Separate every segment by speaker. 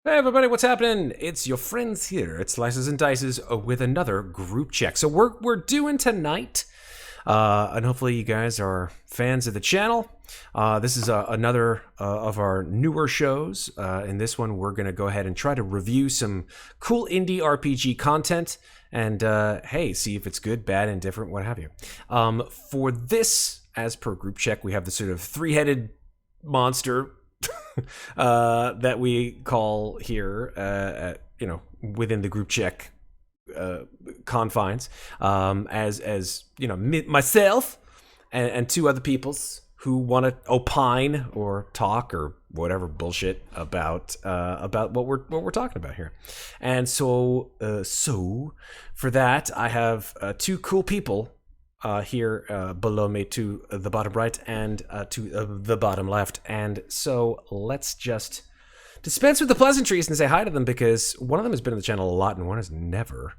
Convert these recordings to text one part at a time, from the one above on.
Speaker 1: Hey everybody, what's happening? It's your friends here at Slices and Dices with another group check. So we're doing tonight, and hopefully you guys are fans of the channel. This is another of our newer shows. In this one, we're going to go ahead and try to review some cool indie RPG content, and hey, see if it's good, bad, indifferent, what have you. For this, as per group check, we have the sort of three-headed monster that we call here, within the group check confines, as you know, myself and two other peoples who want to opine or talk or whatever bullshit about what we're talking about here. And so for that, I have two cool people here below me to the bottom right and to the bottom left. And so let's just dispense with the pleasantries and say hi to them, because one of them has been on the channel a lot and one has never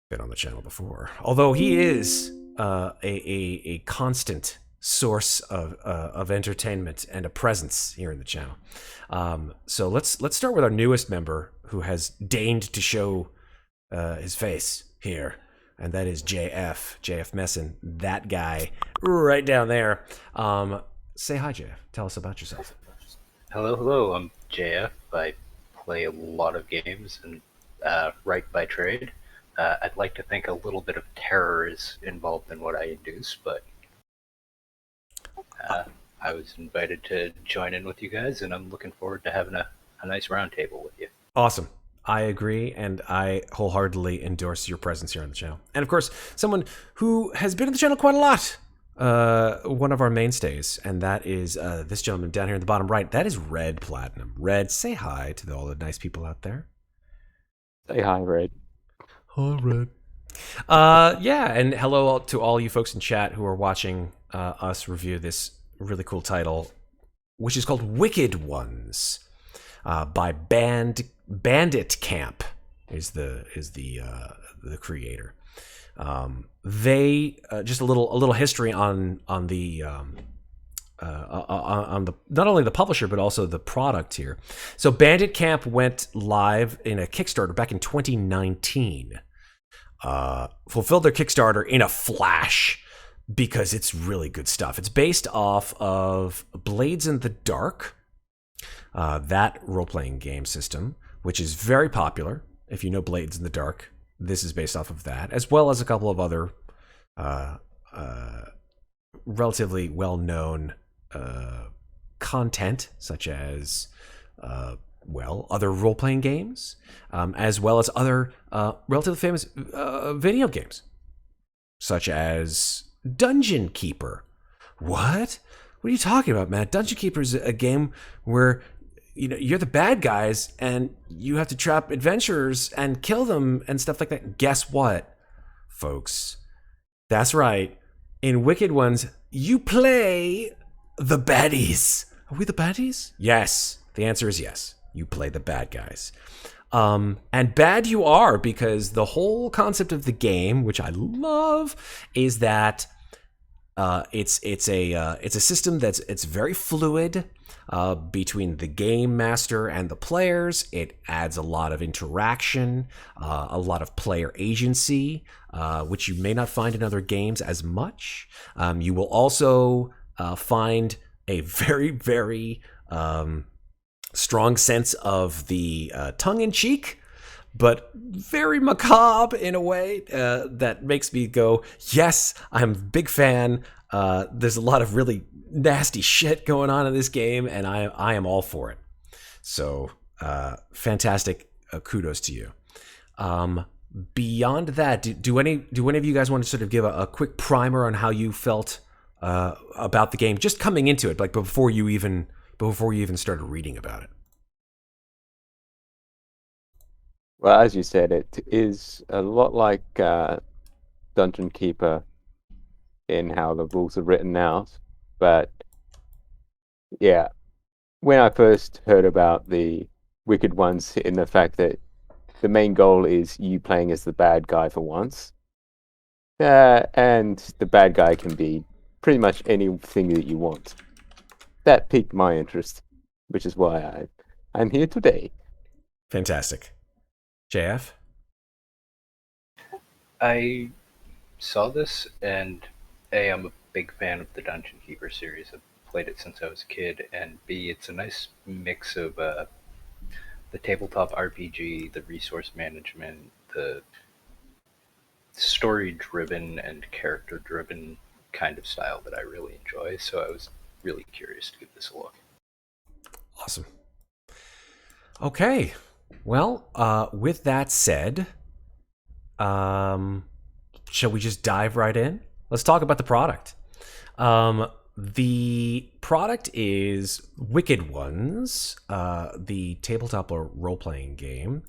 Speaker 1: been on the channel before. Although he is a constant source of entertainment and a presence here in the channel. So let's start with our newest member who has deigned to show his face here. And that is JF Messin, that guy right down there. Say hi, JF. Tell us about yourself.
Speaker 2: Hello, I'm JF. I play a lot of games and write by trade. I'd like to think a little bit of terror is involved in what I induce, but I was invited to join in with you guys, and I'm looking forward to having a nice round table with you.
Speaker 1: Awesome. I agree, and I wholeheartedly endorse your presence here on the channel. And of course, someone who has been on the channel quite a lot, one of our mainstays, and that is this gentleman down here in the bottom right. That is Red Platinum. Red, say hi to all the nice people out there.
Speaker 3: Say hi, Red.
Speaker 1: Hi, Red. Yeah, and hello to all you folks in chat who are watching us review this really cool title, which is called Wicked Ones, by Bandit Camp is the creator. They just a little history on the not only the publisher but also the product here. So Bandit Camp went live in a Kickstarter back in 2019. Fulfilled their Kickstarter in a flash because it's really good stuff. It's based off of Blades in the Dark, that role-playing game system, which is very popular. If you know Blades in the Dark, this is based off of that, as well as a couple of other relatively well-known content, such as other role-playing games, as well as other relatively famous video games, such as Dungeon Keeper. What are you talking about, man? Dungeon Keeper is a game where you're the bad guys and you have to trap adventurers and kill them and stuff like that. Guess what, folks? That's right. In Wicked Ones, you play the baddies. Are we the baddies? Yes. The answer is yes. You play the bad guys. And bad you are, because the whole concept of the game, which I love, is that it's a system it's very fluid between the game master and the players. It adds a lot of interaction, a lot of player agency, which you may not find in other games as much. You will also find a very, very strong sense of the tongue-in-cheek, but very macabre in a way that makes me go, yes, I'm a big fan. There's a lot of really nasty shit going on in this game, and I am all for it. So fantastic. Kudos to you. Beyond that, do any of you guys want to sort of give a quick primer on how you felt about the game just coming into it, like before you even started reading about it?
Speaker 3: Well, as you said, it is a lot like Dungeon Keeper in how the rules are written out. But yeah, when I first heard about the Wicked Ones, in the fact that the main goal is you playing as the bad guy for once, and the bad guy can be pretty much anything that you want, that piqued my interest, which is why I'm here today.
Speaker 1: Fantastic. JF?
Speaker 2: I saw this, and A, I'm a big fan of the Dungeon Keeper series. I've played it since I was a kid, and B, it's a nice mix of the tabletop RPG, the resource management, the story-driven and character-driven kind of style that I really enjoy. So I was really curious to give this a look.
Speaker 1: Awesome. Okay. Well, with that said, shall we just dive right in? Let's talk about the product. The product is Wicked Ones, the tabletop role-playing game,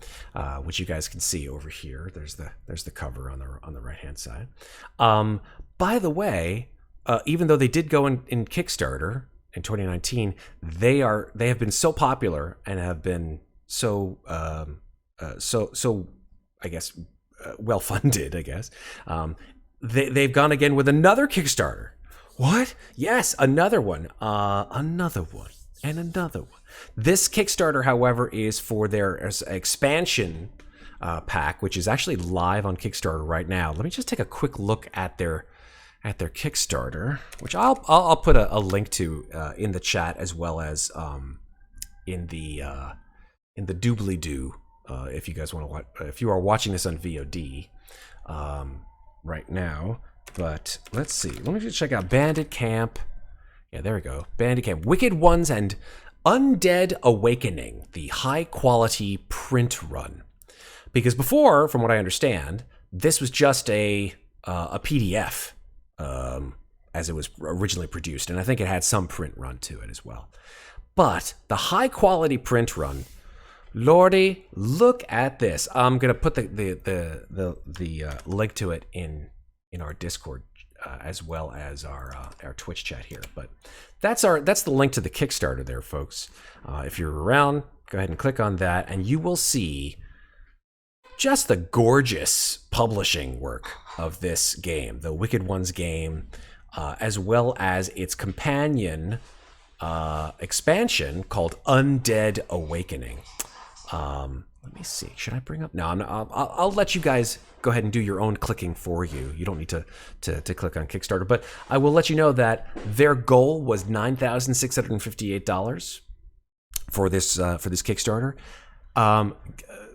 Speaker 1: which you guys can see over here. There's the cover on the right-hand side. By the way, even though they did go in Kickstarter in 2019, they have been so popular and have been so I guess well funded. I guess they've gone again with another Kickstarter. What? Yes, another one, and another one. This Kickstarter, however, is for their expansion pack, which is actually live on Kickstarter right now. Let me just take a quick look at their Kickstarter, which I'll put a link to in the chat, as well as in the doobly-doo if you guys want to watch. If you are watching this on VOD right now. But let's see. Let me just check out Bandit Camp. Yeah, there we go. Bandit Camp. Wicked Ones and Undead Awakening, the high-quality print run. Because before, from what I understand, this was just a PDF as it was originally produced. And I think it had some print run to it as well. But the high-quality print run, Lordy, look at this. I'm going to put the link to it in our Discord as well as our Twitch chat here. But that's the link to the Kickstarter there, folks. If you're around, go ahead and click on that, and you will see just the gorgeous publishing work of this game, the Wicked Ones game, as well as its companion expansion called Undead Awakening. Let me see. Should I bring up? No, I'll let you guys go ahead and do your own clicking for you. You don't need to click on Kickstarter, but I will let you know that their goal was $9,658 for this Kickstarter.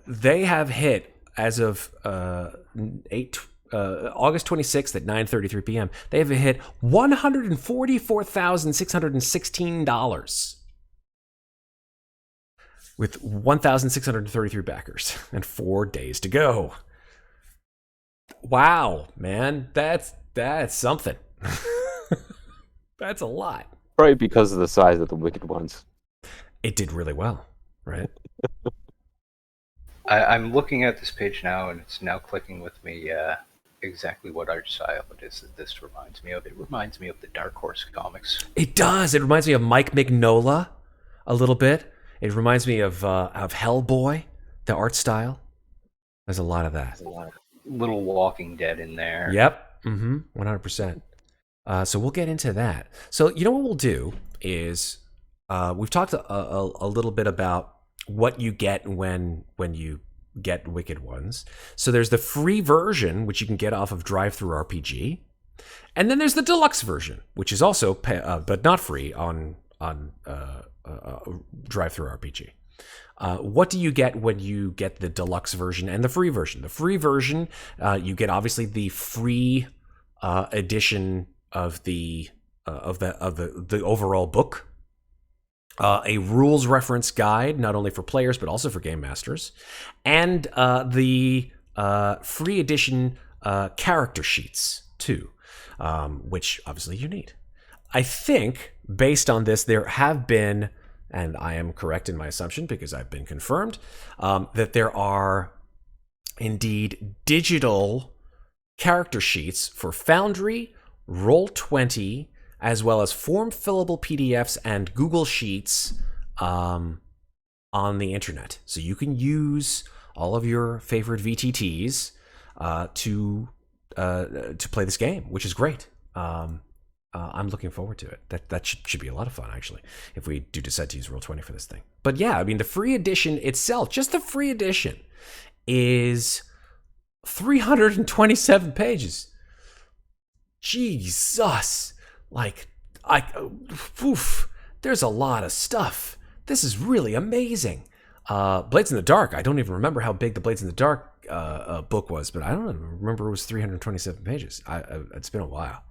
Speaker 1: They have hit, as of August 26th at 9:33 p.m. They have hit $144,616. With 1,633 backers and 4 days to go. Wow, man, that's something. That's a lot.
Speaker 3: Probably because of the size of the Wicked Ones.
Speaker 1: It did really well, right?
Speaker 2: I'm looking at this page now, and it's now clicking with me exactly what art style it is that this reminds me of. It reminds me of the Dark Horse comics.
Speaker 1: It does. It reminds me of Mike Mignola a little bit. It reminds me of Hellboy, the art style. There's a lot of that.
Speaker 2: There's a lot of little Walking Dead in there.
Speaker 1: Yep. 100%. So we'll get into that. So you know what we'll do is we've talked a little bit about what you get when you get Wicked Ones. So there's the free version, which you can get off of DriveThruRPG, and then there's the deluxe version, which is also but not free on DriveThruRPG. What do you get when you get the deluxe version and the free version? The free version, you get obviously the free edition of the overall book, a rules reference guide, not only for players but also for game masters, and the free edition character sheets too, which obviously you need. I think, based on this, there have been, and I am correct in my assumption because I've been confirmed, that there are indeed digital character sheets for Foundry, Roll20, as well as form-fillable PDFs and Google Sheets on the internet. So you can use all of your favorite VTTs to play this game, which is great. I'm looking forward to it. That should be a lot of fun, actually, if we do decide to use Roll20 for this thing. But yeah, I mean, the free edition itself, just the free edition, is 327 pages. Jesus. Like, there's a lot of stuff. This is really amazing. Blades in the Dark, I don't even remember how big the Blades in the Dark book was, but I don't remember it was 327 pages. It's been a while.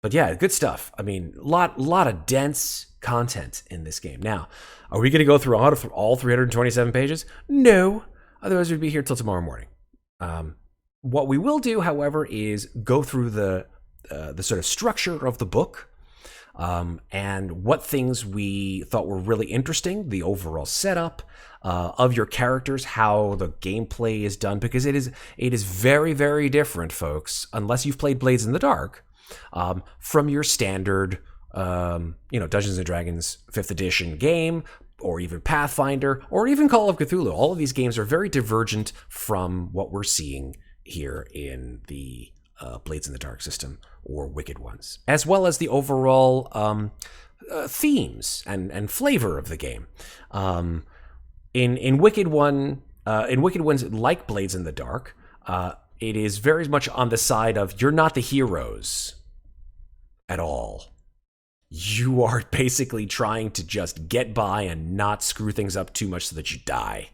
Speaker 1: But yeah, good stuff. I mean, lot of dense content in this game. Now, are we going to go through all 327 pages? No. Otherwise, we'd be here till tomorrow morning. What we will do, however, is go through the sort of structure of the book, and what things we thought were really interesting, the overall setup of your characters, how the gameplay is done, because it is very, very different, folks, unless you've played Blades in the Dark, from your standard, Dungeons and Dragons 5th edition game, or even Pathfinder, or even Call of Cthulhu. All of these games are very divergent from what we're seeing here in the Blades in the Dark system, or Wicked Ones, as well as the overall themes and flavor of the game. In Wicked Ones, like Blades in the Dark, it is very much on the side of you're not the heroes at all. You are basically trying to just get by and not screw things up too much so that you die.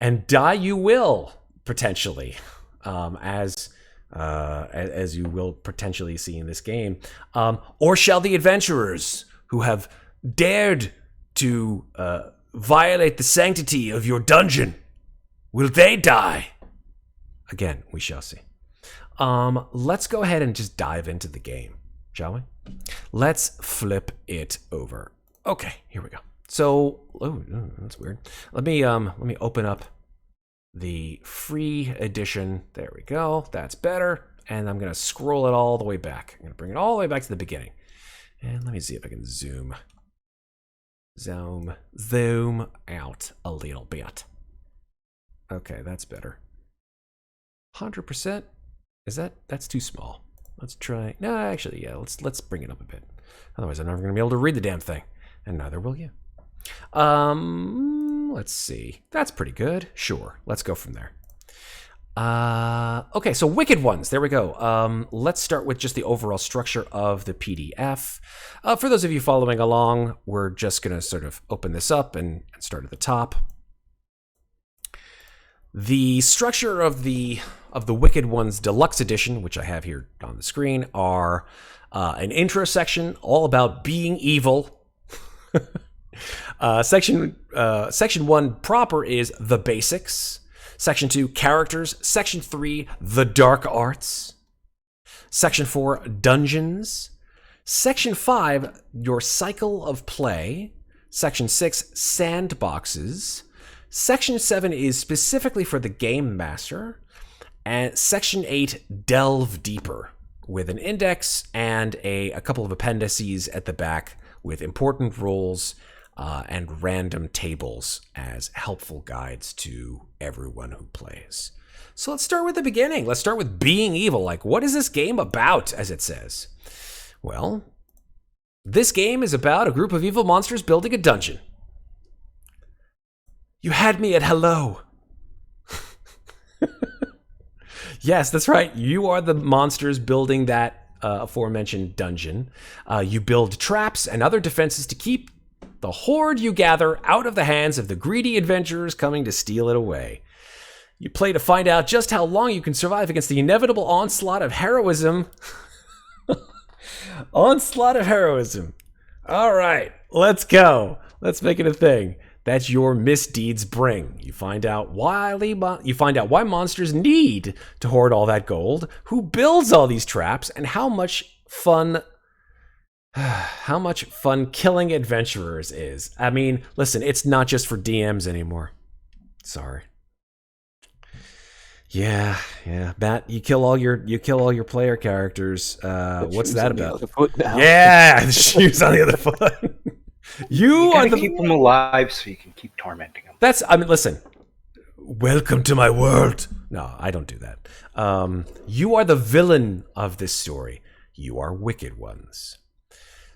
Speaker 1: And die you will, potentially, as you will potentially see in this game. Or shall the adventurers who have dared to violate the sanctity of your dungeon, will they die? Again, we shall see. Let's go ahead and just dive into the game, shall we? Let's flip it over. Okay, here we go. So, that's weird. Let me open up the free edition. There we go. That's better. And I'm going to scroll it all the way back. I'm going to bring it all the way back to the beginning. And let me see if I can zoom out a little bit. Okay, that's better. 100%. That's too small. Let's try. No, actually, yeah. Let's bring it up a bit. Otherwise, I'm never going to be able to read the damn thing, and neither will you. Let's see. That's pretty good. Sure. Let's go from there. Okay, so Wicked Ones. There we go. Let's start with just the overall structure of the PDF. For those of you following along, we're just going to sort of open this up and start at the top. The structure of the Wicked Ones Deluxe Edition, which I have here on the screen, are an intro section all about being evil. Section 1 proper is the basics. Section 2, characters. Section 3, the dark arts. Section 4, dungeons. Section 5, your cycle of play. Section 6, sandboxes. Section 7 is specifically for the game master. And Section 8, delve deeper, with an index and a couple of appendices at the back with important rules and random tables as helpful guides to everyone who plays. So let's start with the beginning. Let's start with being evil. Like, what is this game about, as it says? Well, this game is about a group of evil monsters building a dungeon. You had me at hello. Yes, that's right. You are the monsters building that aforementioned dungeon. You build traps and other defenses to keep the horde you gather out of the hands of the greedy adventurers coming to steal it away. You play to find out just how long you can survive against the inevitable onslaught of heroism. Onslaught of heroism. All right, let's go. Let's make it a thing. That's your misdeeds bring. You find out why monsters need to hoard all that gold, who builds all these traps, and how much fun killing adventurers is. I mean, listen, it's not just for DMs anymore. Sorry. Yeah. Matt, you kill all your player characters. What's that about? Yeah, the shoes on the other foot. You are the
Speaker 2: keep them alive so you can keep tormenting them.
Speaker 1: Listen. Welcome to my world. No, I don't do that. You are the villain of this story. you are wicked ones.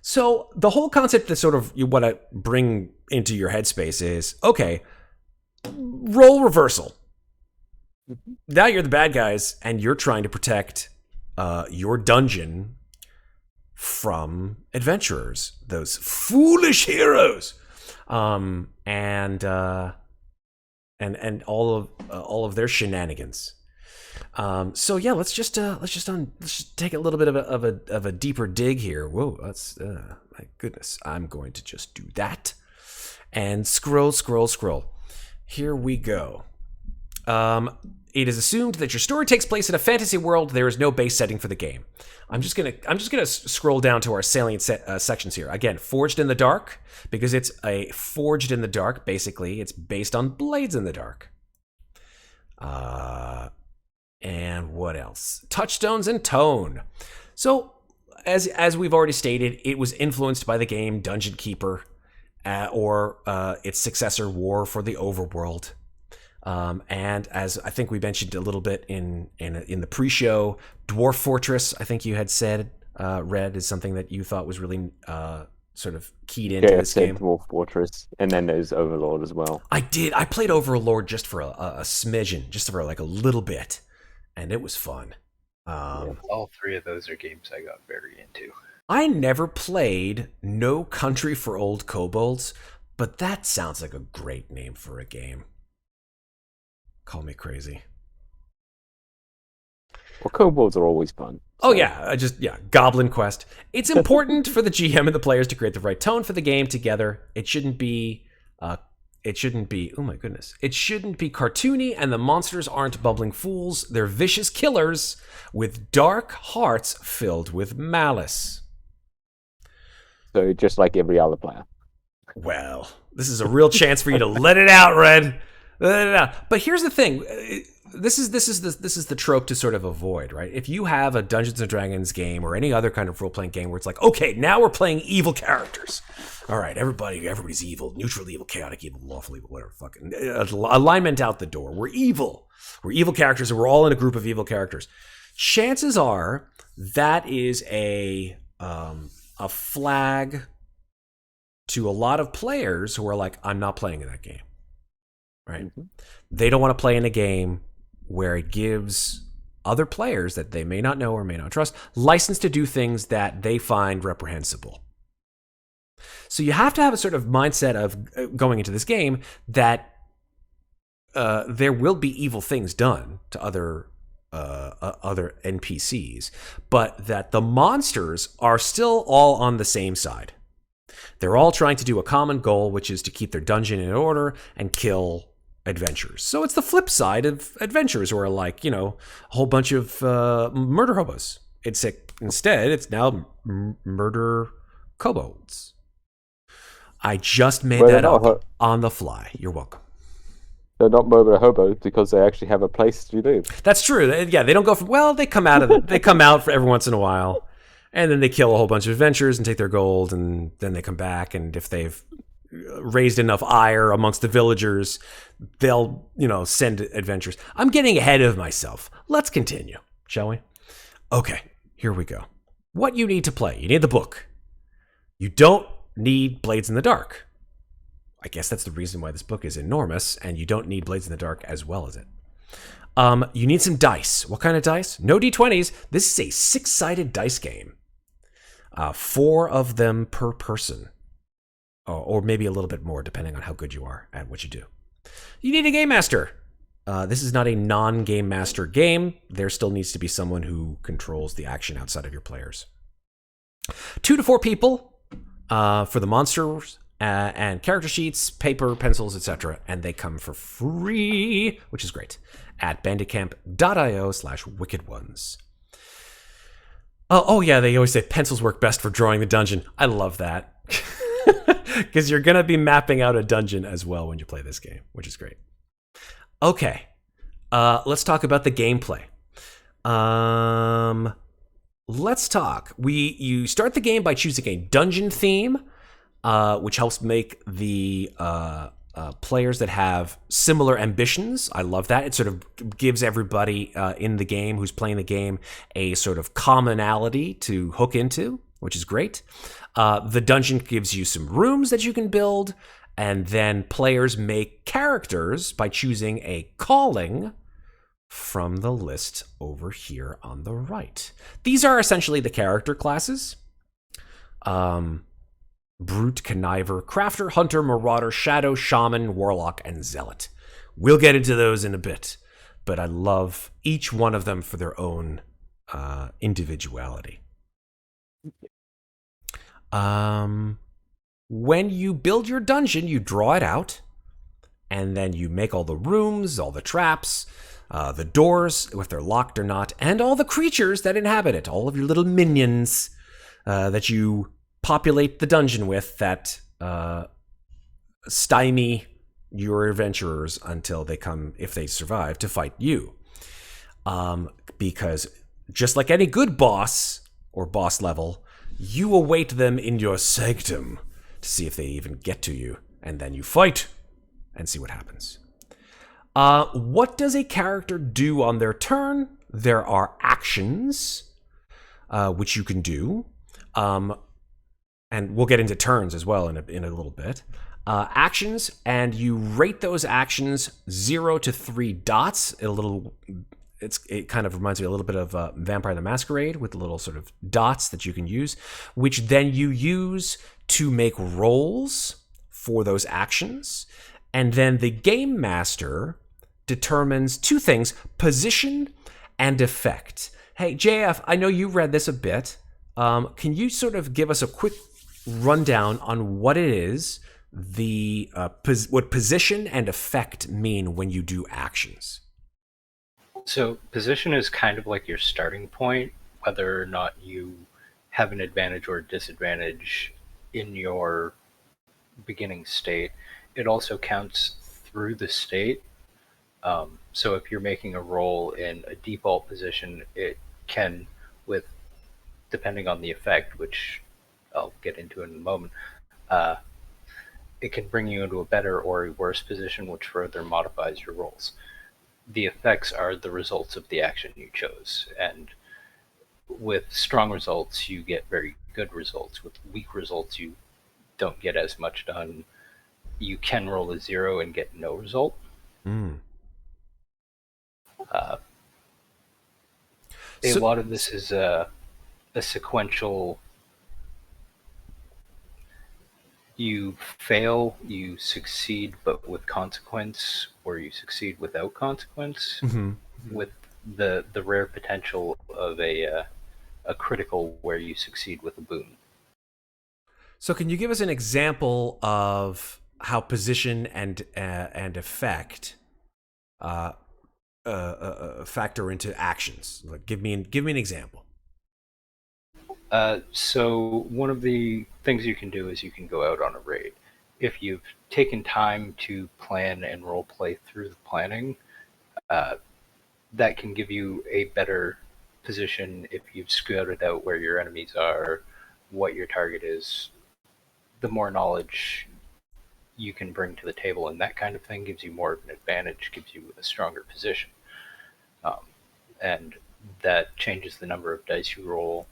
Speaker 1: So the whole concept that sort of you want to bring into your headspace is, okay, role reversal. Now you're the bad guys, and you're trying to protect your dungeon from adventurers, those foolish heroes, and all of their shenanigans. So yeah, let's just take a little bit of a deeper dig here. Whoa, that's my goodness. I'm going to just do that and scroll. Here we go. It is assumed that your story takes place in a fantasy world. There is no base setting for the game. I'm just gonna scroll down to our salient sections here. Again, Forged in the Dark, because it's a Forged in the Dark. Basically, it's based on Blades in the Dark. And what else? Touchstones and tone. So, as we've already stated, it was influenced by the game Dungeon Keeper, or its successor, War for the Overworld. And as I think we mentioned a little bit in the pre-show, Dwarf Fortress, I think you had said, Red, is something that you thought was really sort of keyed into this game.
Speaker 3: Dwarf Fortress, and then there's Overlord as well.
Speaker 1: I played Overlord just for a smidgen, just for like a little bit, and it was fun.
Speaker 2: All three of those are games I got very into.
Speaker 1: I never played No Country for Old Kobolds, but that sounds like a great name for a game. Call me crazy.
Speaker 3: Well, kobolds are always fun.
Speaker 1: So. Oh yeah, Goblin Quest. It's important for the GM and the players to create the right tone for the game together. It shouldn't be. Oh my goodness. It shouldn't be cartoony, and the monsters aren't bumbling fools. They're vicious killers with dark hearts filled with malice.
Speaker 3: So just like every other player.
Speaker 1: Well, this is a real chance for you to let it out, Red. But here's the thing. This is the trope to sort of avoid, right? If you have a Dungeons and Dragons game or any other kind of role-playing game where it's like, okay, now we're playing evil characters. All right, everybody's evil, neutral evil, chaotic evil, lawful evil, whatever, fucking alignment out the door. We're evil. We're evil characters, and we're all in a group of evil characters. Chances are that is a flag to a lot of players who are like, I'm not playing in that game. Right? Mm-hmm. They don't want to play in a game where it gives other players that they may not know or may not trust license to do things that they find reprehensible. So you have to have a sort of mindset of going into this game that there will be evil things done to other NPCs, but that the monsters are still all on the same side. They're all trying to do a common goal, which is to keep their dungeon in order and kill adventurers. So it's the flip side of adventurers who are like, a whole bunch of murder hobos. Instead, it's now murder kobolds. I just made that up on the fly. You're welcome.
Speaker 3: They're not murder hobos because they actually have a place to live.
Speaker 1: That's true. Yeah, they don't go from, they come out for every once in a while, and then they kill a whole bunch of adventurers and take their gold, and then they come back, and if they've raised enough ire amongst the villagers, they'll, send adventurers. I'm getting ahead of myself. Let's continue, shall we? Okay, here we go. What you need to play. You need the book. You don't need Blades in the Dark. I guess that's the reason why this book is enormous, and you don't need Blades in the Dark as well as it. You need some dice. What kind of dice? No D20s. This is a 6-sided dice game. 4 of them per person. Or maybe a little bit more, depending on how good you are at what you do. You need a game master. This is not a non-game master game. There still needs to be someone who controls the action outside of your players. 2 to 4 people for the monsters and character sheets, paper, pencils, etc. And they come for free, which is great, at banditcamp.io/wickedones. Oh yeah, they always say pencils work best for drawing the dungeon. I love that. Because you're going to be mapping out a dungeon as well when you play this game, which is great. Okay, let's talk about the gameplay. Let's talk. You start the game by choosing a dungeon theme, which helps make the players that have similar ambitions. I love that. It sort of gives everybody in the game who's playing the game a sort of commonality to hook into, which is great. The dungeon gives you some rooms that you can build, and then players make characters by choosing a calling from the list over here on the right. These are essentially the character classes. Brute, Conniver, Crafter, Hunter, Marauder, Shadow, Shaman, Warlock, and Zealot. We'll get into those in a bit, but I love each one of them for their own individuality. When you build your dungeon, you draw it out, and then you make all the rooms, all the traps, the doors, if they're locked or not, and all the creatures that inhabit it, all of your little minions that you populate the dungeon with that stymie your adventurers until they come, if they survive, to fight you. Because just like any good boss or boss level, you await them in your sanctum to see if they even get to you, and then you fight and see what happens. What does a character do on their turn? There are actions which you can do. And we'll get into turns as well in a little bit. Actions, and you rate those actions 0 to 3 dots. It kind of reminds me a little bit of Vampire the Masquerade with the little sort of dots that you can use, which then you use to make rolls for those actions. And then the game master determines two things: position and effect. Hey, JF, I know you read this a bit. Can you sort of give us a quick rundown on what it is, what position and effect mean when you do actions?
Speaker 2: So position is kind of like your starting point, whether or not you have an advantage or a disadvantage in your beginning state. It also counts through the state. So if you're making a roll in a default position, it can, depending on the effect, which I'll get into in a moment, it can bring you into a better or a worse position, which further modifies your rolls. The effects are the results of the action you chose, and with strong results, you get very good results. With weak results, you don't get as much done. You can roll a 0 and get no result. A lot of this is a sequential. You fail, you succeed, but with consequence, or you succeed without consequence, with the rare potential of a critical where you succeed with a boon.
Speaker 1: So can you give us an example of how position and effect factor into actions? Like, give me an example.
Speaker 2: So one of the things you can do is you can go out on a raid. If you've taken time to plan and role play through the planning, that can give you a better position if you've scouted out where your enemies are, what your target is. The more knowledge you can bring to the table, and that kind of thing gives you more of an advantage, gives you a stronger position. And that changes the number of dice you roll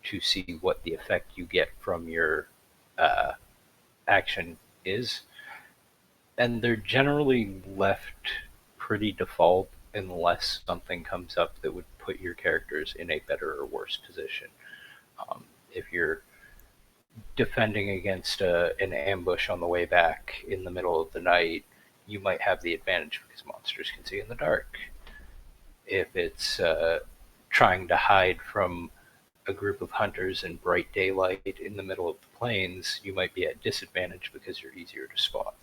Speaker 2: to see what the effect you get from your action is. And they're generally left pretty default unless something comes up that would put your characters in a better or worse position. If you're defending against an ambush on the way back in the middle of the night, you might have the advantage because monsters can see in the dark. If it's trying to hide from a group of hunters in bright daylight in the middle of the plains, you might be at disadvantage because you're easier to spot.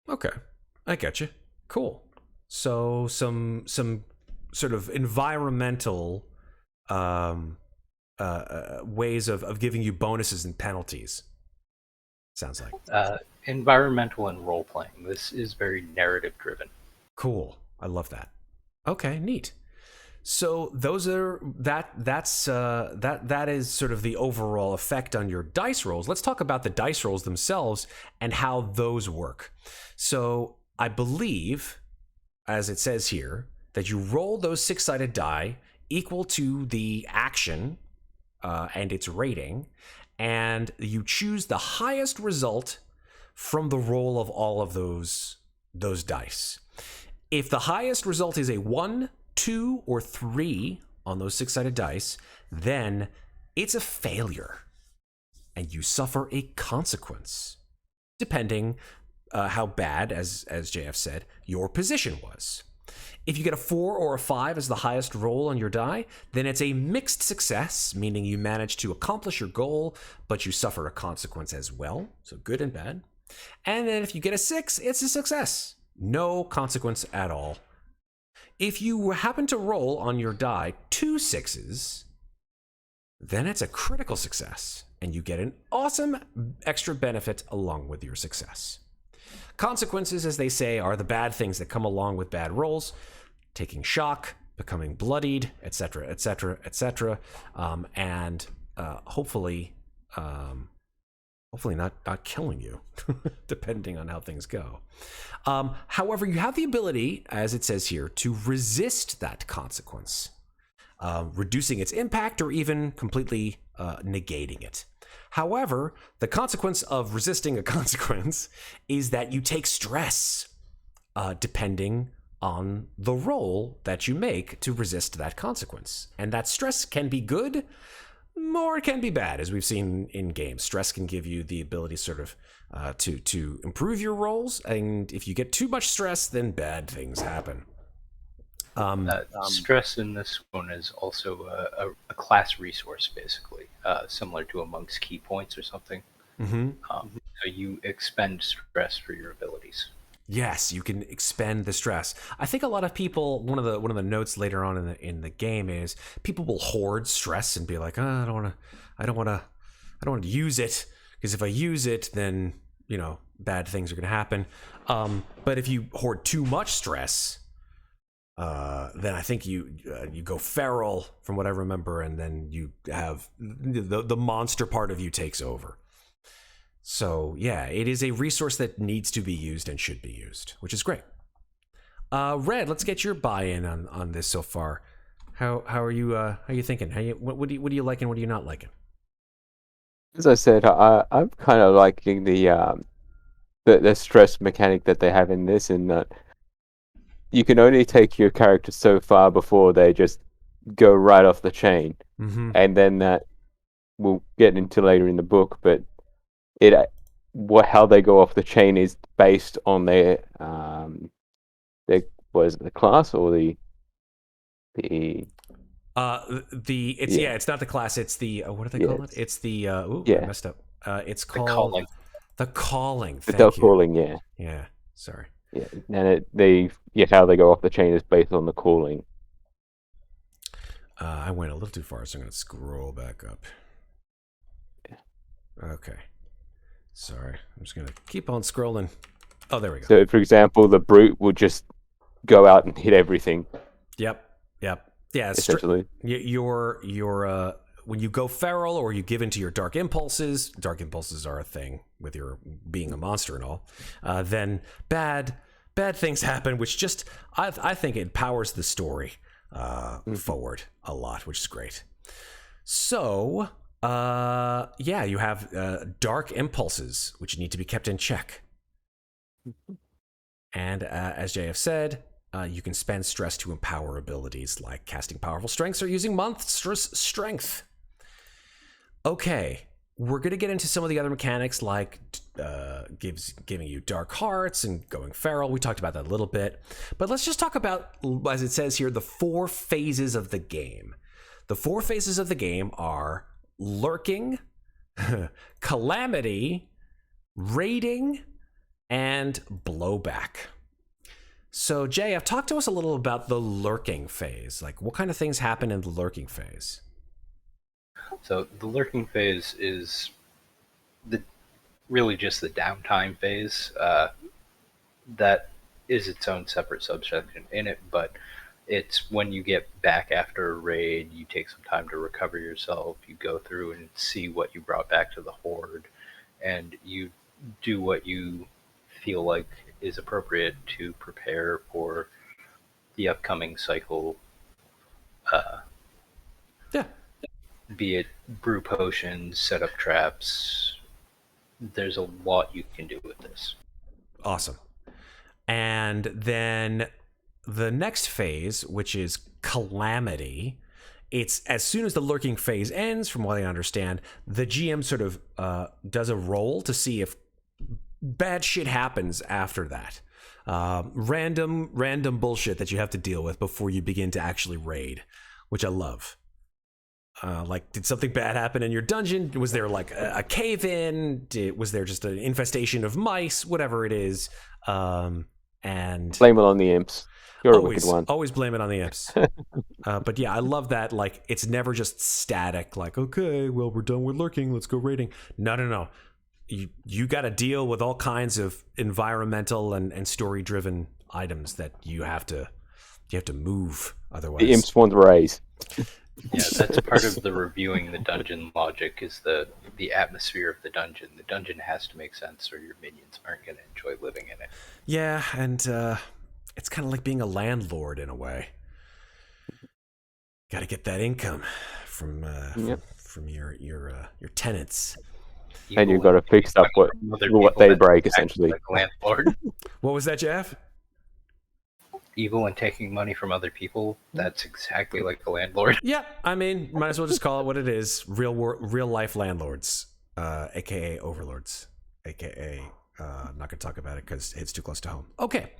Speaker 1: Okay, I get you. Cool. So some sort of environmental ways of giving you bonuses and penalties. Sounds like
Speaker 2: Environmental and role playing. This is very narrative driven.
Speaker 1: Cool. I love that. Okay, neat. So those are that is sort of the overall effect on your dice rolls. Let's talk about the dice rolls themselves and how those work. So I believe, as it says here, that you roll those 6-sided die equal to the action and its rating, and you choose the highest result from the roll of all of those dice. If the highest result is a 1, 2, or 3 on those 6-sided dice, then it's a failure, and you suffer a consequence, depending how bad, as JF said, your position was. If you get a 4 or a 5 as the highest roll on your die, then it's a mixed success, meaning you manage to accomplish your goal, but you suffer a consequence as well, so good and bad. And then if you get a 6, it's a success. No consequence at all. If you happen to roll on your die 2 6s, then it's a critical success, and you get an awesome extra benefit along with your success. Consequences, as they say, are the bad things that come along with bad rolls: taking shock, becoming bloodied, etc., etc., etc., and hopefully not killing you, depending on how things go. However, you have the ability, as it says here, to resist that consequence, reducing its impact or even completely negating it. However, the consequence of resisting a consequence is that you take stress, depending on the roll that you make to resist that consequence. And that stress can be good, or it can be bad, as we've seen in games. Stress can give you the ability sort of to improve your rolls, and if you get too much stress, then bad things happen.
Speaker 2: Stress in this one is also a class resource, basically, similar to a monk's key points or something.
Speaker 1: Mm-hmm.
Speaker 2: So you expend stress for your abilities.
Speaker 1: Yes, you can expend the stress. I think a lot of people, one of the notes later on in the game is people will hoard stress and be like, oh, I don't want to use it, because if I use it, then bad things are going to happen. But if you hoard too much stress, then I think you go feral, from what I remember, and then you have the monster part of you takes over. So yeah, it is a resource that needs to be used and should be used, which is great. Red, let's get your buy-in on this so far. How are you? How are you thinking? What do you like and what are you not liking?
Speaker 3: As I said, I'm kind of liking the stress mechanic that they have in this, in that you can only take your character so far before they just go right off the chain, and then that we'll get into later in the book. But how they go off the chain is based on their was it the class or the
Speaker 1: it's not the class, it's the what do they call it? It's the I messed up. It's called the calling.
Speaker 3: The calling, yeah.
Speaker 1: Yeah, sorry.
Speaker 3: Yeah, and how they go off the chain is based on the calling.
Speaker 1: I went a little too far, so I'm going to scroll back up.
Speaker 3: Yeah.
Speaker 1: Okay. Sorry, I'm just going to keep on scrolling. Oh, there we go.
Speaker 3: So, for example, the brute would just go out and hit everything.
Speaker 1: Yep. Yeah,
Speaker 3: essentially.
Speaker 1: Your when you go feral or you give into your dark impulses are a thing with your being a monster and all, then bad things happen, which just I think it powers the story forward a lot, which is great. So you have dark impulses which need to be kept in check, and as JF said, you can spend stress to empower abilities like casting powerful strengths or using monstrous strength. Okay, we're going to get into some of the other mechanics, like giving you dark hearts and going feral. We talked about that a little bit. But let's just talk about, as it says here, the 4 phases of the game. The 4 phases of the game are lurking, calamity, raiding, and blowback. So, JF, talk to us a little about the lurking phase. Like, what kind of things happen in the lurking phase?
Speaker 2: So the lurking phase is really just the downtime phase. That is its own separate subsection in it, but It's when you get back after a raid, you take some time to recover yourself, you go through and see what you brought back to the horde, and you do what you feel like is appropriate to prepare for the upcoming cycle,
Speaker 1: Yeah.
Speaker 2: be it brew potions, set up traps. There's a lot you can do with this.
Speaker 1: Awesome. And then the next phase, which is Calamity, it's as soon as the lurking phase ends, from what I understand, the GM sort of does a roll to see if bad shit happens after that. Random bullshit that you have to deal with before you begin to actually raid, which I love. Like, did something bad happen in your dungeon? Was there like a cave-in? Was there just an infestation of mice? Whatever it is. And
Speaker 3: blame it on the imps. You're a wicked one.
Speaker 1: Always blame it on the imps. But yeah, I love that. Like, it's never just static. Like, okay, well, we're done with lurking. Let's go raiding. No. You got to deal with all kinds of environmental and story-driven items that you have to move. Otherwise,
Speaker 3: the imps want to raise.
Speaker 2: Yeah, that's part of the reviewing the dungeon logic, is the atmosphere of the dungeon. The dungeon has to make sense or your minions aren't going to enjoy living in it.
Speaker 1: Yeah, and it's kind of like being a landlord in a way. Got to get that income from your tenants.
Speaker 3: And you've got to fix up what they break, essentially.
Speaker 2: Like landlord.
Speaker 1: What was that, Jeff?
Speaker 2: Evil and taking money from other people, that's exactly like a landlord.
Speaker 1: Yeah, I mean, might as well just call it what it is. Real life landlords, aka overlords, aka not gonna talk about it because it's too close to home. Okay.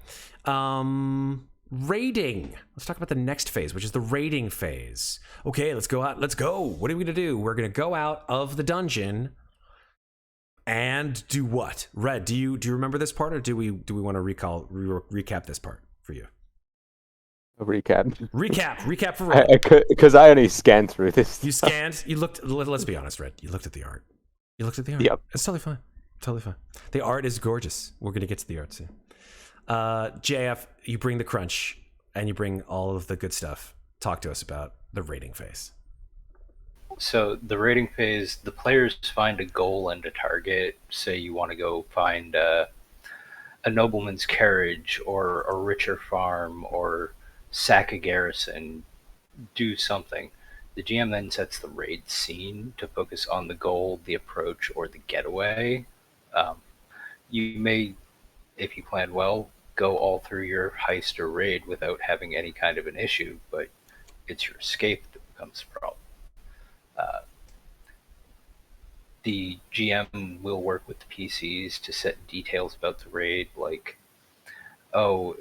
Speaker 1: Raiding. Let's talk about the next phase, which is the raiding phase. Okay, let's go out. Let's go. What are we gonna do? We're gonna go out of the dungeon and do what? Red, do you remember this part, or do we want to recap this part for you?
Speaker 3: A recap
Speaker 1: for Red.
Speaker 3: Because I only scanned through this.
Speaker 1: You scanned. You looked. Let's be honest, Red. You looked at the art.
Speaker 3: Yep.
Speaker 1: It's totally fine. The art is gorgeous. We're gonna get to the art soon. JF, you bring the crunch and you bring all of the good stuff. Talk to us about the raiding phase.
Speaker 2: So the raiding phase, the players find a goal and a target. Say you want to go find a nobleman's carriage or a richer farm or sack a garrison, do something. The GM then sets the raid scene to focus on the goal, the approach, or the getaway. You may, if you plan well, go all through your heist or raid without having any kind of an issue, but it's your escape that becomes the problem. The GM will work with the PCs to set details about the raid, like, oh,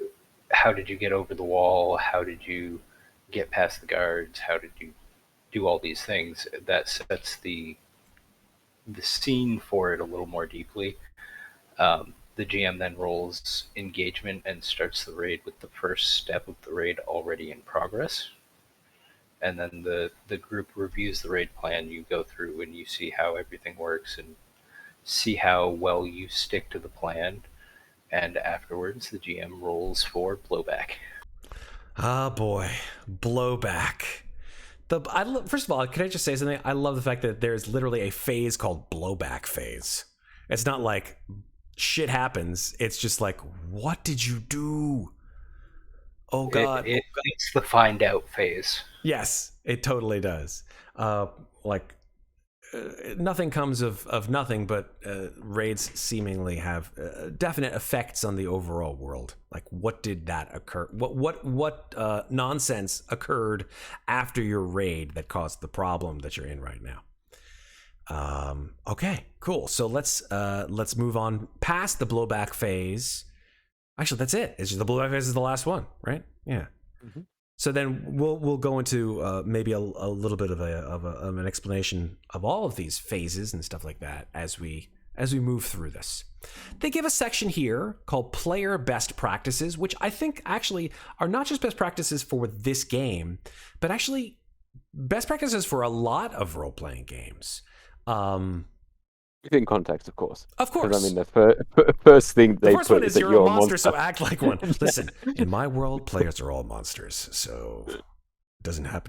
Speaker 2: how did you get over the wall? How did you get past the guards? How did you do all these things? That sets the scene for it a little more deeply. The GM then rolls engagement and starts the raid with the first step of the raid already in progress. And then the group reviews the raid plan. You go through and you see how everything works and see how well you stick to the plan. And afterwards, the GM rolls for blowback.
Speaker 1: Ah, boy. Blowback. First of all, can I just say something? I love the fact that there's literally a phase called blowback phase. It's not like shit happens. It's just like, what did you do? Oh, God.
Speaker 2: It's the find out phase.
Speaker 1: Yes, it totally does. Nothing comes of nothing, but raids seemingly have definite effects on the overall world. Like, what did that occur? What nonsense occurred after your raid that caused the problem that you're in right now? Okay, cool. So let's move on past the blowback phase. Actually, that's it. It's just the blowback phase is the last one, right? Yeah. Mm-hmm. So then we'll go into maybe a little bit of an explanation of all of these phases and stuff like that as we move through this. They give a section here called Player Best Practices, which I think actually are not just best practices for this game, but actually best practices for a lot of role-playing games.
Speaker 3: Within context, of course.
Speaker 1: Of course.
Speaker 3: Because I mean, the first thing
Speaker 1: The
Speaker 3: they
Speaker 1: first
Speaker 3: put
Speaker 1: one is
Speaker 3: that
Speaker 1: you're a monster, so act like one. Listen, in my world, players are all monsters, so doesn't have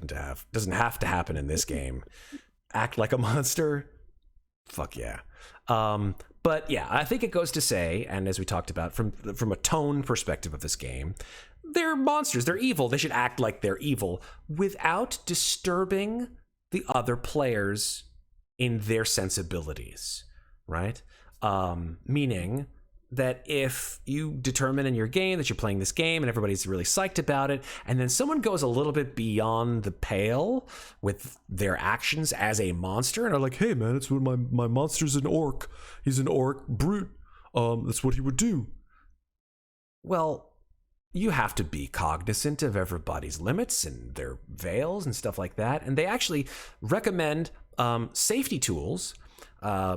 Speaker 1: to happen in this game. Act like a monster. Fuck yeah. But yeah, I think it goes to say, and as we talked about from a tone perspective of this game, they're monsters. They're evil. They should act like they're evil without disturbing the other players in their sensibilities, right? Meaning that if you determine in your game that you're playing this game and everybody's really psyched about it, and then someone goes a little bit beyond the pale with their actions as a monster and are like, hey man, it's when my monster's an orc. He's an orc brute. That's what he would do. Well, you have to be cognizant of everybody's limits and their veils and stuff like that. And they actually recommend safety tools,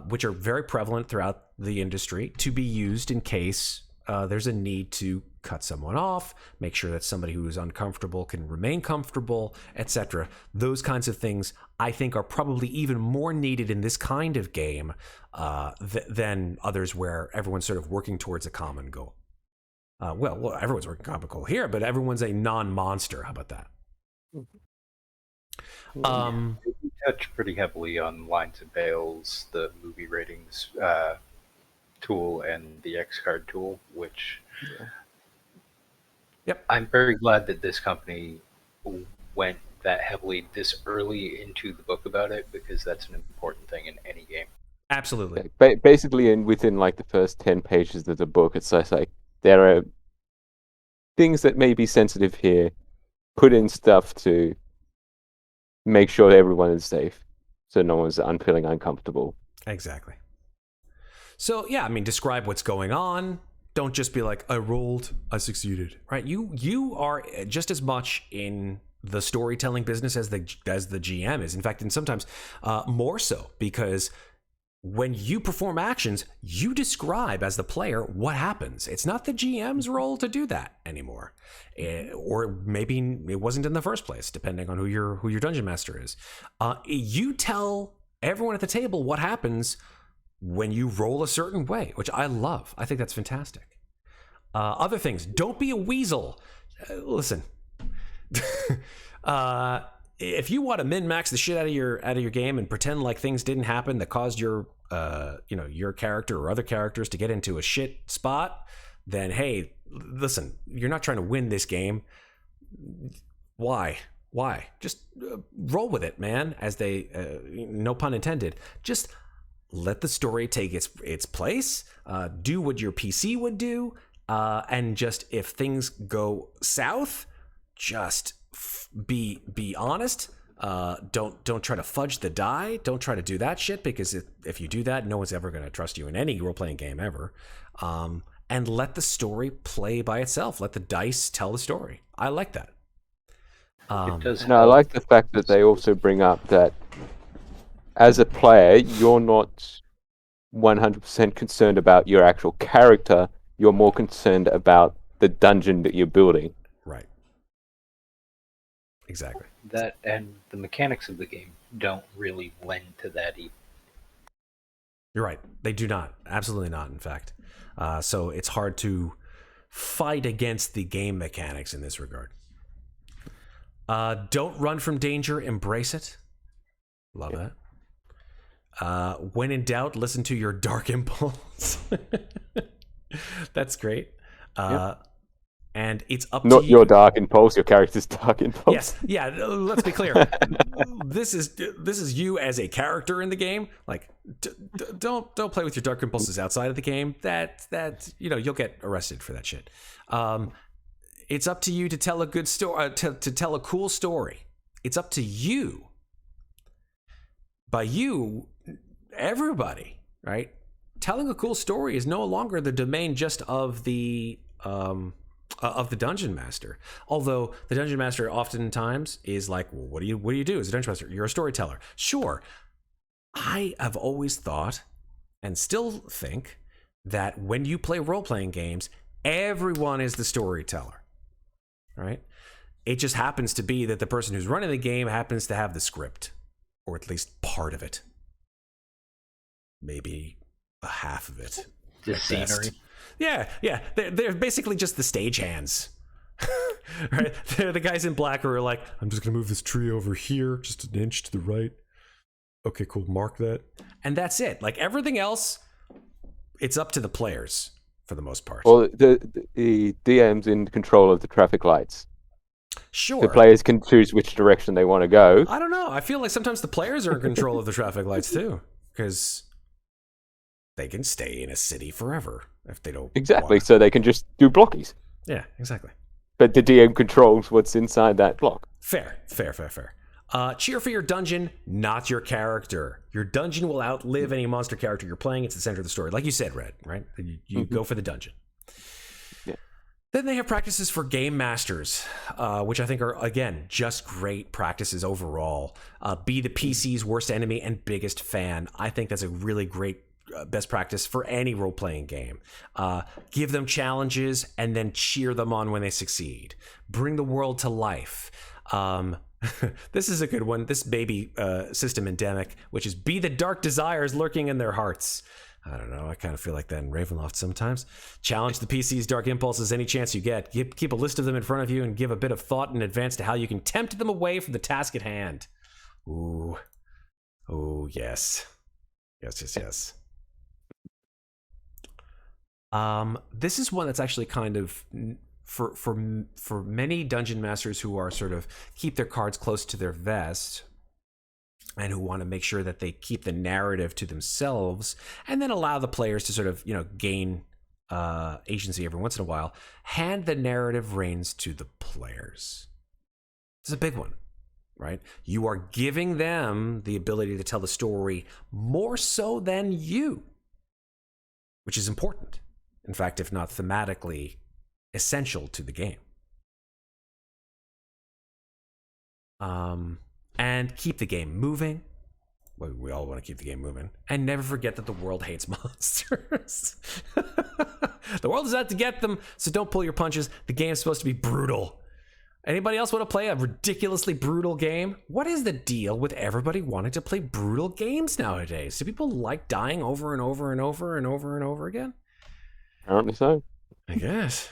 Speaker 1: which are very prevalent throughout the industry, to be used in case there's a need to cut someone off, make sure that somebody who is uncomfortable can remain comfortable, etc. Those kinds of things, I think, are probably even more needed in this kind of game than others where everyone's sort of working towards a common goal. Well, everyone's working common goal here, but everyone's a non-monster. How about that?
Speaker 2: We touch pretty heavily on lines and veils, the movie ratings tool, and the X card tool, which
Speaker 1: Yep.
Speaker 2: I'm very glad that this company went that heavily this early into the book about it, because that's an important thing in any game.
Speaker 1: Absolutely.
Speaker 3: Basically, within like the first 10 pages of the book, it's just like there are things that may be sensitive here. Put in stuff to make sure that everyone is safe, so no one's feeling uncomfortable.
Speaker 1: Exactly. So yeah, I mean, describe what's going on. Don't just be like, I rolled, I succeeded. Right? You are just as much in the storytelling business as the GM is. In fact, and sometimes more so, because when you perform actions, you describe as the player what happens. It's not the GM's role to do that anymore, or maybe it wasn't in the first place, depending on who your dungeon master is. You tell everyone at the table what happens when you roll a certain way, which I love. I think that's fantastic. Other things, don't be a weasel. Listen, if you want to min-max the shit out of your game and pretend like things didn't happen that caused your character or other characters to get into a shit spot, then hey, listen, you're not trying to win this game. Why? Just roll with it, man. As they, no pun intended, just let the story take its place. Do what your PC would do, and just if things go south, just be honest. Don't try to fudge the die. Don't try to do that shit, because if you do that, no one's ever going to trust you in any role-playing game ever. And let the story play by itself. Let the dice tell the story. I like that.
Speaker 3: I like the fact that they also bring up that as a player, you're not 100% concerned about your actual character. You're more concerned about the dungeon that you're building.
Speaker 1: Right. Exactly.
Speaker 2: That and the mechanics of the game don't really lend to that either.
Speaker 1: You're right. They do not. Absolutely not, in fact. So it's hard to fight against the game mechanics in this regard. Don't run from danger. Embrace it. Love that. When in doubt, listen to your dark impulse. That's great. And it's up to you.
Speaker 3: Not your dark impulse, your character's dark impulse.
Speaker 1: Yes, yeah. Let's be clear. This is you as a character in the game. Like, don't play with your dark impulses outside of the game. That you'll get arrested for that shit. It's up to you to tell a good story, to tell a cool story. It's up to you. By you, everybody, right? Telling a cool story is no longer the domain just of the dungeon master. Although the dungeon master oftentimes is like, well, what do you do as a dungeon master? You're a storyteller. Sure. I have always thought, and still think, that when you play role-playing games, everyone is the storyteller, right? It just happens to be that the person who's running the game happens to have the script, or at least part of it. maybe a half of it.
Speaker 2: The
Speaker 1: at best.
Speaker 2: scenery.
Speaker 1: Yeah. They're basically just the stagehands. Right? They're the guys in black who are like, I'm just going to move this tree over here, just an inch to the right. Okay, cool. Mark that. And that's it. Like everything else, it's up to the players for the most part.
Speaker 3: Well, the DM's in control of the traffic lights.
Speaker 1: Sure.
Speaker 3: The players can choose which direction they want to go.
Speaker 1: I don't know. I feel like sometimes the players are in control of the traffic lights too, because they can stay in a city forever if they don't.
Speaker 3: Exactly.
Speaker 1: wanna.
Speaker 3: So they can just do blockies.
Speaker 1: Yeah, exactly.
Speaker 3: But the DM controls what's inside that block.
Speaker 1: Fair. Cheer for your dungeon, not your character. Your dungeon will outlive any monster character you're playing. It's the center of the story. Like you said, Red, right? You go for the dungeon.
Speaker 3: Yeah.
Speaker 1: Then they have practices for game masters, which I think are, again, just great practices overall. Be the PC's worst enemy and biggest fan. I think that's a really great best practice for any role-playing game. Give them challenges and then cheer them on when they succeed. Bring the world to life. This is a good one. This baby system endemic, which is be the dark desires lurking in their hearts. I don't know. I kind of feel like that in Ravenloft sometimes. Challenge the PC's dark impulses any chance you get. Keep a list of them in front of you and give a bit of thought in advance to how you can tempt them away from the task at hand. Ooh. Oh, yes. Yes. This is one that's actually kind of for many dungeon masters who are sort of keep their cards close to their vest and who want to make sure that they keep the narrative to themselves and then allow the players to sort of, gain agency every once in a while. Hand the narrative reins to the players. This is a big one, right? You are giving them the ability to tell the story more so than you, which is important. In fact, if not thematically essential to the game. And keep the game moving. Well, we all want to keep the game moving. And never forget that the world hates monsters. The world is out to get them, so don't pull your punches. The game's supposed to be brutal. Anybody else want to play a ridiculously brutal game? What is the deal with everybody wanting to play brutal games nowadays? Do people like dying over and over and over and over and over again?
Speaker 3: Apparently so.
Speaker 1: I guess.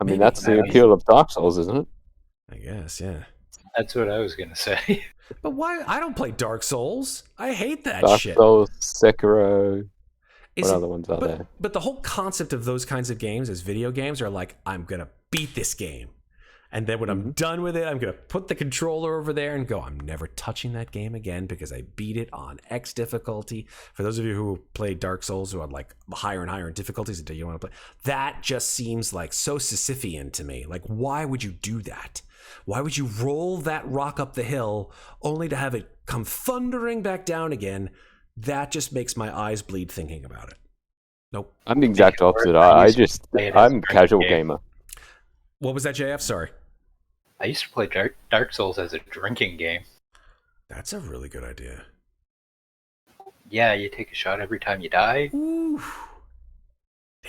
Speaker 3: Maybe that's the appeal of Dark Souls, isn't it?
Speaker 1: I guess, yeah.
Speaker 2: That's what I was going to say.
Speaker 1: But why? I don't play Dark Souls. I hate that shit.
Speaker 3: Dark Souls, Sekiro. What other ones are there?
Speaker 1: But the whole concept of those kinds of games as video games are like, I'm going to beat this game. And then when I'm done with it, I'm going to put the controller over there and go, I'm never touching that game again because I beat it on X difficulty. For those of you who play Dark Souls who are like higher and higher in difficulties until you want to play, that just seems like so Sisyphean to me. Like, why would you do that? Why would you roll that rock up the hill only to have it come thundering back down again? That just makes my eyes bleed thinking about it. Nope.
Speaker 3: I'm the exact opposite. I'm a casual gamer.
Speaker 1: What was that, JF? Sorry.
Speaker 2: I used to play Dark Souls as a drinking game.
Speaker 1: That's a really good idea.
Speaker 2: Yeah, you take a shot every time you die.
Speaker 1: Ooh.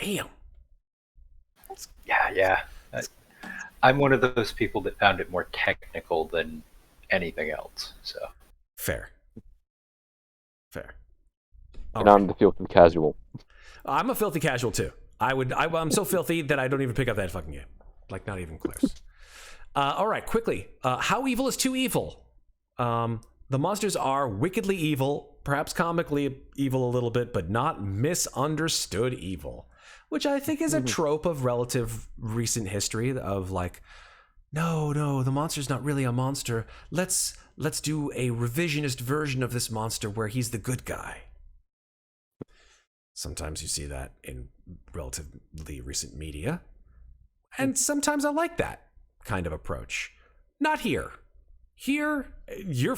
Speaker 1: Damn.
Speaker 2: Yeah. I'm one of those people that found it more technical than anything else. So
Speaker 1: Fair.
Speaker 3: And I'm the filthy casual.
Speaker 1: I'm a filthy casual too. I'm so filthy that I don't even pick up that fucking game. Like, not even close. All right, quickly. How evil is too evil? The monsters are wickedly evil, perhaps comically evil a little bit, but not misunderstood evil, which I think is a trope of relative recent history of like, no, the monster's not really a monster. Let's do a revisionist version of this monster where he's the good guy. Sometimes you see that in relatively recent media. And sometimes I like that kind of approach. Not here. Here, you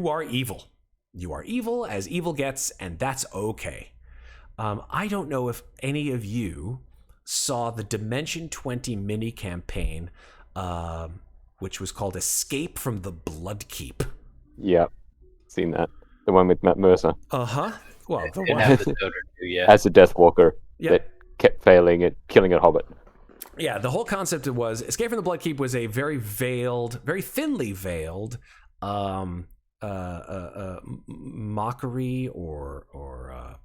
Speaker 1: are evil. You are evil as evil gets, and that's okay. I don't know if any of you saw the Dimension 20 mini campaign, which was called Escape from the Bloodkeep.
Speaker 3: Yep, seen that. The one with Matt Mercer.
Speaker 1: Uh-huh. Well, the
Speaker 2: didn't
Speaker 1: one
Speaker 2: have the Dota 2 yet.
Speaker 3: As a Deathwalker that kept failing at killing a hobbit.
Speaker 1: Yeah, the whole concept was Escape from the Bloodkeep was a very thinly veiled mockery or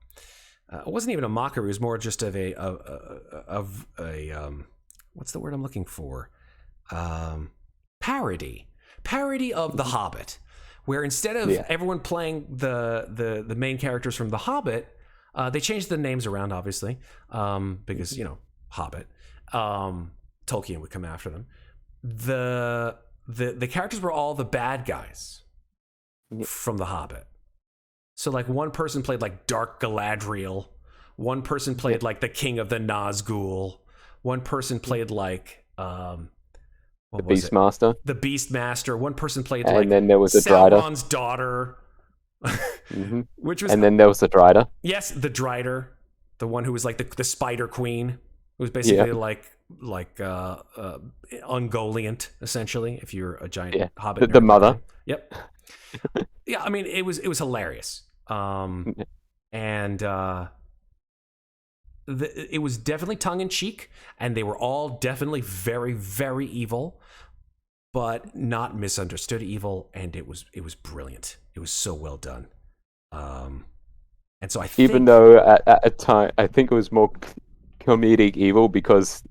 Speaker 1: it wasn't even a mockery. It was more just of a what's the word I'm looking for? Parody of The Hobbit, where instead of everyone playing the main characters from The Hobbit, they changed the names around, obviously, because Hobbit. Tolkien would come after them. The characters were all the bad guys from The Hobbit. So like one person played like Dark Galadriel, one person played like the King of the Nazgul, one person played like
Speaker 3: the Beastmaster.
Speaker 1: The Beastmaster. One person played
Speaker 3: and
Speaker 1: like
Speaker 3: then there was a Drider.
Speaker 1: Sauron's daughter. Which was,
Speaker 3: and then there was the Drider.
Speaker 1: Yes, the Drider, the one who was like the Spider Queen, who was basically like Ungoliant, essentially, if you're a giant Hobbit.
Speaker 3: The mother.
Speaker 1: Yep. Yeah, I mean it was hilarious. And it was definitely tongue in cheek, and they were all definitely very, very evil, but not misunderstood evil, and it was brilliant. It was so well done. And so I think,
Speaker 3: even though at a time I think it was more comedic evil because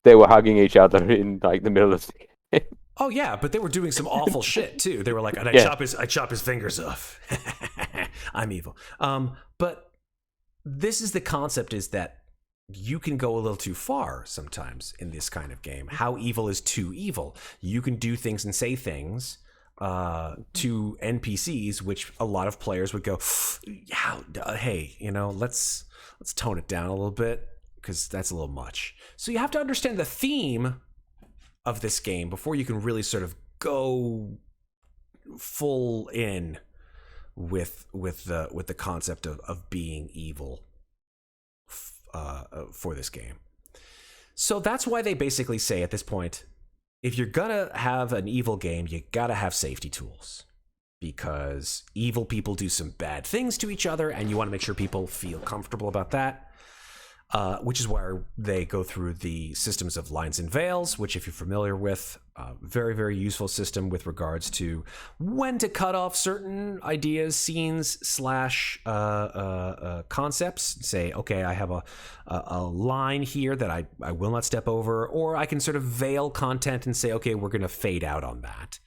Speaker 3: they were hugging each other in like the middle of the game.
Speaker 1: Oh yeah, but they were doing some awful shit too. They were like, and I chop his fingers off. I'm evil. But this is the concept, is that you can go a little too far sometimes in this kind of game. How evil is too evil? You can do things and say things to NPCs, which a lot of players would go, yeah, hey, let's tone it down a little bit, because that's a little much. So you have to understand the theme of this game before you can really sort of go full in with the concept of being evil for this game. So that's why they basically say at this point, if you're gonna have an evil game, you gotta have safety tools, because evil people do some bad things to each other, and you want to make sure people feel comfortable about that. Which is where they go through the systems of lines and veils, which, if you're familiar with, very, very useful system with regards to when to cut off certain ideas, scenes, / concepts. Say, okay, I have a line here that I will not step over, or I can sort of veil content and say, okay, we're going to fade out on that.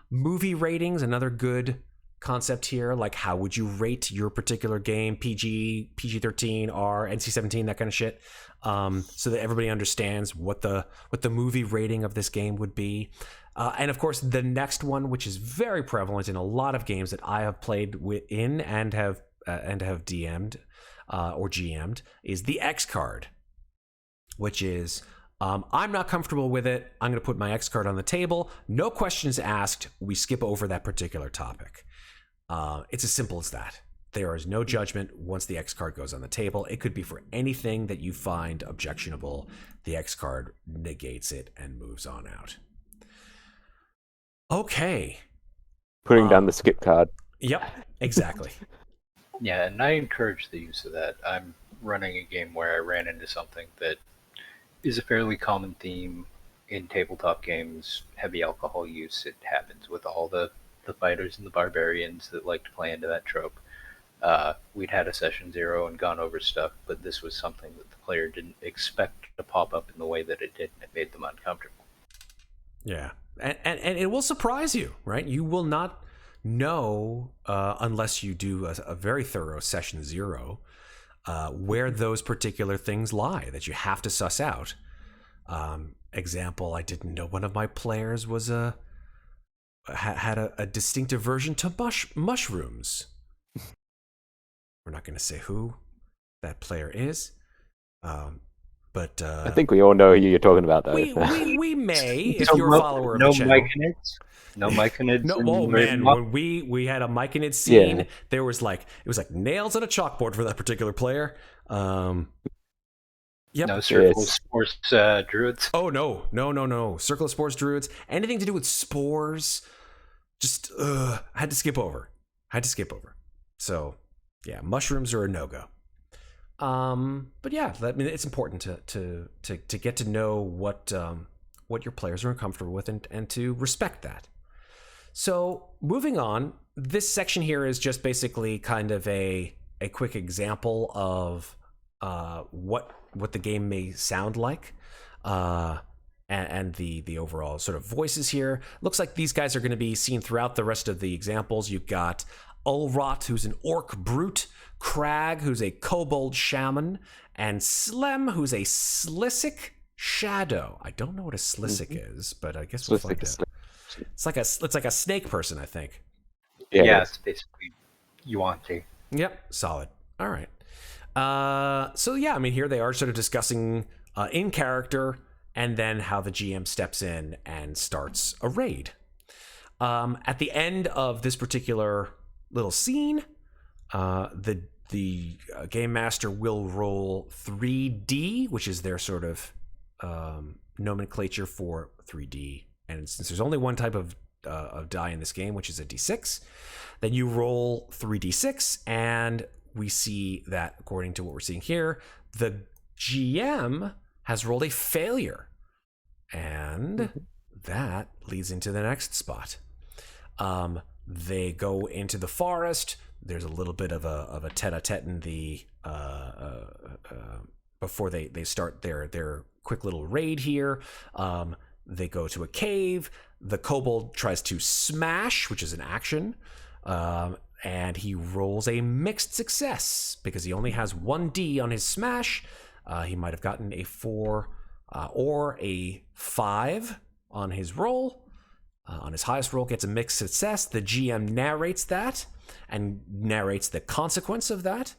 Speaker 1: Movie ratings, another good concept here. Like, how would you rate your particular game? PG, PG-13, R, NC-17, that kind of shit, so that everybody understands what the movie rating of this game would be. And of course, the next one, which is very prevalent in a lot of games that I have played in and have DM'd or GM'd, is the X card, which is, I'm not comfortable with it, I'm going to put my X card on the table, no questions asked, we skip over that particular topic. It's as simple as that. There is no judgment once the X card goes on the table. It could be for anything that you find objectionable. The X card negates it and moves on out. Okay.
Speaker 3: Putting down the skip card.
Speaker 1: Yep, exactly.
Speaker 2: Yeah, and I encourage the use of that. I'm running a game where I ran into something that is a fairly common theme in tabletop games. Heavy alcohol use. It happens with all the fighters and the barbarians that like to play into that trope. We'd had a session 0 and gone over stuff, but this was something that the player didn't expect to pop up in the way that it did, and it made them uncomfortable.
Speaker 1: Yeah, and it will surprise you, right? You will not know unless you do a very thorough session 0 where those particular things lie that you have to suss out. Example, I didn't know one of my players was had a distinctive aversion to mushrooms. We're not going to say who that player is, but
Speaker 3: I think we all know who you're talking about, though.
Speaker 1: We may, if you're a follower of the channel.
Speaker 2: No Myconids.
Speaker 1: No, oh man, when we had a Myconid scene, there was it was like nails on a chalkboard for that particular player. Yep.
Speaker 2: No Circle of Spores druids.
Speaker 1: Oh no. Circle of Spores druids. Anything to do with spores, just had to skip over. So yeah, mushrooms are a no-go. But yeah, I mean, it's important to get to know what your players are uncomfortable with and to respect that. So moving on, this section here is just basically kind of a quick example of what the game may sound like, and the overall sort of voices here. Looks like these guys are going to be seen throughout the rest of the examples. You've got Ulrot, who's an orc brute, Crag, who's a kobold shaman, and Slem, who's a Slissic shadow. I don't know what a Slissic is, but I guess we'll find out. It's like a snake person, I think.
Speaker 2: Yeah, it's basically Yuan-Ti.
Speaker 1: Yep, solid. All right. So yeah, I mean, here they are sort of discussing in character, and then how the GM steps in and starts a raid. At the end of this particular little scene, the game master will roll 3D, which is their sort of nomenclature for 3D. And since there's only one type of die in this game, which is a D6, then you roll 3D6, and we see that, according to what we're seeing here, the GM has rolled a failure. And that leads into the next spot. They go into the forest. There's a little bit of a tete-a-tete in the before they start their quick little raid here. They go to a cave. The kobold tries to smash, which is an action, and he rolls a mixed success because he only has 1D on his smash. He might have gotten a 4 or a 5 on his roll. On his highest roll, gets a mixed success. The GM narrates that and narrates the consequence of that,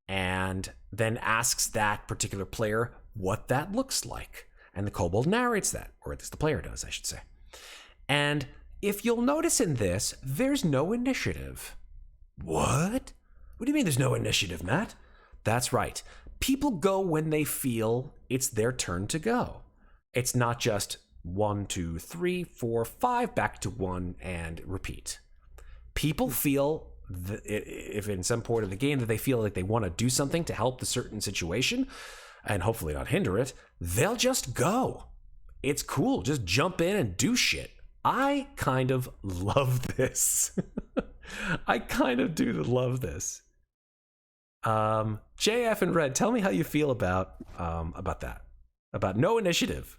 Speaker 1: and then asks that particular player what that looks like. And the kobold narrates that, or at least the player does, I should say. And if you'll notice in this, there's no initiative. What? What do you mean there's no initiative, Matt? That's right. People go when they feel it's their turn to go. It's not just 1, 2, 3, 4, 5, back to 1, and repeat. People feel, if in some point of the game that they feel like they want to do something to help the certain situation, and hopefully not hinder it, they'll just go. It's cool. Just jump in and do shit. I kind of love this. I kind of do love this. JF and Red, tell me how you feel about that. About no initiative.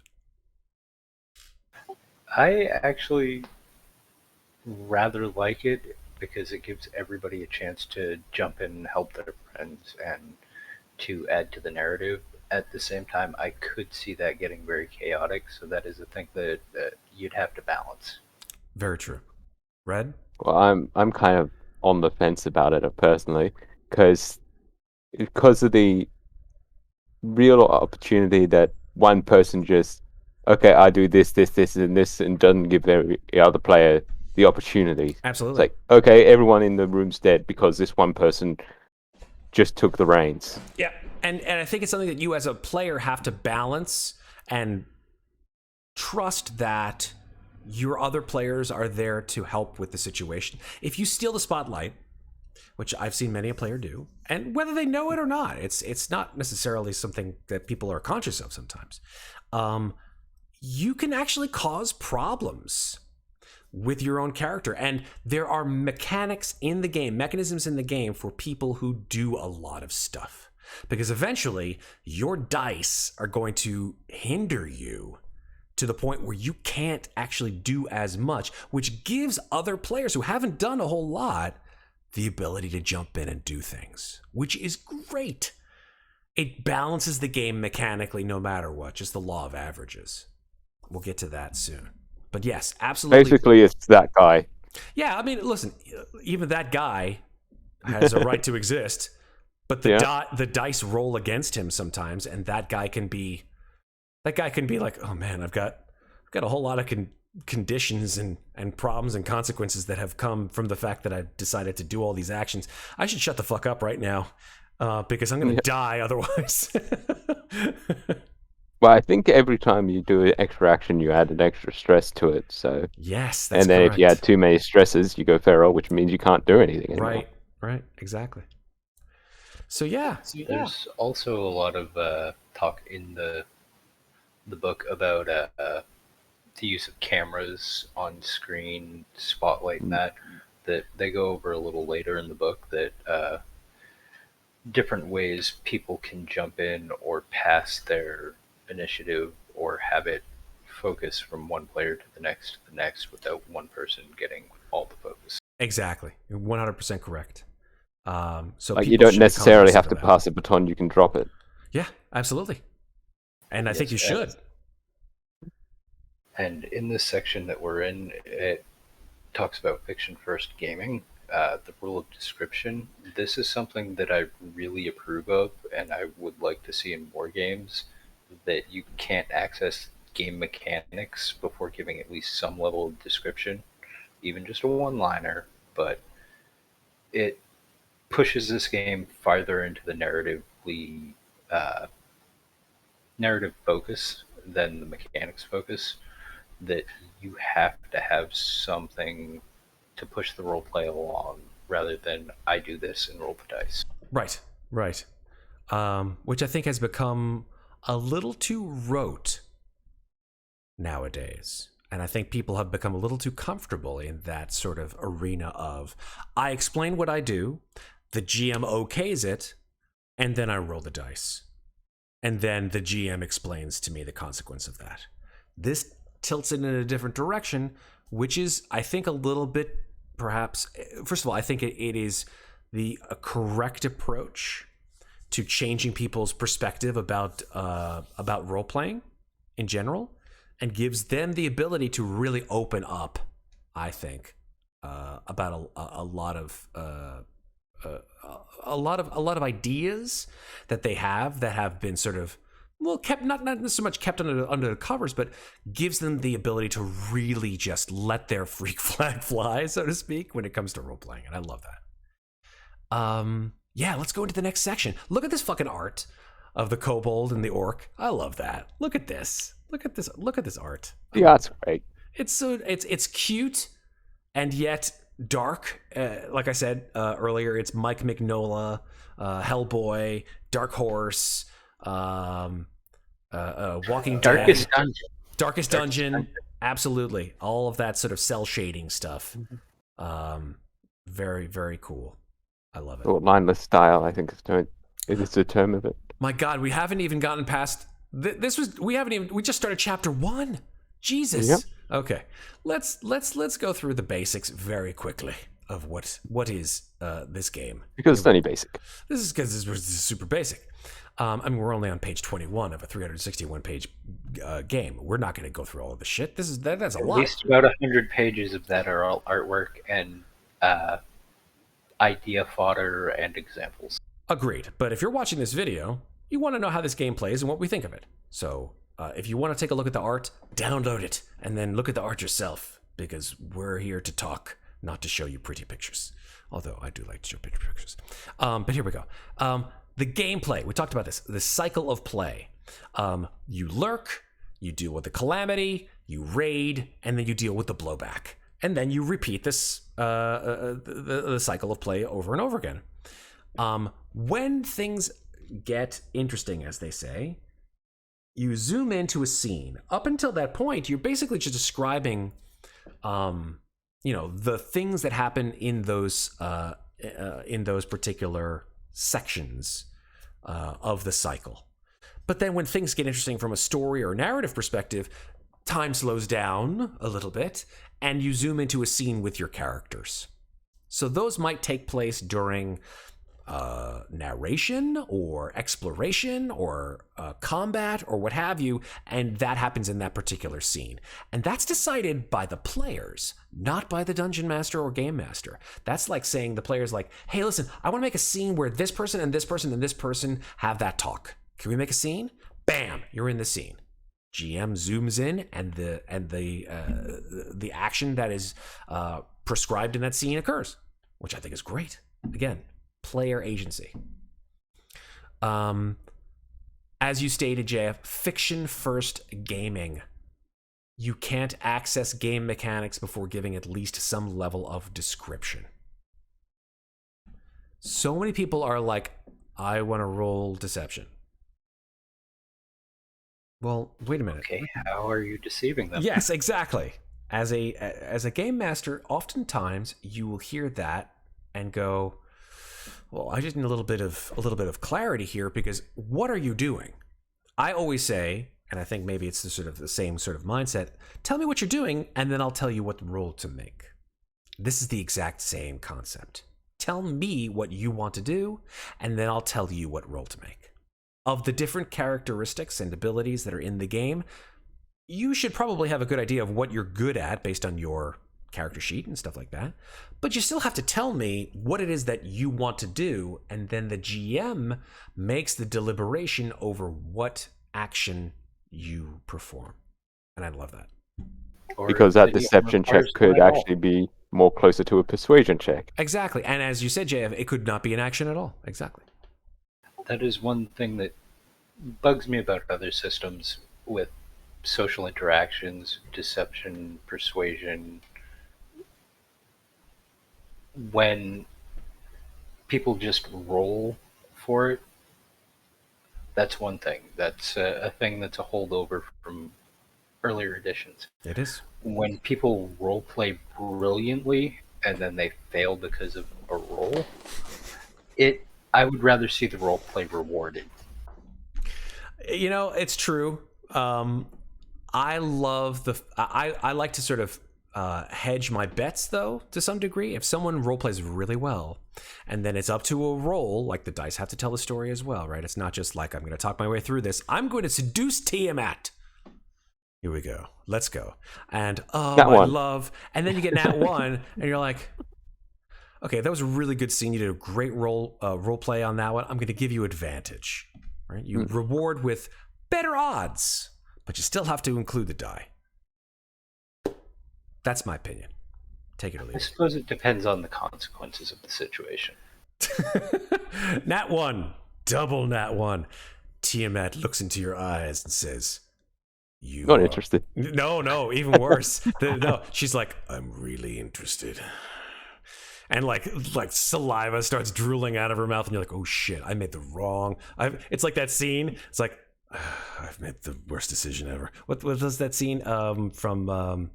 Speaker 2: I actually rather like it because it gives everybody a chance to jump in and help their friends and to add to the narrative. At the same time, I could see that getting very chaotic, so that is a thing that you'd have to balance.
Speaker 1: Very true. Red?
Speaker 3: Well, I'm kind of on the fence about it personally, because of the real opportunity that one person just, okay, I do this, and this, and doesn't give the other player the opportunity.
Speaker 1: Absolutely.
Speaker 3: It's like, okay, everyone in the room's dead because this one person just took the reins.
Speaker 1: Yeah, and I think it's something that you as a player have to balance and trust that your other players are there to help with the situation. If you steal the spotlight, which I've seen many a player do, and whether they know it or not, it's not necessarily something that people are conscious of sometimes. You can actually cause problems with your own character, and there are mechanisms in the game for people who do a lot of stuff, because eventually your dice are going to hinder you to the point where you can't actually do as much, which gives other players who haven't done a whole lot the ability to jump in and do things, which is great. It balances the game mechanically no matter what, just the law of averages. We'll get to that soon. But yes, absolutely.
Speaker 3: Basically, it's that guy.
Speaker 1: Yeah, I mean, listen, even that guy has a right to exist, but the dice roll against him sometimes, and that guy can be like, oh man, I've got a whole lot of conditions and problems and consequences that have come from the fact that I've decided to do all these actions. I should shut the fuck up right now because I'm going to die otherwise.
Speaker 3: Well, I think every time you do an extra action, you add an extra stress to it. So
Speaker 1: yes, that's
Speaker 3: and then
Speaker 1: correct.
Speaker 3: if you add too many stresses, you go feral, which means you can't do anything anymore.
Speaker 1: Right, exactly. So yeah.
Speaker 2: There's also a lot of talk in the book about the use of cameras on screen, spotlight, and that they go over a little later in the book, that different ways people can jump in or pass their initiative or have it focus from one player to the next without one person getting all the focus.
Speaker 1: Exactly. You're 100% correct. So
Speaker 3: Like,
Speaker 1: people
Speaker 3: you don't
Speaker 1: should be
Speaker 3: necessarily have
Speaker 1: cognizant
Speaker 3: to
Speaker 1: of that.
Speaker 3: pass a baton, you can drop it.
Speaker 1: Yeah, absolutely. And I think you
Speaker 2: Yes,
Speaker 1: should.
Speaker 2: And in this section that we're in, it talks about fiction first gaming, the rule of description. This is something that I really approve of, and I would like to see in more games, that you can't access game mechanics before giving at least some level of description, even just a one-liner, but it pushes this game farther into the narrative focus than the mechanics focus, that you have to have something to push the role play along rather than I do this and roll the dice.
Speaker 1: Right, right. Which I think has become a little too rote nowadays. And I think people have become a little too comfortable in that sort of arena of, I explain what I do, the GM okays it, and then I roll the dice. And then the GM explains to me the consequence of that. This tilts it in a different direction, which is, I think, a little bit, perhaps, first of all, I think it is the correct approach to changing people's perspective about role playing in general, and gives them the ability to really open up, I think, about a lot of ideas that they have that have been sort of, well, kept not so much kept under the covers, but gives them the ability to really just let their freak flag fly, so to speak, when it comes to role playing, and I love that. Yeah, let's go into the next section. Look at this fucking art of the kobold and the orc. I love that. Look at this. Look at this. Look at this art.
Speaker 3: The art's great.
Speaker 1: It's cute and yet dark. Like I said earlier, it's Mike Mignola, Hellboy, Dark Horse, Walking Dead, Darkest Dungeon. Absolutely, all of that sort of cell shading stuff. Very, very cool. I love it.
Speaker 3: Or lineless style, I think is the term of it.
Speaker 1: My God, we haven't even gotten past we just started chapter 1. Jesus.
Speaker 3: Yep.
Speaker 1: Okay. Let's go through the basics very quickly of what is this game.
Speaker 3: Because it's only basic.
Speaker 1: This is because this is super basic. I mean, we're only on page 21 of a 361 page game. We're not going to go through all of the shit. That's a lot.
Speaker 2: At least about 100 pages of that are all artwork and idea fodder and examples.
Speaker 1: Agreed. But if you're watching this video, you want to know how this game plays and what we think of it. So if you want to take a look at the art, download it and then look at the art yourself, because we're here to talk, not to show you pretty pictures. Although I do like to show pretty pictures. But here we go. The gameplay, we talked about this, the cycle of play. You lurk, you deal with the calamity, you raid, and then you deal with the blowback. And then you repeat this the cycle of play over and over again. When things get interesting, as they say, you zoom into a scene. Up until that point, you're basically just describing, the things that happen in those particular sections of the cycle. But then when things get interesting from a story or narrative perspective, time slows down a little bit and you zoom into a scene with your characters. So those might take place during narration or exploration or combat or what have you, and that happens in that particular scene. And that's decided by the players, not by the dungeon master or game master. That's like saying the player's like, hey, listen, I want to make a scene where this person and this person and this person have that talk. Can we make a scene? Bam, you're in the scene. GM zooms in, and the action that is prescribed in that scene occurs, which I think is great. Again, player agency. As you stated, JF, fiction first gaming. You can't access game mechanics before giving at least some level of description. So many people are like, I want to roll deception. Well, wait a minute.
Speaker 2: Okay, how are you deceiving them?
Speaker 1: Yes, exactly. As a game master, oftentimes you will hear that and go, "Well, I just need a little bit of clarity here because what are you doing?" I always say, and I think maybe it's the same sort of mindset. Tell me what you're doing, and then I'll tell you what role to make. This is the exact same concept. Tell me what you want to do, and then I'll tell you what role to make. Of the different characteristics and abilities that are in the game, you should probably have a good idea of what you're good at based on your character sheet and stuff like that. But you still have to tell me what it is that you want to do, and then the GM makes the deliberation over what action you perform. And I love that.
Speaker 2: Or
Speaker 3: Because that
Speaker 2: the DM
Speaker 3: deception check
Speaker 2: requires
Speaker 3: could
Speaker 2: none at all.
Speaker 3: actually be more closer to a persuasion check.
Speaker 1: Exactly. And as you said, JF, it could not be an action at all. Exactly.
Speaker 2: That is one thing that bugs me about other systems with social interactions, deception, persuasion. When people just roll for it, that's one thing. That's a thing that's a holdover from earlier editions.
Speaker 1: It is.
Speaker 2: When people role play brilliantly and then they fail because of a roll, I would rather see the role play rewarded.
Speaker 1: You know, it's true. I love I like to sort of hedge my bets, though, to some degree. If someone role plays really well, and then it's up to a roll, like the dice have to tell the story as well, right? It's not just like I'm going to talk my way through this. I'm going to seduce Tiamat. Here we go. Let's go. And and then you get Nat 1, and you're like, okay, that was a really good scene. You did a great role play on that one. I'm going to give you advantage. Right? You reward with better odds, but you still have to include the die. That's my opinion. Take it or leave
Speaker 2: I
Speaker 1: it.
Speaker 2: suppose it depends on the consequences of the situation.
Speaker 1: Nat 1. Double Nat 1. Tiamat looks into your eyes and says, "You
Speaker 3: Not interested."
Speaker 1: No, even worse. No, she's like, "I'm really interested." And like saliva starts drooling out of her mouth, and you're like, "Oh shit, I made the wrong." It's like that scene. It's like, I've made the worst decision ever. What was that scene from?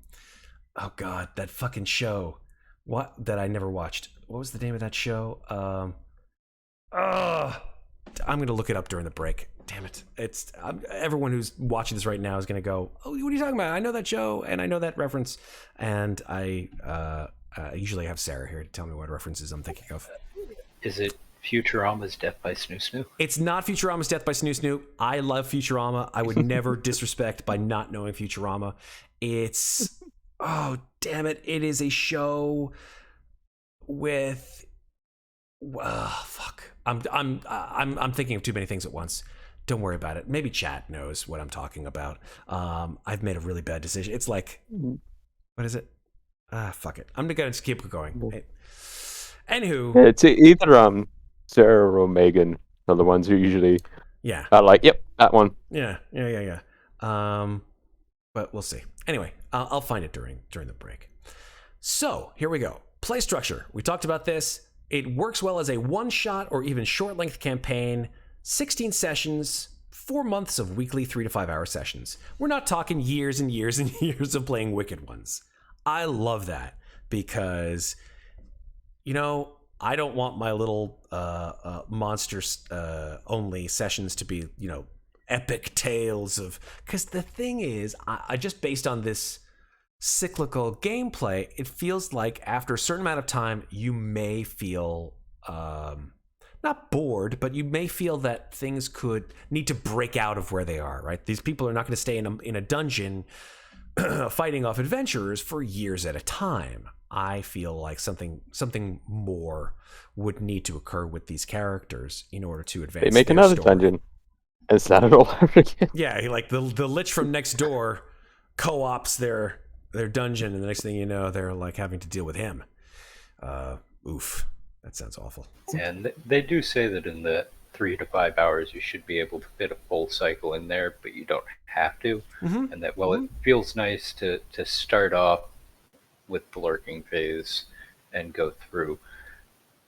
Speaker 1: Oh god, that fucking show. What that I never watched. What was the name of that show? I'm gonna look it up during the break. Damn it! Everyone who's watching this right now is gonna go, "Oh, what are you talking about? I know that show and I know that reference." And I usually have Sarah here to tell me what references I'm thinking of.
Speaker 2: Is it Futurama's Death by Snoo Snoo?
Speaker 1: It's not Futurama's Death by Snoo Snoo. I love Futurama. I would never disrespect by not knowing Futurama. It's damn it! It is a show with fuck. I'm thinking of too many things at once. Don't worry about it. Maybe chat knows what I'm talking about. I've made a really bad decision. It's like, what is it? Fuck it. I'm gonna just keep going. Anywho,
Speaker 3: It's either Sarah or Megan are the ones who usually are like, "Yep, that one."
Speaker 1: Yeah. But we'll see. Anyway, I'll find it during the break. So here we go. Play structure. We talked about this. It works well as a one-shot or even short-length campaign. 16 sessions, 4 months of weekly 3 to 5 hour sessions. We're not talking years and years and years of playing Wicked Ones. I love that because, I don't want my little monsters only sessions to be, epic tales of. Because the thing is, I just based on this cyclical gameplay, it feels like after a certain amount of time, you may feel not bored, but you may feel that things could need to break out of where they are. Right? These people are not going to stay in a dungeon fighting off adventurers for years at a time. I feel like something more would need to occur with these characters in order to advance.
Speaker 3: They make
Speaker 1: their
Speaker 3: another
Speaker 1: story.
Speaker 3: dungeon and start it all over again.
Speaker 1: Yeah, like the lich from next door co-ops their dungeon, and the next thing you know, they're like having to deal with him. Oof, that sounds awful.
Speaker 2: And they do say that in the 3 to 5 hours you should be able to fit a full cycle in there, but you don't have to.
Speaker 1: Mm-hmm.
Speaker 2: And that, it feels nice to start off with the lurking phase and go through.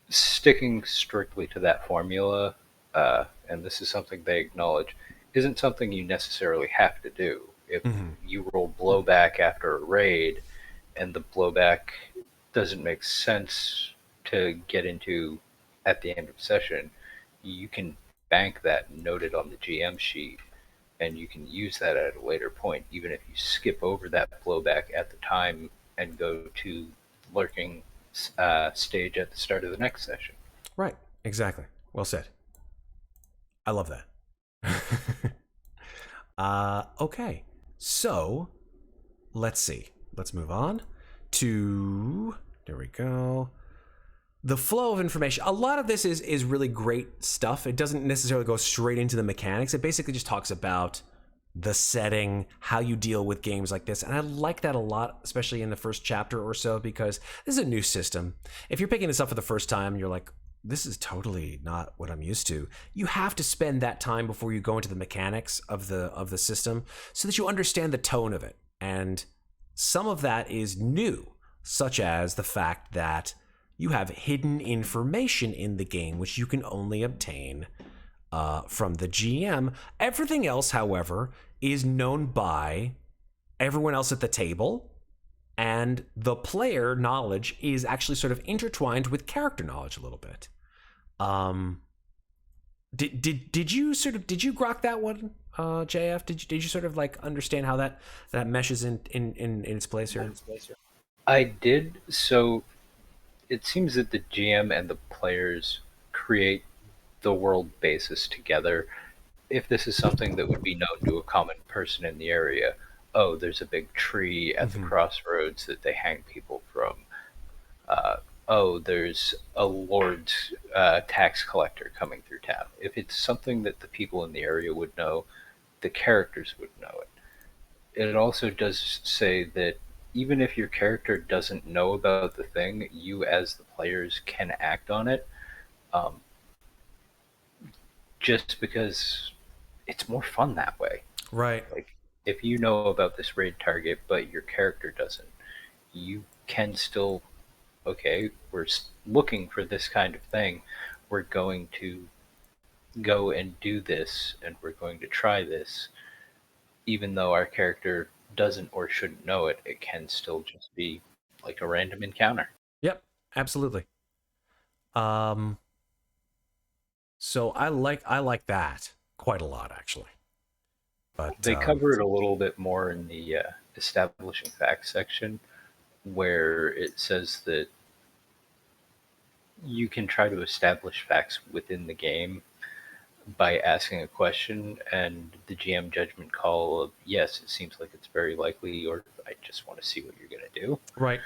Speaker 2: Sticking strictly to that formula, and this is something they acknowledge, isn't something you necessarily have to do. If
Speaker 1: Mm-hmm.
Speaker 2: you roll blowback after a raid and the blowback doesn't make sense to get into at the end of session, you can bank that and note it on the GM sheet, and you can use that at a later point, even if you skip over that blowback at the time and go to lurking stage at the start of the next session.
Speaker 1: Right. Exactly. Well said. I love that. Okay. So let's see. Let's move on to. There we go. The flow of information. A lot of this is really great stuff. It doesn't necessarily go straight into the mechanics. It basically just talks about the setting, how you deal with games like this. And I like that a lot, especially in the first chapter or so, because this is a new system. If you're picking this up for the first time, you're like, this is totally not what I'm used to. You have to spend that time before you go into the mechanics of the system so that you understand the tone of it. And some of that is new, such as the fact that you have hidden information in the game, which you can only obtain from the GM. Everything else, however, is known by everyone else at the table, and the player knowledge is actually sort of intertwined with character knowledge a little bit. Did you grok that one, JF? Did you sort of like understand how that meshes in its place here?
Speaker 2: I did. So it seems that the GM and the players create the world basis together. If this is something that would be known to a common person in the area, oh, there's a big tree at the crossroads that they hang people from. Oh, there's a lord's tax collector coming through town. If it's something that the people in the area would know, the characters would know it. It also does say that even if your character doesn't know about the thing, you as the players can act on it, um, just because it's more fun that way.
Speaker 1: Right.
Speaker 2: Like, if you know about this raid target, but your character doesn't, you can still, okay, we're looking for this kind of thing. We're going to go and do this, and we're going to try this. Even though our character doesn't or shouldn't know it, it can still just be like a random encounter.
Speaker 1: Yep, absolutely. So I like that quite a lot, actually. But
Speaker 2: they cover it a little bit more in the establishing facts section, where it says that you can try to establish facts within the game by asking a question, and the GM judgment call of yes, it seems like it's very likely, or I just want to see what you're going to do.
Speaker 1: Right.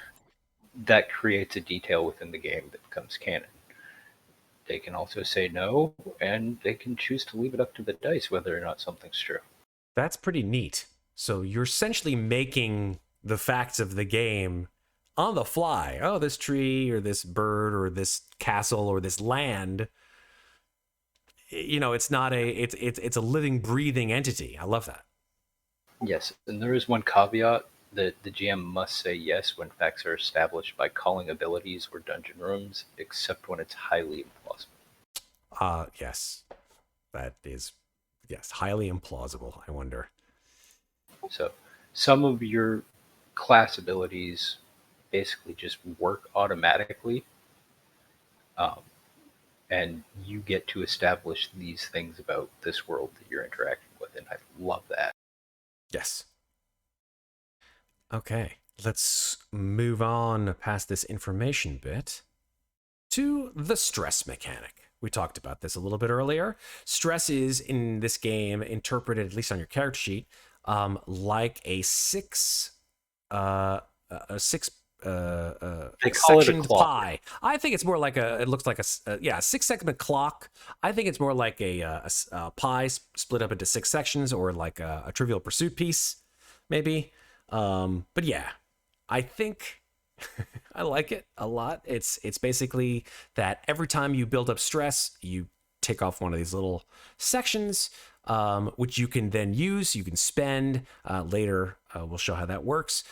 Speaker 2: That creates a detail within the game that becomes canon. They can also say no, and they can choose to leave it up to the dice whether or not something's true.
Speaker 1: That's pretty neat. So you're essentially making the facts of the game on the fly. Oh, this tree or this bird or this castle or this land. You know, it's not it's a living, breathing entity. I love that.
Speaker 2: Yes, and there is one caveat that the GM must say yes when facts are established by calling abilities or dungeon rooms, except when it's highly implausible.
Speaker 1: Yes. That is, yes, highly implausible, I wonder.
Speaker 2: So some of your class abilities basically just work automatically, and you get to establish these things about this world that you're interacting with, and I love that.
Speaker 1: Yes. Okay, let's move on past this information bit to the stress mechanic. We talked about this a little bit earlier. Stress is, in this game, interpreted, at least on your character sheet, like a six sectioned pie. I think it's more like it looks like a 6-segment clock. I think it's more like a pie split up into 6 sections, or like a Trivial Pursuit piece, maybe. But yeah, I think I like it a lot. It's basically that every time you build up stress, you take off one of these little sections, which you can then use. You can spend later. We'll show how that works.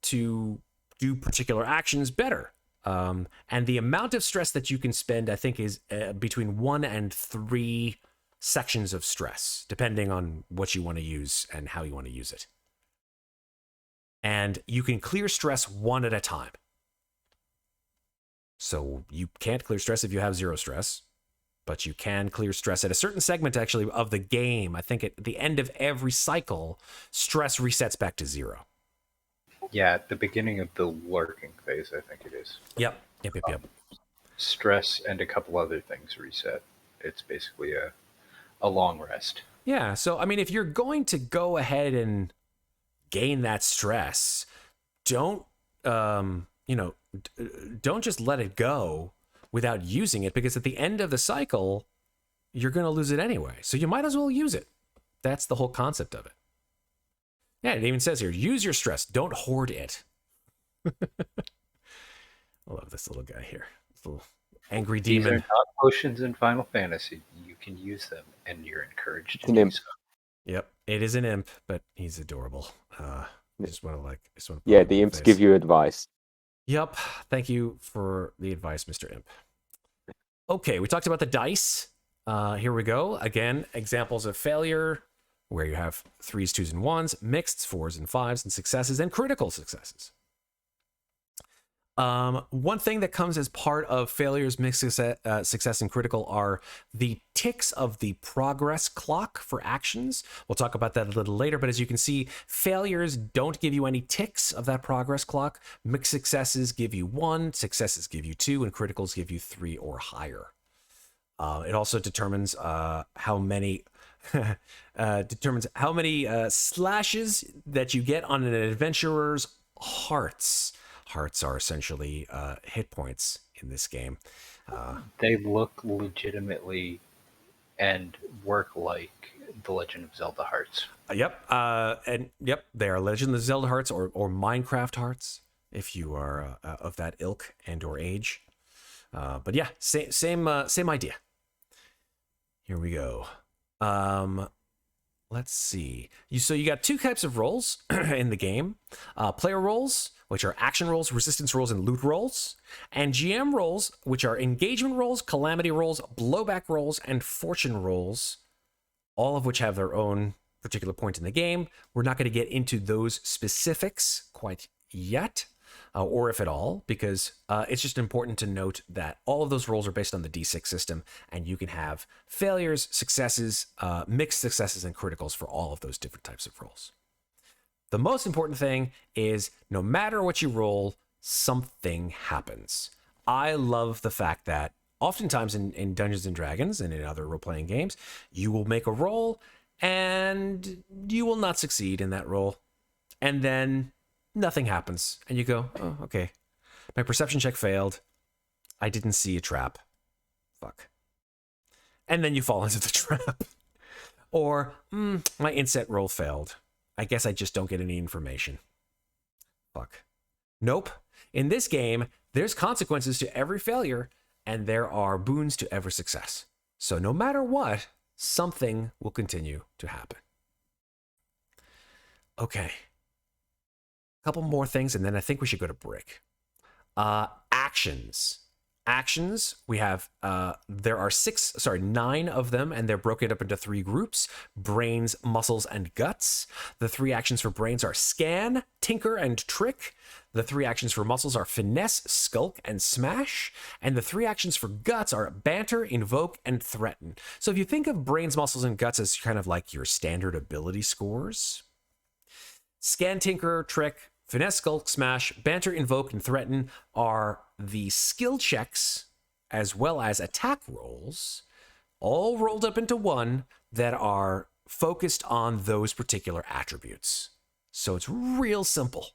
Speaker 1: To do particular actions better. And the amount of stress that you can spend, I think, is between 1 and 3 sections of stress, depending on what you want to use and how you want to use it. And you can clear stress one at a time. So you can't clear stress if you have 0 stress, but you can clear stress at a certain segment, actually, of the game. I think at the end of every cycle, stress resets back to 0.
Speaker 2: Yeah, at the beginning of the lurking phase, I think it is.
Speaker 1: Yep.
Speaker 2: Stress and a couple other things reset. It's basically a long rest.
Speaker 1: Yeah, so, I mean, if you're going to go ahead and gain that stress, don't, don't just let it go without using it, because at the end of the cycle, you're going to lose it anyway. So you might as well use it. That's the whole concept of it. Yeah, it even says here, use your stress. Don't hoard it. I love this little guy here. This little angry demon.
Speaker 2: These are not potions in Final Fantasy. You can use them, and you're encouraged to do so.
Speaker 1: Yep, it is an imp, but he's adorable. Just want to
Speaker 3: Yeah, the imps give you advice.
Speaker 1: Yep, thank you for the advice, Mr. Imp. Okay, we talked about the dice. Here we go. Again, examples of failure, where you have 3s, 2s, and 1s, mixed 4s and 5s, and successes, and critical successes. One thing that comes as part of failures, mixed success, and critical are the ticks of the progress clock for actions. We'll talk about that a little later, but as you can see, failures don't give you any ticks of that progress clock. Mixed successes give you 1, successes give you 2, and criticals give you 3 or higher. It also determines how many slashes that you get on an adventurer's hearts. Hearts are essentially hit points in this game.
Speaker 2: They look legitimately and work like the Legend of Zelda hearts.
Speaker 1: Yep, they are Legend of Zelda hearts or Minecraft hearts, if you are of that ilk and or age. But yeah, same idea. Here we go. Let's see. So you got 2 types of rolls in the game. Player rolls, which are action rolls, resistance rolls, and loot rolls. And GM rolls, which are engagement rolls, calamity rolls, blowback rolls, and fortune rolls, all of which have their own particular point in the game. We're not going to get into those specifics quite yet, or if at all, because it's just important to note that all of those rolls are based on the D6 system, and you can have failures, successes, mixed successes, and criticals for all of those different types of rolls. The most important thing is no matter what you roll, something happens. I love the fact that oftentimes in Dungeons & Dragons and in other role-playing games, you will make a roll and you will not succeed in that roll. And then nothing happens. And you go, oh, okay. My perception check failed. I didn't see a trap. Fuck. And then you fall into the trap. Or, my inset roll failed. I guess I just don't get any information. Fuck. Nope. In this game, there's consequences to every failure, and there are boons to every success. So no matter what, something will continue to happen. Okay. A couple more things, and then I think we should go to break. Actions. Actions, we have, there are 9 of them, and they're broken up into 3 groups: brains, muscles, and guts. The 3 actions for brains are scan, tinker, and trick. The 3 actions for muscles are finesse, skulk, and smash. And the 3 actions for guts are banter, invoke, and threaten. So if you think of brains, muscles, and guts as kind of like your standard ability scores, scan, tinker, trick, finesse, skulk, smash, banter, invoke, and threaten are the skill checks as well as attack rolls, all rolled up into one that are focused on those particular attributes. So it's real simple.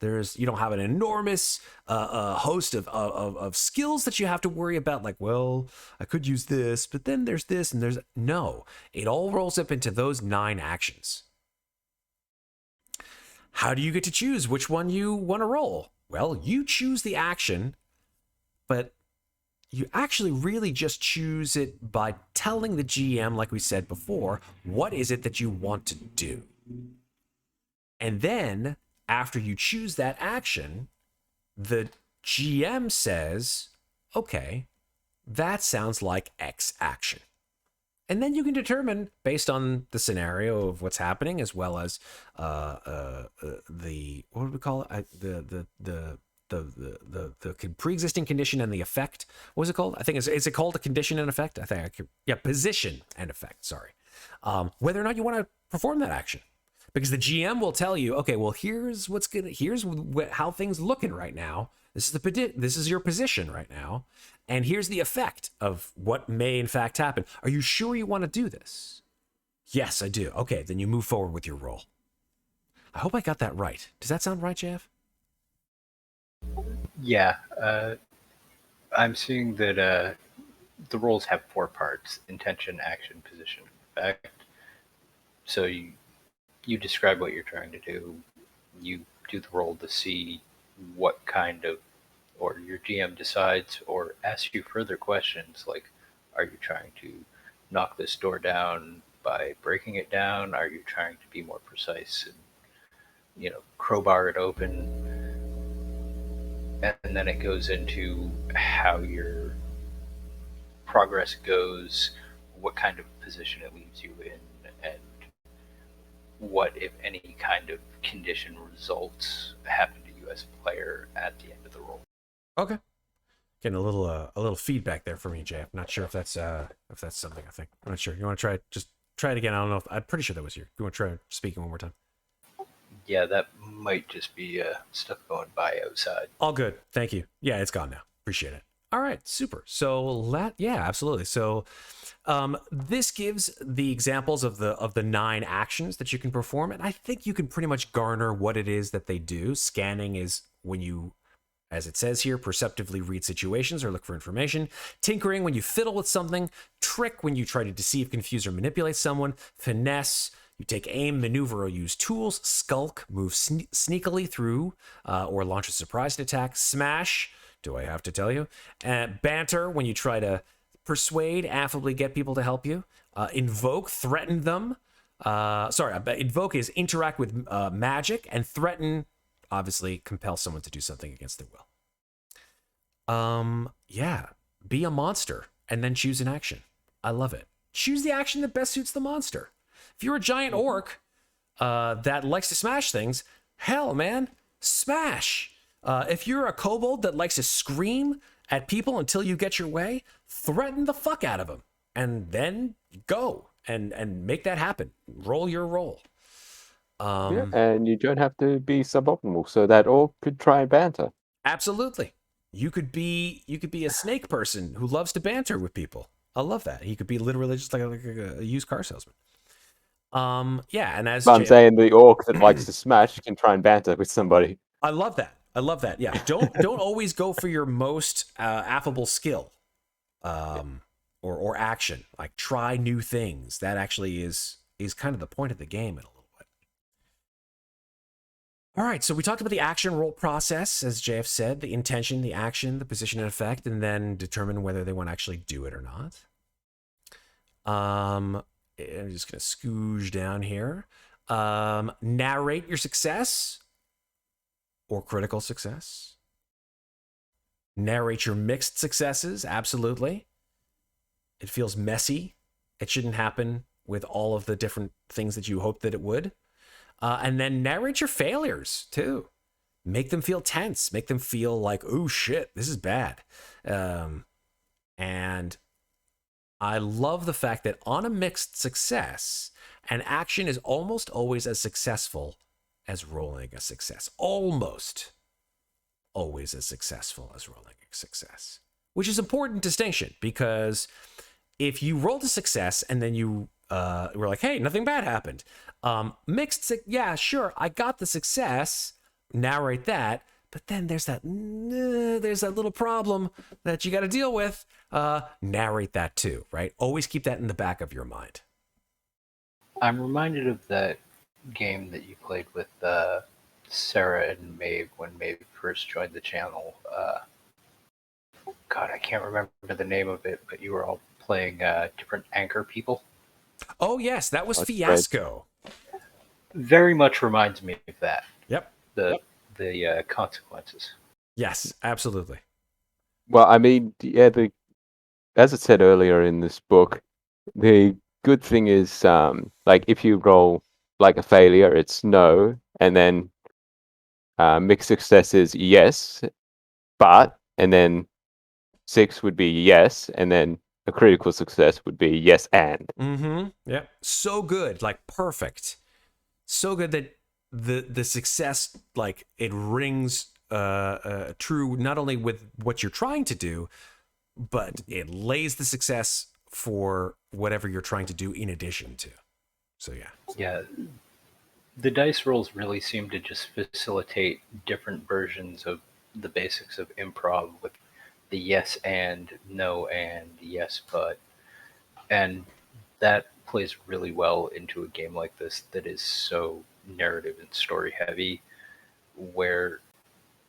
Speaker 1: You don't have an enormous host of skills that you have to worry about, like, well, I could use this, but then there's this and there's... No, it all rolls up into those 9 actions. How do you get to choose which one you want to roll? Well, you choose the action, but you actually really just choose it by telling the GM, like we said before, what is it that you want to do. And then, after you choose that action, the GM says, okay, that sounds like X action. And then you can determine, based on the scenario of what's happening, as well as the, what do we call it? The pre-existing condition and the effect. What was it called? I think is it called a condition and effect? I think I could, yeah, position and effect. Sorry, whether or not you want to perform that action, because the GM will tell you, okay, well, here's how things looking right now. This is your position right now, and here's the effect of what may in fact happen. Are you sure you want to do this? Yes, I do. Okay, then you move forward with your roll. I hope I got that right. Does that sound right, Jeff?
Speaker 2: Yeah, I'm seeing that the roles have 4 parts: intention, action, position, effect. So you describe what you're trying to do. You do the roll to see what kind of, or your GM decides or asks you further questions like, are you trying to knock this door down by breaking it down? Are you trying to be more precise and, crowbar it open? And then it goes into how your progress goes, what kind of position it leaves you in, and what, if any, kind of condition results happen to you as a player at the end of the roll.
Speaker 1: Okay. Getting a little feedback there for me, Jay. I'm not sure if that's something. I think I'm not sure. You want to try it? Just try it again. I don't know. I'm pretty sure that was you. You want to try speaking one more time?
Speaker 2: Yeah, that might just be stuff going by outside.
Speaker 1: All good. Thank you. Yeah, it's gone now. Appreciate it. All right, super. So yeah, absolutely. So this gives the examples of the 9 actions that you can perform, and I think you can pretty much garner what it is that they do. Scanning is when you, as it says here, perceptively read situations or look for information. Tinkering, when you fiddle with something. Trick, when you try to deceive, confuse, or manipulate someone. Finesse, you take aim, maneuver, or use tools. Skulk, move sneakily through or launch a surprise attack. Smash, do I have to tell you? Banter, when you try to persuade, affably get people to help you. Invoke, threaten them. Invoke is interact with magic, and threaten, obviously, compel someone to do something against their will. Yeah, be a monster and then choose an action. I love it. Choose the action that best suits the monster. If you're a giant orc that likes to smash things, hell, man, smash. If you're a kobold that likes to scream at people until you get your way, threaten the fuck out of them, and then go and make that happen. Roll your roll.
Speaker 3: Yeah, and you don't have to be suboptimal, so that orc could try banter.
Speaker 1: Absolutely. You could be a snake person who loves to banter with people. I love that. He could be literally just like a used car salesman. Yeah, and as
Speaker 3: I'm saying, the orc that likes to smash can try and banter with somebody.
Speaker 1: I love that. Yeah, don't always go for your most affable skill, or action. Like, try new things. That actually is kind of the point of the game in a little bit. All right, so we talked about the action roll process, as JF said, the intention, the action, the position and effect, and then determine whether they want to actually do it or not. I'm just going to scooge down here. Narrate your success or critical success. Narrate your mixed successes, absolutely. It feels messy. It shouldn't happen with all of the different things that you hoped that it would. And then narrate your failures, too. Make them feel tense. Make them feel like, oh, shit, this is bad. And I love the fact that on a mixed success, an action is almost always as successful as rolling a success. Almost always as successful as rolling a success. Which is an important distinction, because if you rolled a success and then you were like, hey, nothing bad happened. Yeah, sure, I got the success, narrate that, but then there's that little problem that you got to deal with. Narrate that too, right? Always keep that in the back of your mind.
Speaker 2: I'm reminded of that game that you played with Sarah and Maeve when Maeve first joined the channel. God, I can't remember the name of it, but you were all playing different anchor people.
Speaker 1: Oh, yes, that was Fiasco.
Speaker 2: Right. Very much reminds me of that.
Speaker 1: Yep.
Speaker 2: The consequences.
Speaker 1: Yes, absolutely.
Speaker 3: Well, I mean, yeah, as it said earlier in this book, The good thing is, like if you roll like a failure, it's no, and then mixed success is yes, but, and then 6 would be yes, and then a critical success would be yes and.
Speaker 1: Mm-hmm. Yeah. So good, like perfect. So good that the success, like, it rings true not only with what you're trying to do, but it lays the success for whatever you're trying to do in addition to. So yeah.
Speaker 2: Yeah, the dice rolls really seem to just facilitate different versions of the basics of improv with the yes and, no and, yes but. And that plays really well into a game like this that is so narrative and story heavy, where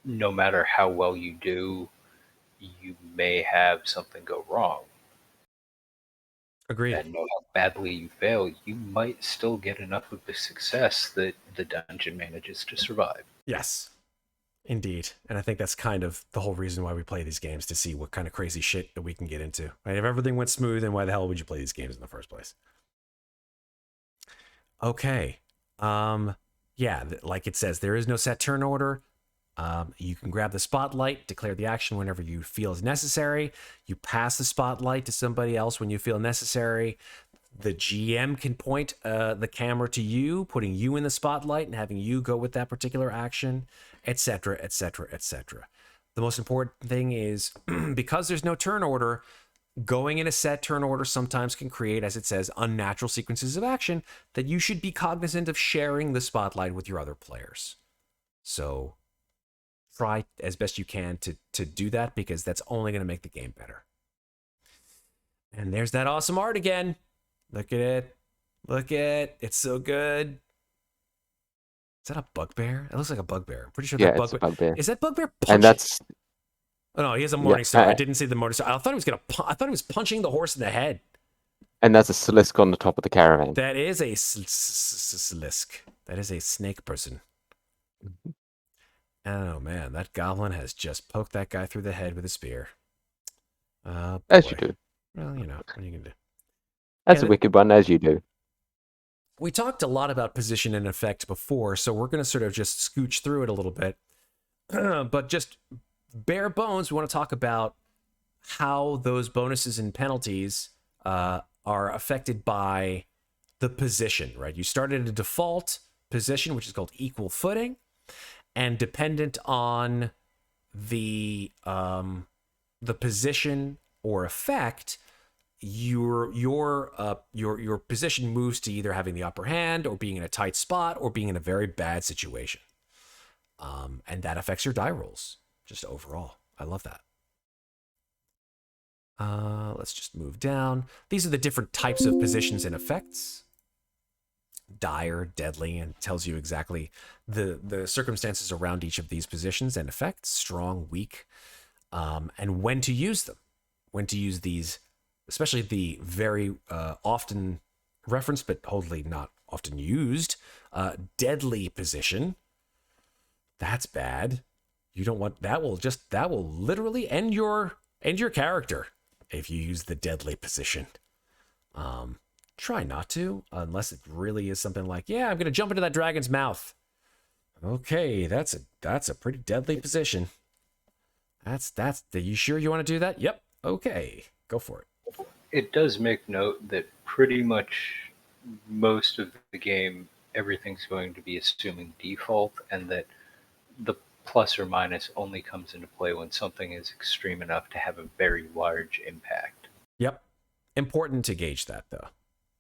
Speaker 2: no matter how well you do, you may have something go wrong.
Speaker 1: Agreed.
Speaker 2: And no matter how badly you fail, you might still get enough of the success that the dungeon manages to survive.
Speaker 1: Yes. Indeed. And I think that's kind of the whole reason why we play these games, to see what kind of crazy shit that we can get into. Right? If everything went smooth, then why the hell would you play these games in the first place? Okay. Yeah, like it says, there is no set turn order. You can grab the spotlight, declare the action whenever you feel is necessary. You pass the spotlight to somebody else when you feel necessary. The GM can point the camera to you, putting you in the spotlight and having you go with that particular action, etc., etc., etc. The most important thing is, because there's no turn order, going in a set turn order sometimes can create, as it says, unnatural sequences of action that you should be cognizant of sharing the spotlight with your other players. So try as best you can to do that, because that's only going to make the game better. And there's that awesome art again. Look at it. Look at it. It's so good. Is that a bugbear? It looks like a bugbear. I'm pretty sure
Speaker 3: Yeah,
Speaker 1: that
Speaker 3: it's a bugbear.
Speaker 1: Is that bugbear punching?
Speaker 3: And that's...
Speaker 1: Oh no, he has a morning star. I didn't see the morning star. I thought he was I thought he was punching the horse in the head.
Speaker 3: And that's a slisk on the top of the caravan.
Speaker 1: That is a slisk. That is a snake person. Oh man, that goblin has just poked that guy through the head with a spear.
Speaker 3: As you do.
Speaker 1: Well, you know, what are you gonna do?
Speaker 3: That's a wicked one, as you do.
Speaker 1: We talked a lot about position and effect before, so we're going to sort of just scooch through it a little bit. But just bare bones, we want to talk about how those bonuses and penalties are affected by the position, right? You start at a default position, which is called equal footing, and dependent on the position or effect, your position moves to either having the upper hand, or being in a tight spot, or being in a very bad situation. And that affects your die rolls just overall. I love that. Let's just move down. These are the different types of positions and effects. Dire, deadly, and tells you exactly the circumstances around each of these positions and effects, strong, weak, and when to use them. When to use these, especially the very often referenced but wholly not often used deadly position. That's bad. You don't want that. That will literally end your character if you use the deadly position. Try not to, unless it really is something like, yeah, I'm gonna jump into that dragon's mouth. Okay, that's a pretty deadly position. Are you sure you want to do that? Yep. Okay, go for it.
Speaker 2: It does make note that pretty much most of the game, everything's going to be assuming default, and that the plus or minus only comes into play when something is extreme enough to have a very large impact.
Speaker 1: Yep. Important to gauge that, though,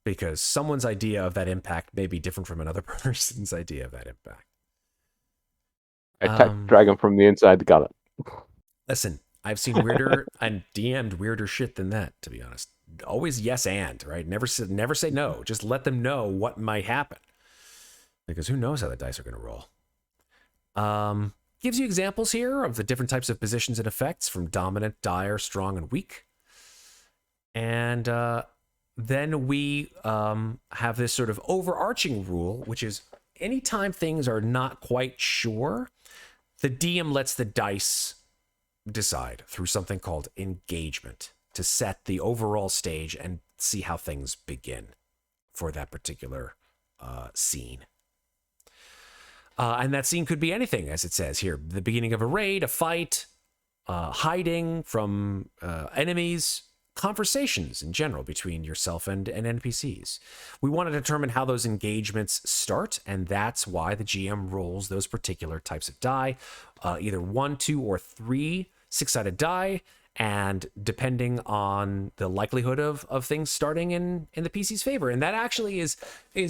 Speaker 1: because someone's idea of that impact may be different from another person's idea of that impact.
Speaker 3: Attack dragon from the inside the gullet.
Speaker 1: Listen, I've seen weirder and DM'd weirder shit than that, to be honest. Always yes and, right? Never say no. Just let them know what might happen, because who knows how the dice are going to roll. Gives you examples here of the different types of positions and effects, from dominant, dire, strong, and weak. And then we have this sort of overarching rule, which is anytime things are not quite sure, the DM lets the dice decide through something called engagement to set the overall stage and see how things begin for that particular scene. And that scene could be anything, as it says here: the beginning of a raid, a fight, hiding from enemies, conversations in general between yourself and NPCs. We want to determine how those engagements start, and that's why the GM rolls those particular types of die, either 1, 2, or 3 6-sided die, and depending on the likelihood of things starting in the PC's favor. And that actually is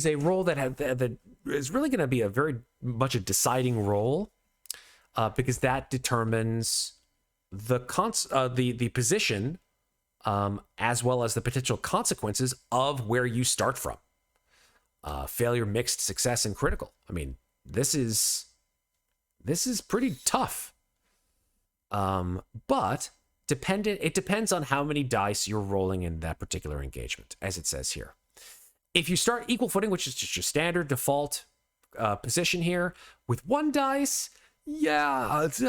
Speaker 1: a role that is really going to be a very much a deciding role, because that determines the position, as well as the potential consequences of where you start from. Failure, mixed, success, and critical. I mean, this is pretty tough. But it depends on how many dice you're rolling in that particular engagement, as it says here. If you start equal footing, which is just your standard default position here, with 1 dice, that's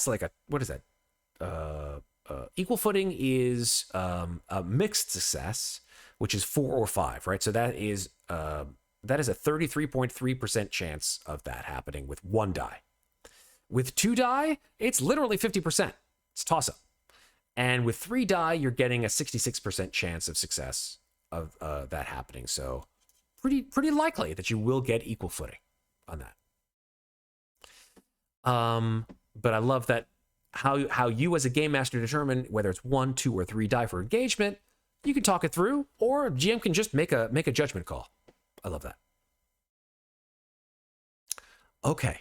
Speaker 1: like a, what is that? Equal footing is a mixed success, which is 4 or 5, right? So that is a 33.3% chance of that happening with 1 die. With 2 die, it's literally 50%. It's toss-up. And with 3 die, you're getting a 66% chance of success of that happening. So pretty likely that you will get equal footing on that. But I love that how you as a game master determine whether it's 1, 2, or 3 die for engagement. You can talk it through, or GM can just make a judgment call. I love that. Okay.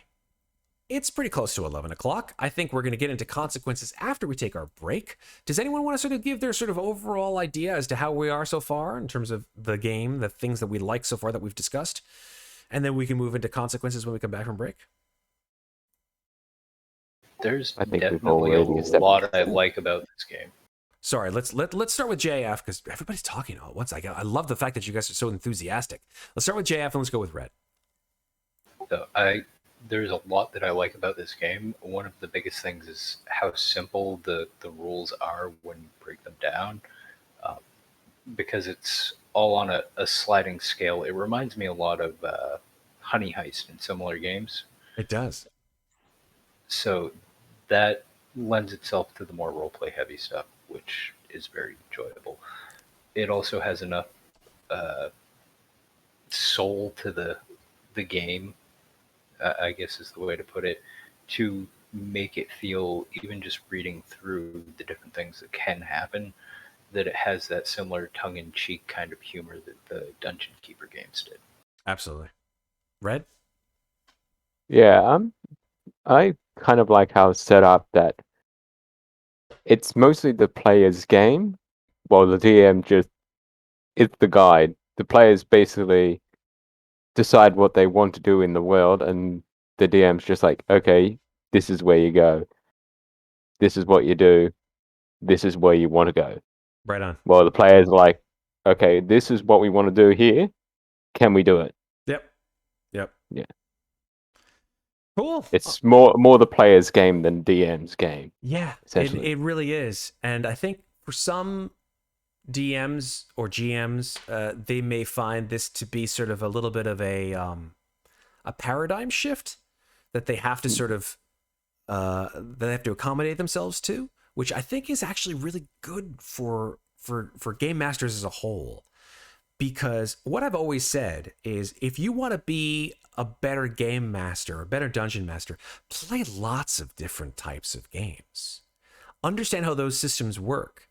Speaker 1: It's pretty close to 11 o'clock. I think we're going to get into consequences after we take our break. Does anyone want to sort of give their sort of overall idea as to how we are so far in terms of the game, the things that we like so far that we've discussed? And then we can move into consequences when we come back from break.
Speaker 2: There's definitely a lot I like about this game.
Speaker 1: Sorry, let's start with JF, because everybody's talking all at once. I love the fact that you guys are so enthusiastic. Let's start with JF and let's go with Red.
Speaker 2: So there's a lot that I like about this game. One of the biggest things is how simple the rules are when you break them down, because it's all on a sliding scale. It reminds me a lot of Honey Heist and similar games.
Speaker 1: It does.
Speaker 2: So that lends itself to the more roleplay heavy stuff, which is very enjoyable. It also has enough soul to the game, I guess is the way to put it, to make it feel, even just reading through the different things that can happen, that it has that similar tongue-in-cheek kind of humor that the Dungeon Keeper games did.
Speaker 1: Absolutely. Red?
Speaker 3: Yeah, I kind of like how it's set up that it's mostly the player's game, while the DM just is the guide. The players basically decide what they want to do in the world, and the DM's just like, okay, this is where you go. This is what you do. This is where you want to go.
Speaker 1: Right on.
Speaker 3: Well, the players are like, okay, this is what we want to do here. Can we do it?
Speaker 1: Yep.
Speaker 3: Yeah.
Speaker 1: Cool.
Speaker 3: It's more the player's game than DM's game.
Speaker 1: Yeah, it really is. And I think for some DMs or GMs, they may find this to be sort of a little bit of a paradigm shift that they have to sort of they have to accommodate themselves to, which I think is actually really good for game masters as a whole. Because what I've always said is, if you want to be a better game master, a better dungeon master, play lots of different types of games. Understand how those systems work.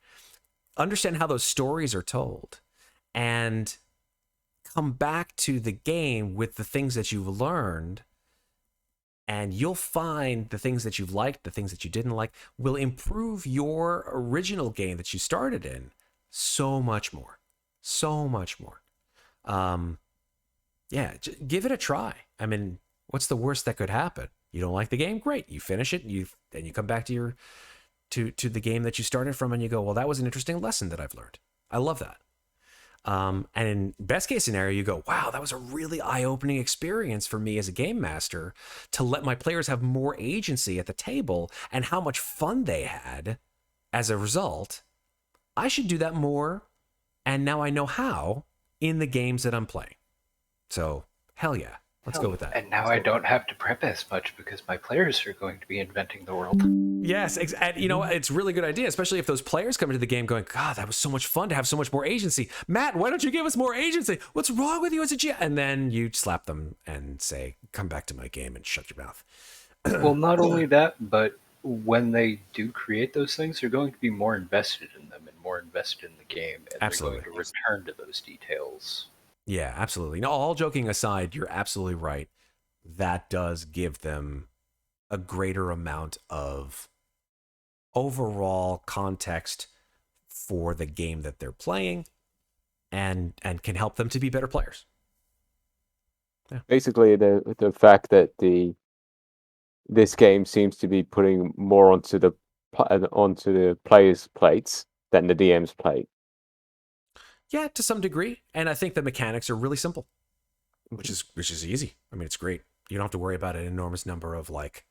Speaker 1: Understand how those stories are told. And come back to the game with the things that you've learned. And you'll find the things that you've liked, the things that you didn't like, will improve your original game that you started in so much more. So much more. Yeah, give it a try. I mean, what's the worst that could happen? You don't like the game? Great. You finish it, and you come back to your to the game that you started from, and you go, well, that was an interesting lesson that I've learned. I love that. And in best case scenario, you go, wow, that was a really eye-opening experience for me as a game master to let my players have more agency at the table, and how much fun they had as a result. I should do that more. and now I know how in the games that I'm playing. So, hell yeah. Let's go with that.
Speaker 2: And now I don't have to prep as much because my players are going to be inventing the world.
Speaker 1: Yes, and you know, it's a really good idea, especially if those players come into the game going, God, that was so much fun to have so much more agency. Matt, why don't you give us more agency? What's wrong with you as a GM? And then you slap them and say, come back to my game and shut your mouth.
Speaker 2: Well, not only that, but when they do create those things, they're going to be more invested in them and more invested in the game. And
Speaker 1: Absolutely.
Speaker 2: They're going to return to those details.
Speaker 1: Yeah, absolutely. No, all joking aside, you're absolutely right. That does give them a greater amount of overall context for the game that they're playing and can help them to be better players.
Speaker 3: Yeah. Basically, the fact that this game seems to be putting more onto the players' plates than the DM's plate.
Speaker 1: Yeah, to some degree, and I think the mechanics are really simple, which is easy. I mean, it's great. You don't have to worry about an enormous number of like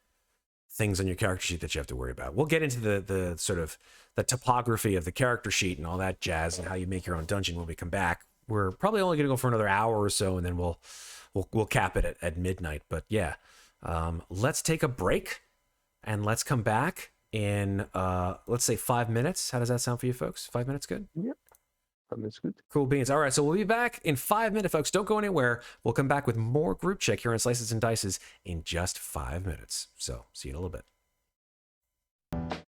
Speaker 1: things on your character sheet that you have to worry about. We'll get into the sort of the topography of the character sheet and all that jazz and how you make your own dungeon when we come back. We're probably only going to go for another hour or so, and then we'll cap it at midnight. But yeah, let's take a break and let's come back in let's say 5 minutes. How does that sound for you folks? 5 minutes good?
Speaker 3: Yep. 5 minutes good.
Speaker 1: Cool beans. All right, so we'll be back in 5 minutes, folks. Don't go anywhere. We'll come back with more group check here on Slices and Dices in just 5 minutes. So see you in a little bit.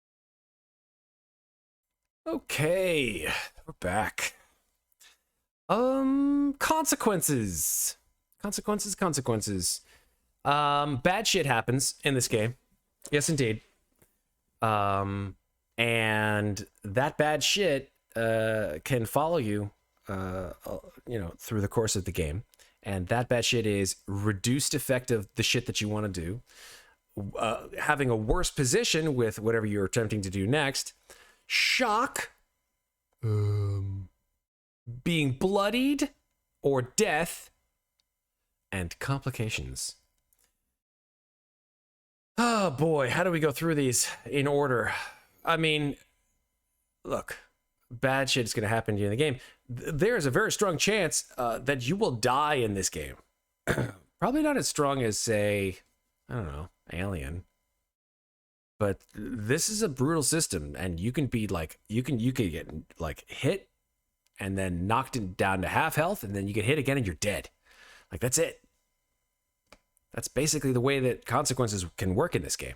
Speaker 1: Okay, we're back. Consequences. Bad shit happens in this game. Yes, indeed. And that bad shit can follow you, through the course of the game. And that bad shit is reduced effect of the shit that you want to do, having a worse position with whatever you're attempting to do next, shock, being bloodied, or death, and complications. Oh boy, how do we go through these in order? I mean, look, bad shit is going to happen to you in the game. There's a very strong chance that you will die in this game. Probably not as strong as, say, I don't know, Alien. But this is a brutal system, and you can be like, you can get like hit and then knocked down to half health, and then you get hit again and you're dead. Like, that's it. That's basically the way that consequences can work in this game.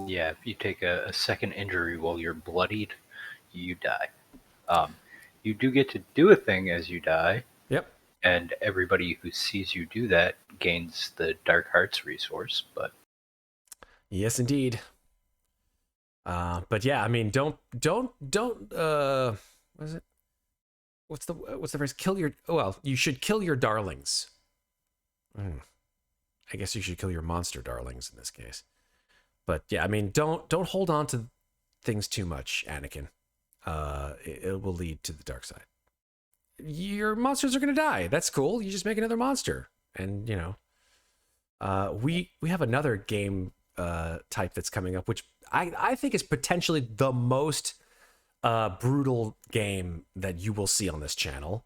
Speaker 2: Yeah, if you take a second injury while you're bloodied, you die. You do get to do a thing as you die.
Speaker 1: Yep.
Speaker 2: And everybody who sees you do that gains the Dark Hearts resource, but...
Speaker 1: Yes, indeed. But yeah, I mean, don't what is it? What's the phrase? You should kill your darlings. I guess you should kill your monster darlings in this case. But yeah, I mean, don't hold on to things too much, Anakin. It will lead to the dark side. Your monsters are gonna die. That's cool. You just make another monster, and we have another game type that's coming up, which I think is potentially the most brutal game that you will see on this channel,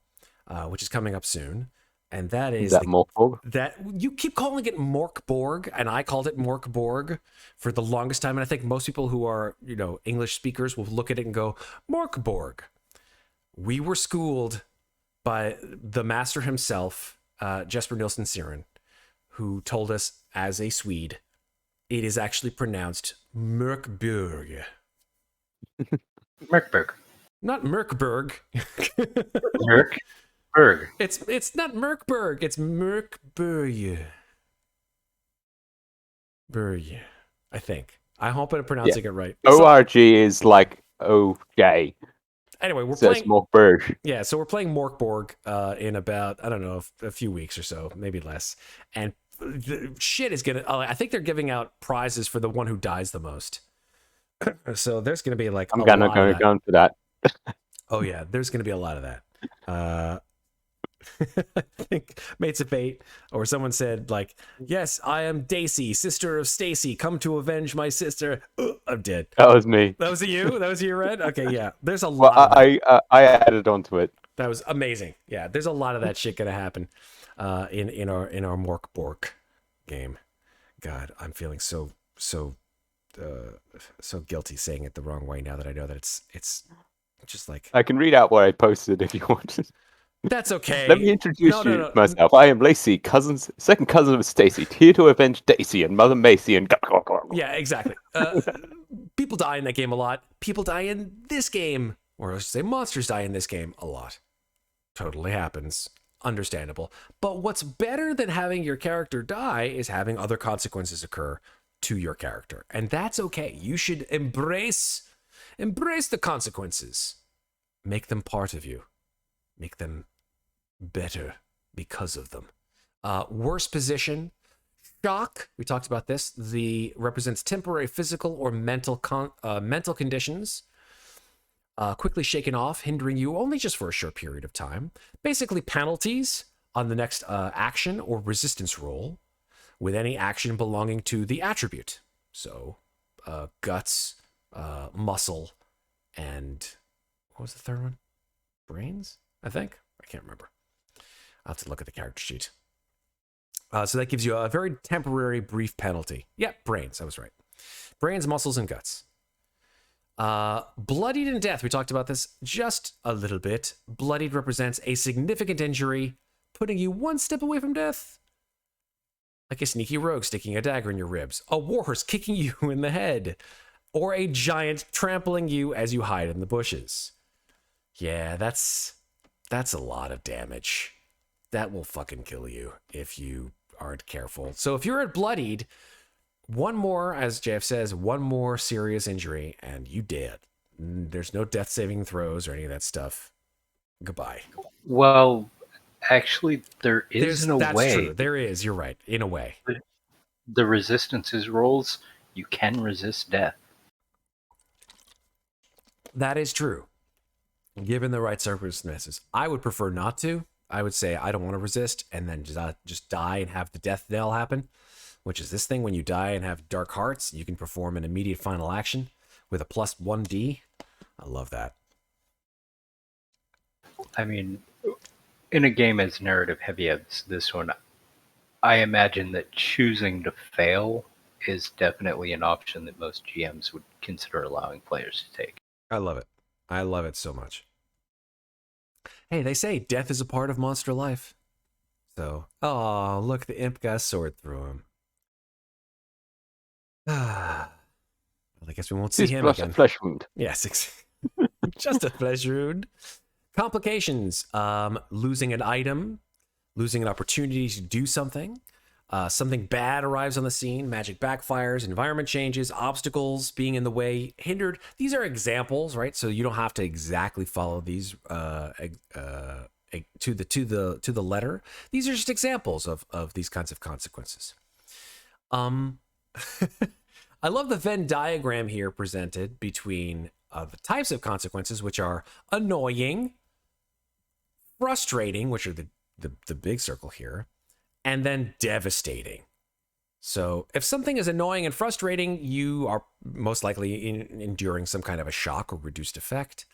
Speaker 1: which is coming up soon. And that is
Speaker 3: that Morkborg?
Speaker 1: That you keep calling it Morkborg, and I called it Morkborg for the longest time. And I think most people who are, English speakers will look at it and go, Morkborg. We were schooled by the master himself, Jesper Nilsson Siren, who told us as a Swede, it is actually pronounced Mörkborg.
Speaker 2: Merkberg.
Speaker 1: Not Merkberg.
Speaker 2: Merkberg.
Speaker 1: It's not Merkberg. It's Merkberg. Berg, I think. I hope I'm pronouncing it right.
Speaker 3: ORG is like OJ.
Speaker 1: Anyway, we're
Speaker 3: playing Morkborg.
Speaker 1: Yeah, so we're playing Morkborg in about, I don't know, a few weeks or so, maybe less. And the shit is gonna. I think they're giving out prizes for the one who dies the most. So there's gonna be like.
Speaker 3: I'm gonna go for that.
Speaker 1: Oh yeah, there's gonna be a lot of that. I think Mates of Fate, or someone said like, "Yes, I am Daisy, sister of Stacy. Come to avenge my sister." I'm dead.
Speaker 3: That was me.
Speaker 1: That was you. That was you, Red. Okay, yeah. There's a
Speaker 3: Well,
Speaker 1: lot of that.
Speaker 3: I added onto it.
Speaker 1: That was amazing. Yeah, there's a lot of that shit gonna happen in our Mork Bork game. God, I'm feeling so guilty saying it the wrong way now that I know that it's just like,
Speaker 3: I can read out what I posted if you want.
Speaker 1: that's okay.
Speaker 3: Let me introduce
Speaker 1: No.
Speaker 3: myself. I am Lacey, second cousin of Stacy, here to avenge Daisy and Mother Macy and.
Speaker 1: Yeah, exactly. People die in that game a lot. People die in this game, or I should say, monsters die in this game a lot. Totally happens. Understandable. But what's better than having your character die is having other consequences occur to your character. And that's okay. You should embrace the consequences. Make them part of you. Make them better because of them. Worst position. Shock. We talked about this. Represents temporary physical or mental conditions. Quickly shaken off, hindering you only just for a short period of time. Basically, penalties on the next action or resistance roll with any action belonging to the attribute. So, guts, muscle, and what was the third one? Brains, I think? I can't remember. I'll have to look at the character sheet. So that gives you a very temporary, brief penalty. Yeah, brains, I was right. Brains, muscles, and guts. Bloodied in death. We talked about this just a little bit. Bloodied represents a significant injury, putting you one step away from death. Like a sneaky rogue sticking a dagger in your ribs, a warhorse kicking you in the head, or a giant trampling you as you hide in the bushes. Yeah, that's a lot of damage. That will fucking kill you if you aren't careful. So if you're at bloodied, one more, as JF says, one more serious injury, and you dead. There's no death saving throws or any of that stuff. Goodbye.
Speaker 2: Well, actually, there is in a
Speaker 1: that's
Speaker 2: way.
Speaker 1: True. There is. You're right. In a way.
Speaker 2: The resistances rolls, you can resist death.
Speaker 1: That is true. Given the right circumstances. I would prefer not to. I would say I don't want to resist and then just die and have the death knell happen. Which is this thing, when you die and have dark hearts, you can perform an immediate final action with a plus 1d. I love that.
Speaker 2: I mean, in a game as narrative heavy as this one, I imagine that choosing to fail is definitely an option that most GMs would consider allowing players to take.
Speaker 1: I love it. I love it so much. Hey, they say death is a part of monster life. So, oh, look, the imp got a sword through him. Well, I guess we won't see him again.
Speaker 3: A flesh wound.
Speaker 1: Yes, just a flesh wound. Complications: losing an item, losing an opportunity to do something. Something bad arrives on the scene. Magic backfires. Environment changes. Obstacles being in the way. Hindered. These are examples, right? So you don't have to exactly follow these to the letter. These are just examples of these kinds of consequences. I love the Venn diagram here presented between the types of consequences, which are annoying, frustrating, which are the big circle here, and then devastating. So if something is annoying and frustrating, you are most likely enduring some kind of a shock or reduced effect.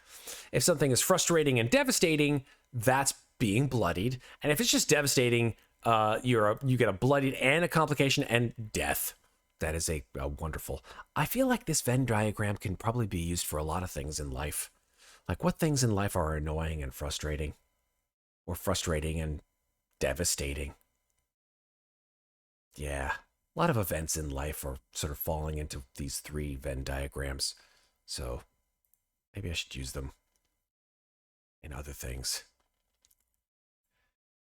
Speaker 1: If something is frustrating and devastating, that's being bloodied. And if it's just devastating, you get a bloodied and a complication and death. That is a wonderful. I feel like this Venn diagram can probably be used for a lot of things in life. Like, what things in life are annoying and frustrating? Or frustrating and devastating? Yeah. A lot of events in life are sort of falling into these three Venn diagrams. So maybe I should use them in other things.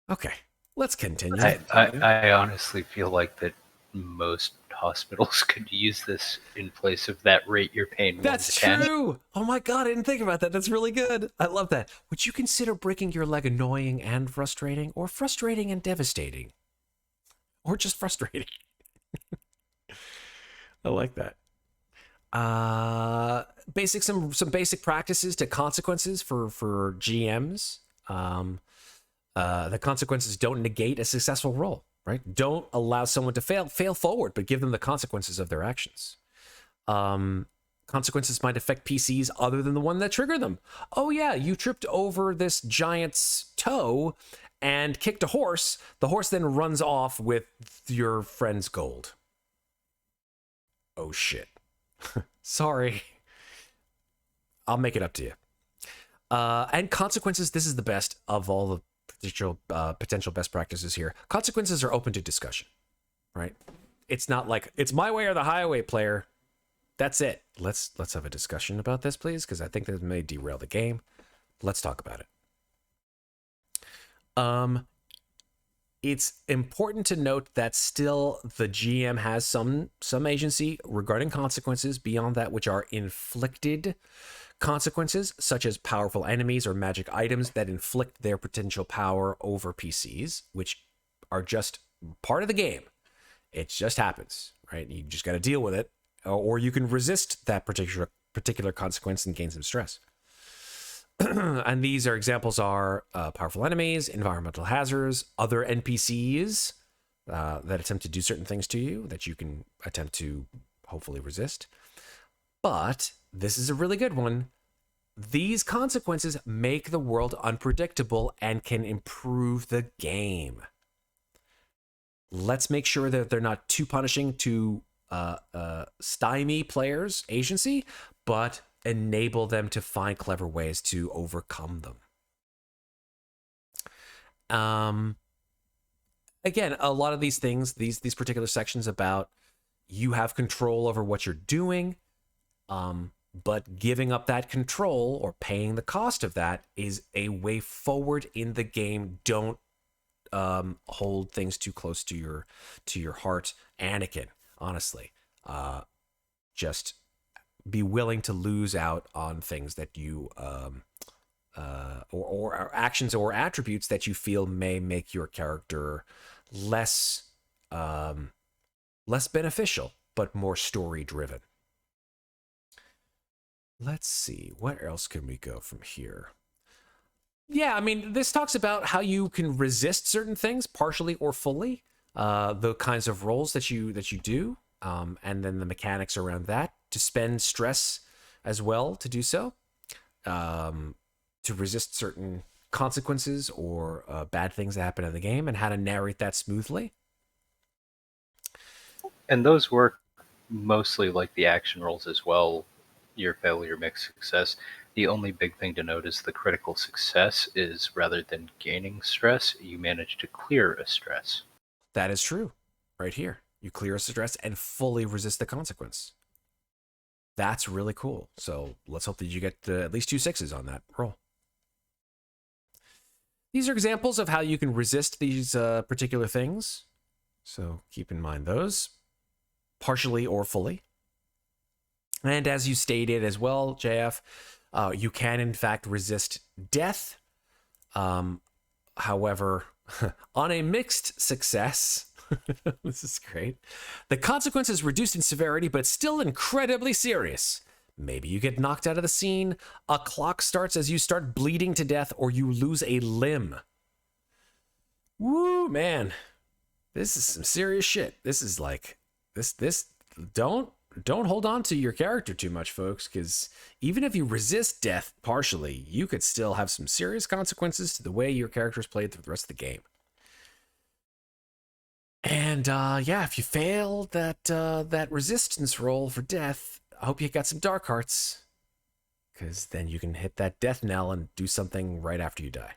Speaker 1: Okay, let's continue.
Speaker 2: I honestly feel like that most hospitals could use this in place of that rate you're paying.
Speaker 1: That's true. Oh my God, I didn't think about that. That's really good. I love that. Would you consider breaking your leg annoying and frustrating, or frustrating and devastating? Or just frustrating? I like that. Some basic practices to consequences for GMs. The consequences don't negate a successful roll, right? Don't allow someone to fail forward, but give them the consequences of their actions. Consequences might affect PCs other than the one that triggered them. Oh yeah, you tripped over this giant's toe and kicked a horse. The horse then runs off with your friend's gold. Oh shit. Sorry. I'll make it up to you. And consequences, this is the best of all the potential best practices here. Consequences are open to discussion, right? It's not like, it's my way or the highway, player. That's it. Let's have a discussion about this, please, because I think this may derail the game. Let's talk about it. It's important to note that still the GM has some agency regarding consequences beyond that which are inflicted consequences, such as powerful enemies or magic items that inflict their potential power over PCs, which are just part of the game. It just happens, right? You just got to deal with it, or you can resist that particular consequence and gain some stress. And these are examples are powerful enemies, environmental hazards, other NPCs that attempt to do certain things to you that you can attempt to hopefully resist. But this is a really good one. These consequences make the world unpredictable and can improve the game. Let's make sure that they're not too punishing to stymie players' agency, but enable them to find clever ways to overcome them. Again, a lot of these things, these particular sections about you have control over what you're doing, but giving up that control or paying the cost of that is a way forward in the game. Don't hold things too close to your heart, Anakin. Honestly, just be willing to lose out on things that you or actions or attributes that you feel may make your character less beneficial, but more story driven. Let's see, what else can we go from here? Yeah, I mean, this talks about how you can resist certain things partially or fully, the kinds of roles that you do, and then the mechanics around that, to spend stress as well to do so, to resist certain consequences or bad things that happen in the game, and how to narrate that smoothly.
Speaker 2: And those work mostly like the action rolls as well. Your failure makes success. The only big thing to note is the critical success is, rather than gaining stress, you manage to clear a stress.
Speaker 1: That is true. Right here. You clear a stress and fully resist the consequence. That's really cool. So let's hope that you get at least 2 6s on that roll. These are examples of how you can resist these particular things. So keep in mind those, partially or fully. And as you stated as well, JF, you can in fact resist death. However, on a mixed success, this is great, the consequence is reduced in severity, but still incredibly serious. Maybe you get knocked out of the scene, a clock starts as you start bleeding to death, or you lose a limb. Woo, man. This is some serious shit. This is like, this, don't hold on to your character too much, folks, because even if you resist death partially, you could still have some serious consequences to the way your character is played through the rest of the game. And yeah, if you fail that resistance roll for death, I hope you got some dark hearts, because then you can hit that death knell and do something right after you die,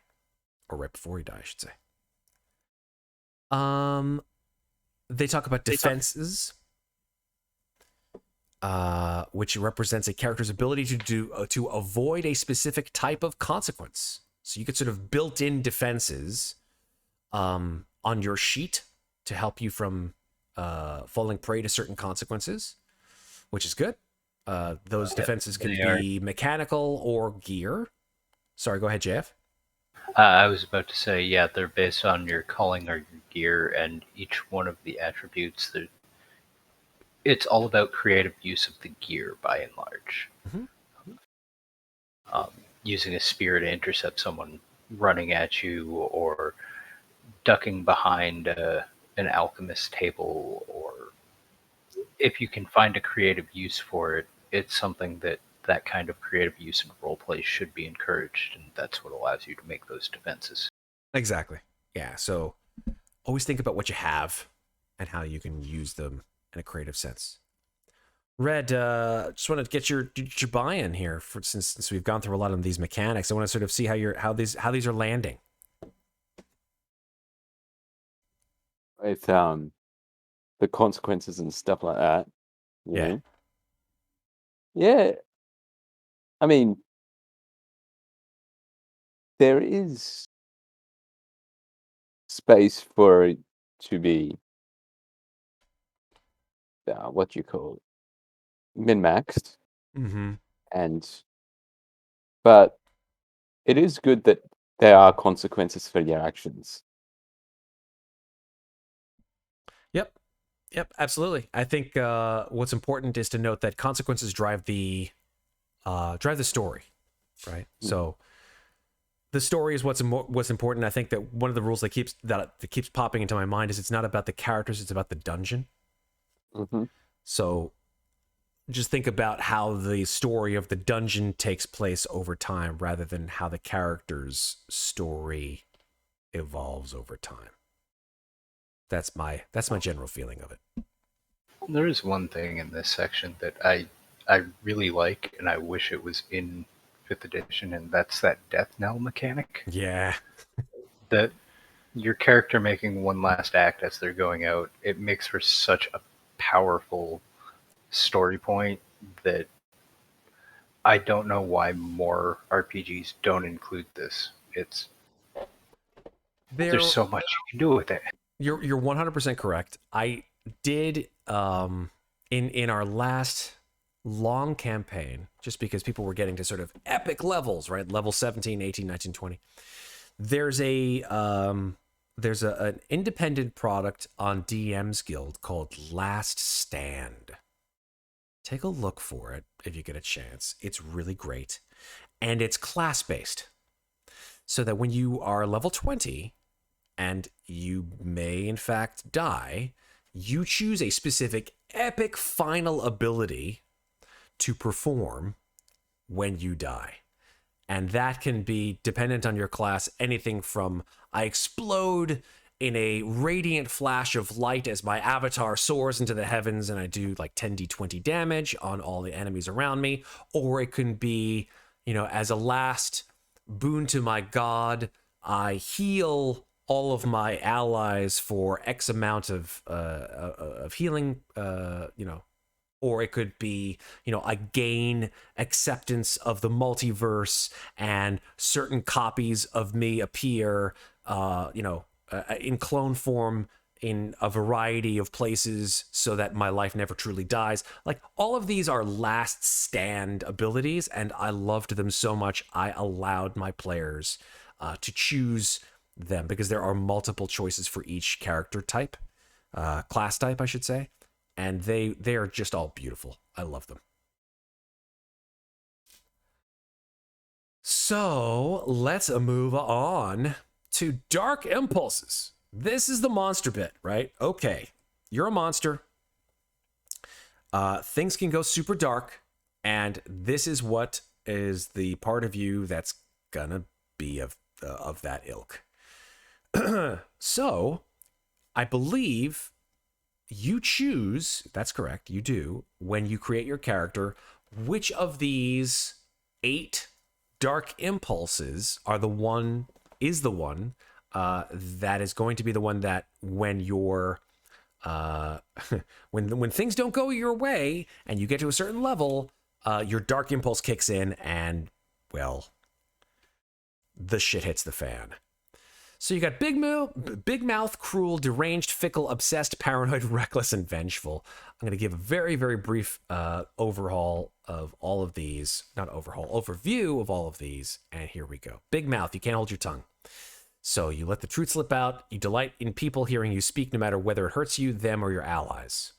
Speaker 1: or right before you die, I should say. They talk about defenses. Which represents a character's ability to avoid a specific type of consequence. So you get sort of built-in defenses on your sheet to help you from falling prey to certain consequences, which is good. Those defenses can be mechanical or gear. Sorry, go ahead, JF.
Speaker 2: I was about to say, yeah, they're based on your calling or your gear, and each one of the attributes, it's all about creative use of the gear by and large.
Speaker 1: Mm-hmm.
Speaker 2: Using a spear to intercept someone running at you or ducking behind an alchemist table, or if you can find a creative use for it, it's something that kind of creative use in roleplay should be encouraged, and that's what allows you to make those defenses.
Speaker 1: Exactly. Yeah. So always think about what you have and how you can use them in a creative sense. Red, just want to get your buy-in here since we've gone through a lot of these mechanics. I want to sort of see how these are landing.
Speaker 3: With the consequences and stuff like that.
Speaker 1: Yeah.
Speaker 3: Yeah. I mean, there is space for it to be what do you call it? Min-maxed.
Speaker 1: Mm-hmm.
Speaker 3: But it is good that there are consequences for your actions.
Speaker 1: Yep, absolutely. I think what's important is to note that consequences drive the story, right?
Speaker 3: Mm.
Speaker 1: So the story is what's important. I think that one of the rules that keeps popping into my mind is it's not about the characters, it's about the dungeon.
Speaker 3: Mm-hmm.
Speaker 1: So just think about how the story of the dungeon takes place over time rather than how the character's story evolves over time. That's my general feeling of it.
Speaker 2: There is one thing in this section that I really like, and I wish it was in 5th edition, and that's that death knell mechanic.
Speaker 1: Yeah.
Speaker 2: That your character making one last act as they're going out, it makes for such a powerful story point that I don't know why more RPGs don't include this. There's so much you can do with it.
Speaker 1: You're 100% correct. I did in our last long campaign, just because people were getting to sort of epic levels, right? Level 17, 18, 19, 20. There's an independent product on DM's Guild called Last Stand. Take a look for it if you get a chance. It's really great. And it's class-based. So that when you are level 20 and you may in fact die, you choose a specific epic final ability to perform when you die. And that can be dependent on your class, anything from I explode in a radiant flash of light as my avatar soars into the heavens and I do like 10d20 damage on all the enemies around me, or it can be, as a last boon to my god, I heal all of my allies for X amount of healing, or it could be, I gain acceptance of the multiverse and certain copies of me appear, in clone form in a variety of places so that my life never truly dies. Like, all of these are last stand abilities, and I loved them so much. I allowed my players to choose them because there are multiple choices for each character type, class type, I should say. And they are just all beautiful. I love them. So let's move on to Dark Impulses. This is the monster bit, right? Okay, you're a monster. Things can go super dark, and this is what is the part of you that's gonna be of that ilk. So, I believe you choose, that's correct, you do, when you create your character, which of these 8 dark impulses are the one that is going to be the one that when you're when things don't go your way and you get to a certain level, your dark impulse kicks in and, well, the shit hits the fan. So you got big mouth, cruel, deranged, fickle, obsessed, paranoid, reckless, and vengeful. I'm going to give a very, very brief overview of all of these. And here we go. Big mouth, you can't hold your tongue. So you let the truth slip out. You delight in people hearing you speak no matter whether it hurts you, them, or your allies.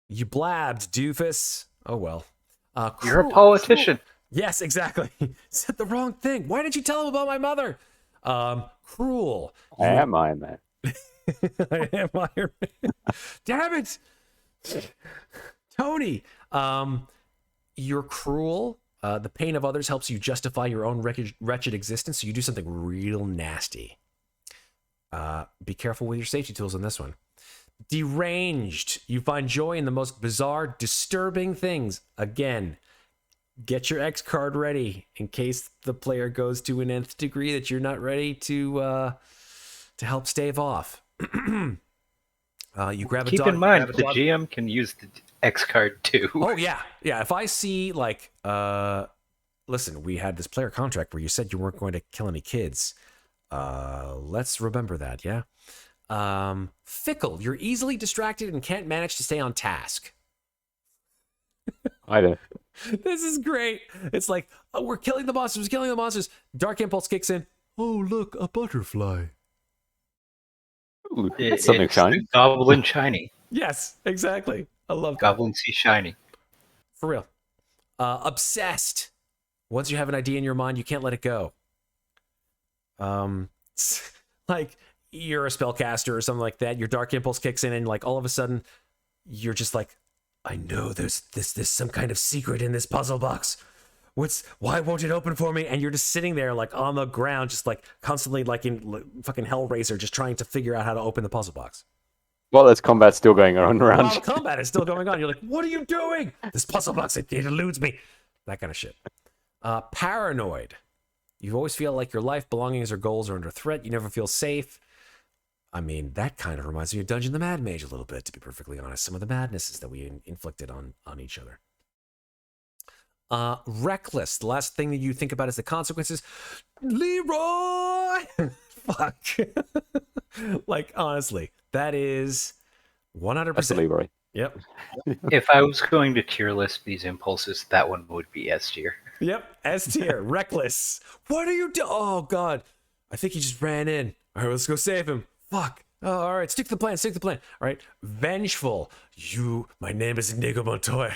Speaker 1: You blabbed, doofus. Oh, well.
Speaker 2: You're a politician.
Speaker 1: Yes, exactly. Said the wrong thing. Why did you tell him about my mother? Cruel.
Speaker 3: I am Iron Man.
Speaker 1: I am Iron Man. Damn it, Tony. You're cruel. The pain of others helps you justify your own wretched existence, so you do something real nasty. Be careful with your safety tools on this one. Deranged. You find joy in the most bizarre, disturbing things. Again, get your X card ready in case the player goes to an nth degree that you're not ready to help stave off. You grab a
Speaker 2: Keep
Speaker 1: dog.
Speaker 2: in mind,
Speaker 1: grab a
Speaker 2: the
Speaker 1: dog.
Speaker 2: GM can use the X card too.
Speaker 1: Oh yeah. If I see like, listen, we had this player contract where you said you weren't going to kill any kids. Let's remember that. Yeah. Fickle. You're easily distracted and can't manage to stay on task.
Speaker 3: I don't.
Speaker 1: This is great. It's like, oh, we're killing the monsters. Dark impulse kicks in. Oh, look, a butterfly.
Speaker 3: Ooh, that's something
Speaker 2: It's
Speaker 3: shiny.
Speaker 2: the Goblin Shiny.
Speaker 1: Yes, exactly. I love that.
Speaker 2: Goblin C Shiny.
Speaker 1: For real. Obsessed. Once you have an idea in your mind, you can't let it go. Like you're a spellcaster or something like that. Your dark impulse kicks in, and like all of a sudden, you're just like, I know there's some kind of secret in this puzzle box. Why won't it open for me? And you're just sitting there like on the ground, just like constantly like in fucking Hellraiser, just trying to figure out how to open the puzzle box.
Speaker 3: Well, there's combat still going on around.
Speaker 1: While the combat is still going on, you're like, what are you doing? This puzzle box, it eludes me. That kind of shit. Paranoid. You always feel like your life, belongings, or goals are under threat. You never feel safe. I mean, that kind of reminds me of Dungeon the Mad Mage a little bit, to be perfectly honest. Some of the madnesses that we inflicted on each other. Reckless. The last thing that you think about is the consequences. Leroy! Fuck. Like, honestly, that is 100%.
Speaker 3: That's Leroy.
Speaker 1: Yep.
Speaker 2: If I was going to tier list these impulses, that one would be S tier.
Speaker 1: Yep. S tier. Reckless. What are you doing? Oh, God. I think he just ran in. All right, let's go save him. Fuck. Oh, all right, stick to the plan. All right. Vengeful. My name is Inigo Montoya.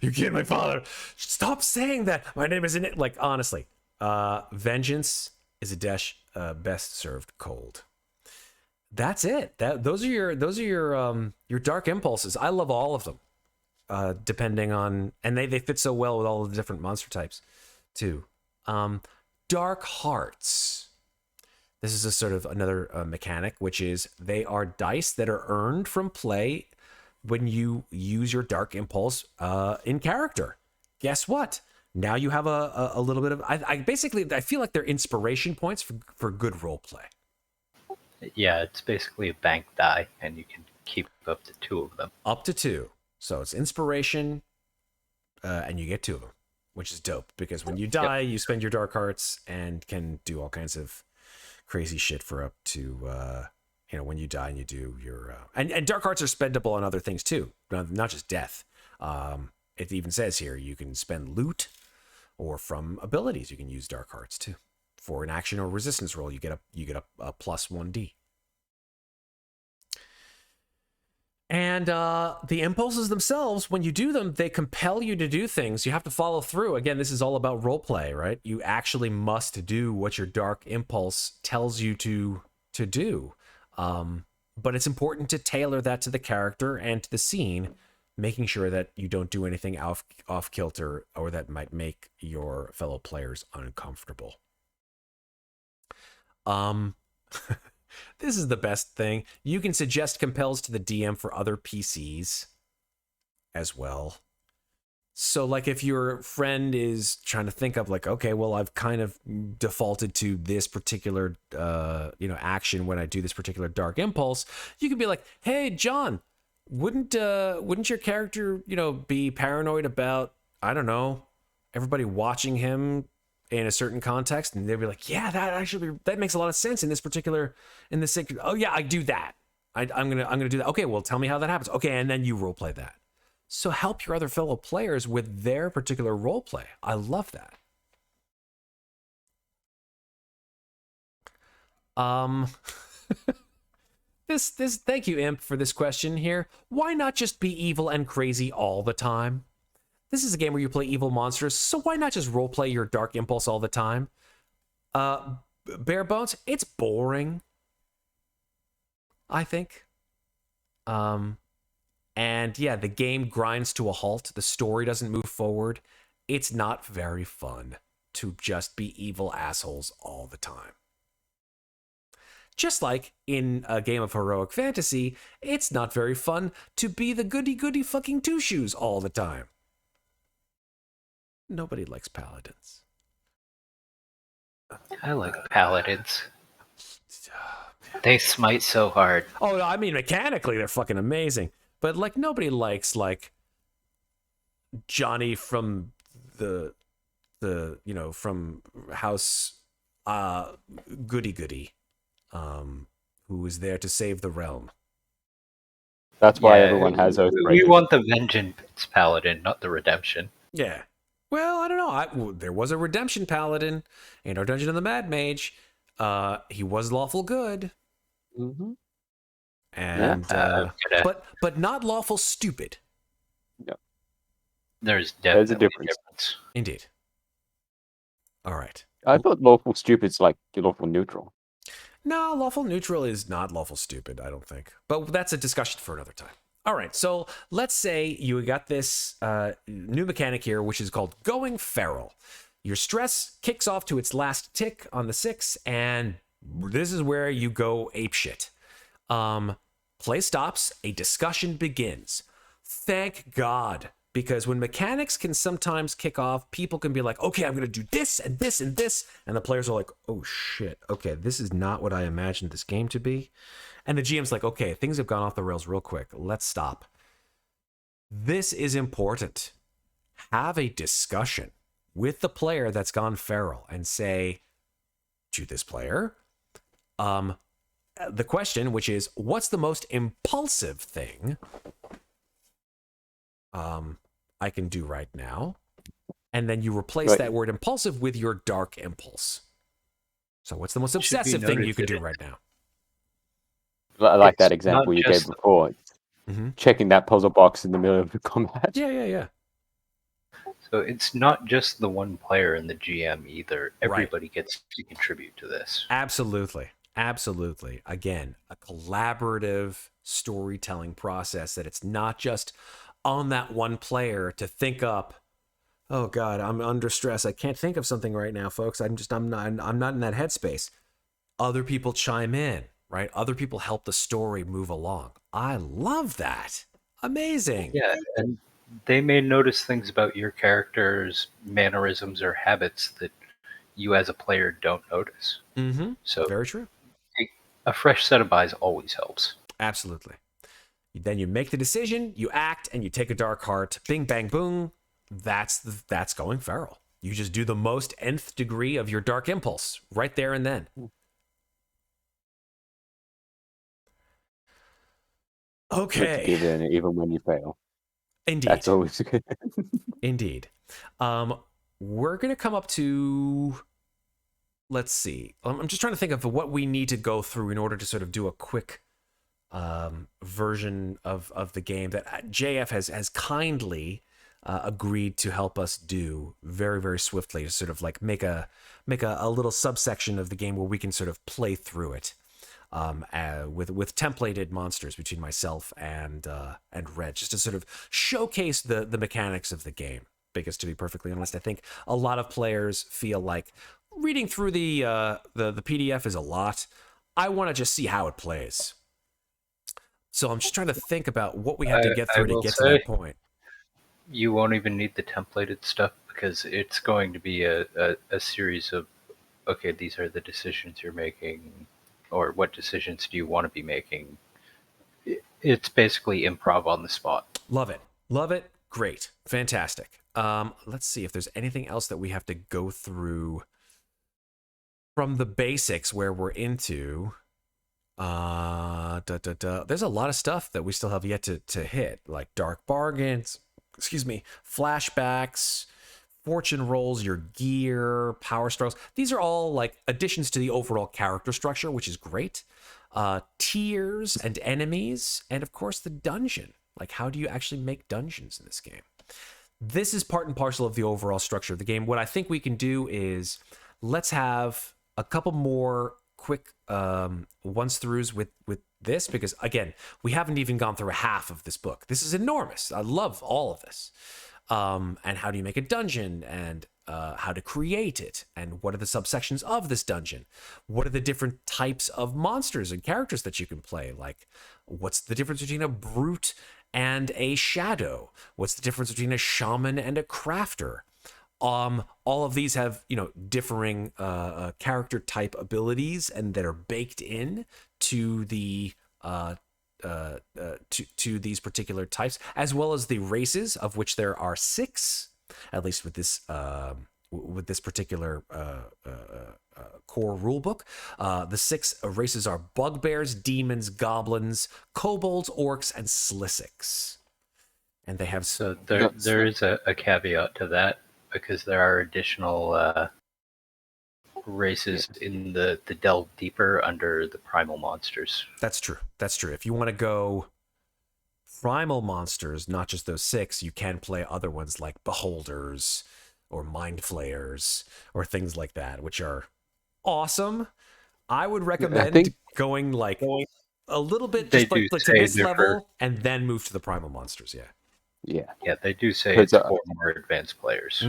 Speaker 1: You killed my father. Stop saying that. My name is Inigo. Like, honestly, vengeance is a dish best served cold. That's it. Those are your dark impulses. I love all of them. Depending on, and they fit so well with all the different monster types too. Dark hearts. This is a sort of another mechanic, which is they are dice that are earned from play when you use your dark impulse in character. Guess what? Now you have a little bit of. I feel like they're inspiration points for good role play.
Speaker 2: Yeah, it's basically a bank die, and you can keep up to 2 of them.
Speaker 1: Up to 2. So it's inspiration, and you get 2 of them, which is dope because when you die, you spend your dark hearts and can do all kinds of crazy shit for up to, when you die and you do your, and dark hearts are spendable on other things too, not just death. It even says here you can spend loot or from abilities. You can use dark hearts too. For an action or resistance roll, you get a plus 1d. And the impulses themselves, when you do them, they compel you to do things. You have to follow through. Again, this is all about role play, right? You actually must do what your dark impulse tells you to do. But it's important to tailor that to the character and to the scene, making sure that you don't do anything off kilter or that might make your fellow players uncomfortable. This is the best thing. You can suggest compels to the DM for other PCs as well. So like if your friend is trying to think of like, okay, well, I've kind of defaulted to this particular action when I do this particular dark impulse, you can be like, hey, John, wouldn't your character, be paranoid about, I don't know, everybody watching him in a certain context? And they'd be like, yeah, that makes a lot of sense in this. Oh yeah, I do that. I'm gonna do that. Okay, well, tell me how that happens. Okay, and then you role play that. So help your other fellow players with their particular role play. I love that. This thank you, Imp, for this question here. Why not just be evil and crazy all the time? This is a game where you play evil monsters, so why not just roleplay your dark impulse all the time? Bare bones, it's boring, I think. And yeah, the game grinds to a halt. The story doesn't move forward. It's not very fun to just be evil assholes all the time. Just like in a game of heroic fantasy, it's not very fun to be the goody-goody fucking two-shoes all the time. Nobody likes paladins.
Speaker 2: I like paladins. They smite so hard.
Speaker 1: Oh, I mean, mechanically, they're fucking amazing. But, like, nobody likes, like, Johnny from from House Goody-Goody, who was there to save the realm.
Speaker 3: That's why everyone has Oathbreaker.
Speaker 2: We want the vengeance paladin, not the redemption.
Speaker 1: Yeah. Well, I don't know. There was a redemption paladin in our Dungeon of the Mad Mage. He was lawful good.
Speaker 3: Mm-hmm.
Speaker 1: And but not lawful stupid.
Speaker 3: Yep.
Speaker 2: There's definitely
Speaker 3: a difference.
Speaker 1: Indeed. All right.
Speaker 3: I thought lawful stupid's like lawful neutral.
Speaker 1: No, lawful neutral is not lawful stupid, I don't think. But that's a discussion for another time. All right, so let's say you got this new mechanic here, which is called Going Feral. Your stress kicks off to its last tick on the 6, and this is where you go apeshit. Play stops, a discussion begins. Thank God, because when mechanics can sometimes kick off, people can be like, okay, I'm going to do this and this and this, and the players are like, oh shit, okay, this is not what I imagined this game to be. And the GM's like, okay, things have gone off the rails real quick. Let's stop. This is important. Have a discussion with the player that's gone feral and say to this player, the question, which is, what's the most impulsive thing I can do right now? And then you replace that word impulsive with your dark impulse. So what's the most obsessive thing you can do right now?
Speaker 3: I like that example you gave before.
Speaker 1: Mm-hmm.
Speaker 3: Checking that puzzle box in the middle of the combat.
Speaker 1: Yeah.
Speaker 2: So it's not just the one player and the GM either. Everybody gets to contribute to this.
Speaker 1: Absolutely. Again, a collaborative storytelling process that it's not just on that one player to think up, oh God, I'm under stress. I can't think of something right now, folks. I'm not in that headspace. Other people chime in. Right? Other people help the story move along. I love that. Amazing.
Speaker 2: Yeah, and they may notice things about your character's mannerisms or habits that you as a player don't notice.
Speaker 1: Mm-hmm.
Speaker 2: So
Speaker 1: very true.
Speaker 2: A fresh set of eyes always helps.
Speaker 1: Absolutely. Then you make the decision, you act, and you take a dark heart. Bing, bang, boom. That's going feral. You just do the most nth degree of your dark impulse right there and then. Okay.
Speaker 3: Even when you fail.
Speaker 1: Indeed.
Speaker 3: That's always good.
Speaker 1: Indeed. We're going to come up to, let's see. I'm just trying to think of what we need to go through in order to sort of do a quick version of the game that JF has kindly agreed to help us do very, very swiftly to sort of like make a little subsection of the game where we can sort of play through it. With templated monsters between myself and Red, just to sort of showcase the mechanics of the game. Because to be perfectly honest, I think a lot of players feel like reading through the PDF is a lot. I want to just see how it plays. So I'm just trying to think about what we have to get through to get to that point.
Speaker 2: You won't even need the templated stuff because it's going to be a series of, okay, these are the decisions you're making. Or what decisions do you want to be making? It's basically improv on the spot.
Speaker 1: Love it. Great. Fantastic. Let's see if there's anything else that we have to go through from the basics where we're into. There's a lot of stuff that we still have yet to hit, like dark bargains, flashbacks, fortune rolls, your gear, power strokes. These are all like additions to the overall character structure, which is great. Tiers and enemies, and of course the dungeon. Like, how do you actually make dungeons in this game? this is part and parcel of the overall structure of the game. What I think we can do is let's have a couple more quick once throughs with this, because again, we haven't even gone through half of this book. This is enormous. I love all of this. And how do you make a dungeon, and how to create it, and what are the subsections of this dungeon? What are the different types of monsters and characters that you can play? Like, what's the difference between a brute and a shadow? What's the difference between a shaman and a crafter? All of these have, differing character type abilities, and that are baked in to the to these particular types, as well as the races, of which there are 6, at least with this particular core rulebook. The 6 races are bugbears, demons, goblins, kobolds, orcs, and slissics. And they have...
Speaker 2: So there is a caveat to that, because there are additional races in the delve deeper under the primal monsters.
Speaker 1: That's true. If you want to go primal monsters, not just those 6, you can play other ones like beholders or mind flayers or things like that, which are awesome. I would recommend going like a little bit just like to this level and then move to the primal monsters.
Speaker 2: Yeah, they do say it's for more advanced players.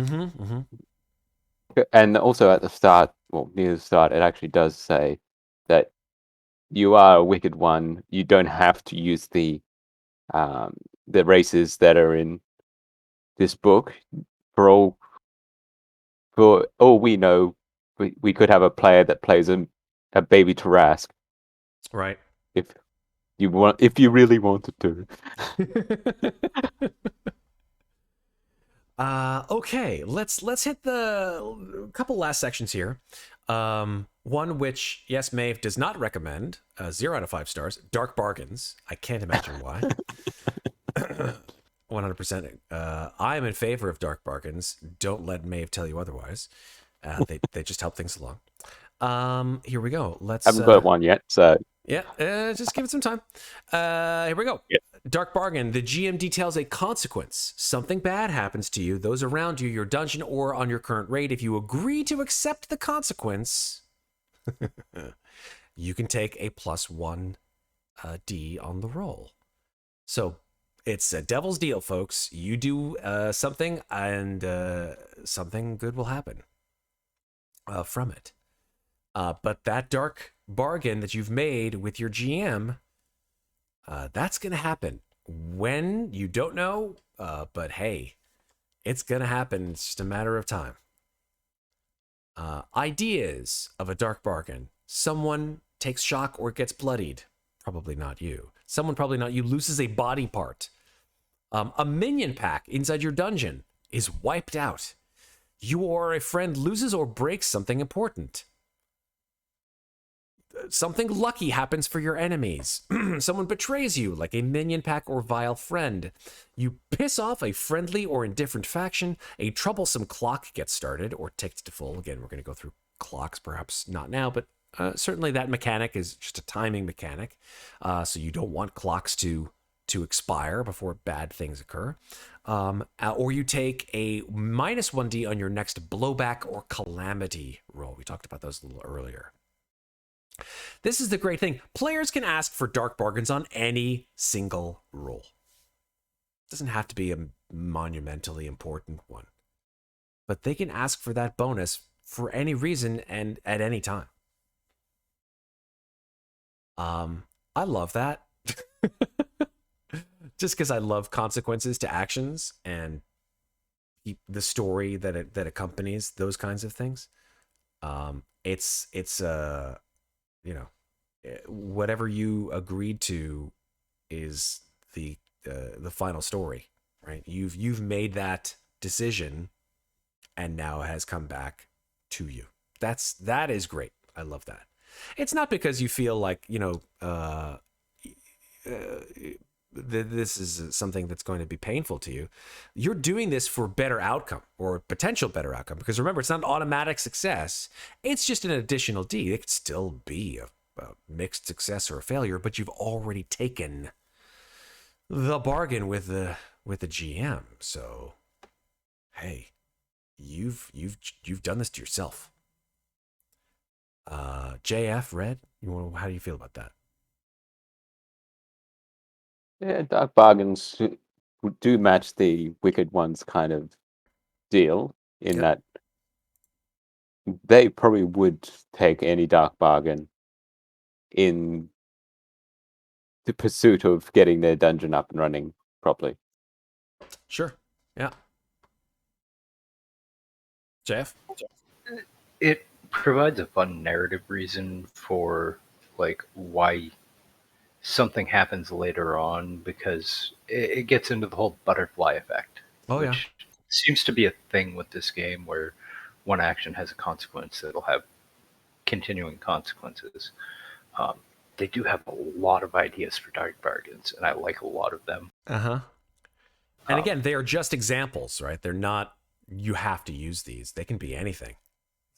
Speaker 3: And also at the start, near the start, it actually does say that you are a wicked one. You don't have to use the races that are in this book. For all we know, we could have a player that plays a baby Tarask.
Speaker 1: Right.
Speaker 3: If you really wanted to.
Speaker 1: Okay, let's hit the couple last sections here. One which, yes, Maeve does not recommend, 0 out of 5 stars, Dark Bargains. I can't imagine why. 100%. I am in favor of Dark Bargains. Don't let Maeve tell you otherwise. They just help things along. Here we go.
Speaker 3: I haven't got one yet, so...
Speaker 1: Yeah, just give it some time. Here we go.
Speaker 3: Yep.
Speaker 1: Dark Bargain. The GM details a consequence. Something bad happens to you, those around you, your dungeon, or on your current raid. If you agree to accept the consequence, you can take a +1 D on the roll. So it's a devil's deal, folks. You do something, and something good will happen from it. But that dark bargain that you've made with your GM, that's going to happen. When, you don't know, but hey, it's going to happen. It's just a matter of time. Ideas of a dark bargain. Someone takes shock or gets bloodied. Probably not you. Someone, probably not you, loses a body part. A minion pack inside your dungeon is wiped out. You or a friend loses or breaks something important. Something lucky happens for your enemies. Someone betrays you, like a minion pack or vile friend. You piss off a friendly or indifferent faction. A troublesome clock gets started or ticked to full. Again, we're going to go through clocks, perhaps not now, but certainly that mechanic is just a timing mechanic. So you don't want clocks to expire before bad things occur. Or you take a -1D on your next blowback or calamity roll. We talked about those a little earlier. This is the great thing. Players can ask for dark bargains on any single roll. It doesn't have to be a monumentally important one. But they can ask for that bonus for any reason and at any time. I love that. Just because I love consequences to actions and the story that accompanies those kinds of things. It's whatever you agreed to is the final story, right? You've made that decision, and now it has come back to you. That is great. I love that. It's not because you feel like this is something that's going to be painful to you. You're doing this for better outcome or potential better outcome, because remember, it's not an automatic success. It's just an additional D. It could still be a mixed success or a failure, but you've already taken the bargain with the GM. So hey, you've done this to yourself. JF Red, how do you feel about that?
Speaker 3: Yeah, dark bargains do match the Wicked Ones kind of deal in
Speaker 1: Yep.
Speaker 3: that they probably would take any dark bargain in the pursuit of getting their dungeon up and running properly.
Speaker 1: Sure. Yeah. JF?
Speaker 2: It provides a fun narrative reason for like why something happens later on, because it gets into the whole butterfly effect,
Speaker 1: Oh, yeah.
Speaker 2: which seems to be a thing with this game where one action has a consequence that'll have continuing consequences. Um, they do have a lot of ideas for dark bargains, and I like a lot of them.
Speaker 1: Uh-huh. And again, they are just examples, right? They're not, you have to use these. They can be anything.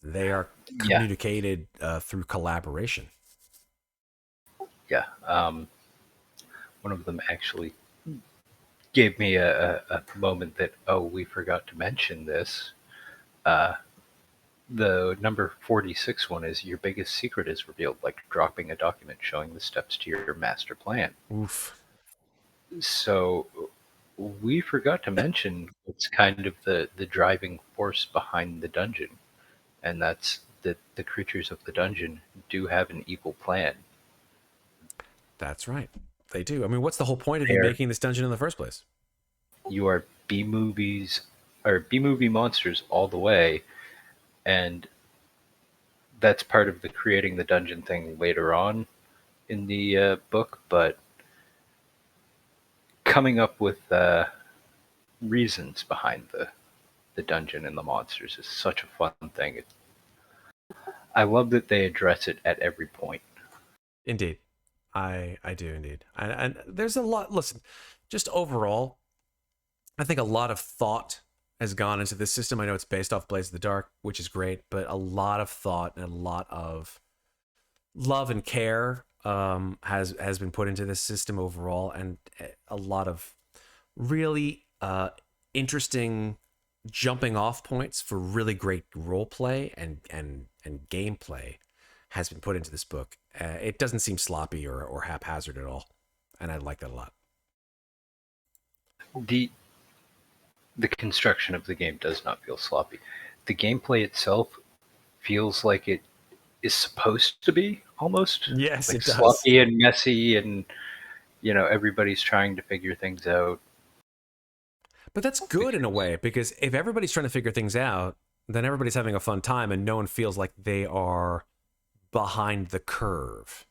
Speaker 1: They are
Speaker 2: Yeah,
Speaker 1: communicated through collaboration.
Speaker 2: yeah. One of them actually gave me a moment that, oh, we forgot to mention this. The number 46 one is your biggest secret is revealed, like dropping a document showing the steps to your master plan.
Speaker 1: Oof.
Speaker 2: So we forgot to mention what's kind of the driving force behind the dungeon, and that's that the creatures of the dungeon do have an evil plan.
Speaker 1: That's right. They do. I mean, what's the whole point of you
Speaker 2: They're,
Speaker 1: making this dungeon in the first place?
Speaker 2: you are B movies or B movie monsters all the way, and that's part of the creating the dungeon thing later on in the book. But coming up with reasons behind the dungeon and the monsters is such a fun thing. I love that they address it at every point.
Speaker 1: Indeed. I do indeed. And there's a lot, listen, just overall, I think a lot of thought has gone into this system. I know it's based off Blaze of the Dark, which is great, but a lot of thought and a lot of love and care has been put into this system overall, and a lot of really interesting jumping off points for really great role play and gameplay has been put into this book. It doesn't seem sloppy or haphazard at all, and I like that a lot.
Speaker 2: The the construction of the game does not feel sloppy. The gameplay itself feels like it is supposed to be, almost
Speaker 1: Yes,
Speaker 2: like
Speaker 1: it does.
Speaker 2: sloppy and messy, and everybody's trying to figure things out.
Speaker 1: But that's good in a way, because if everybody's trying to figure things out, then everybody's having a fun time and no one feels like they are behind the curve.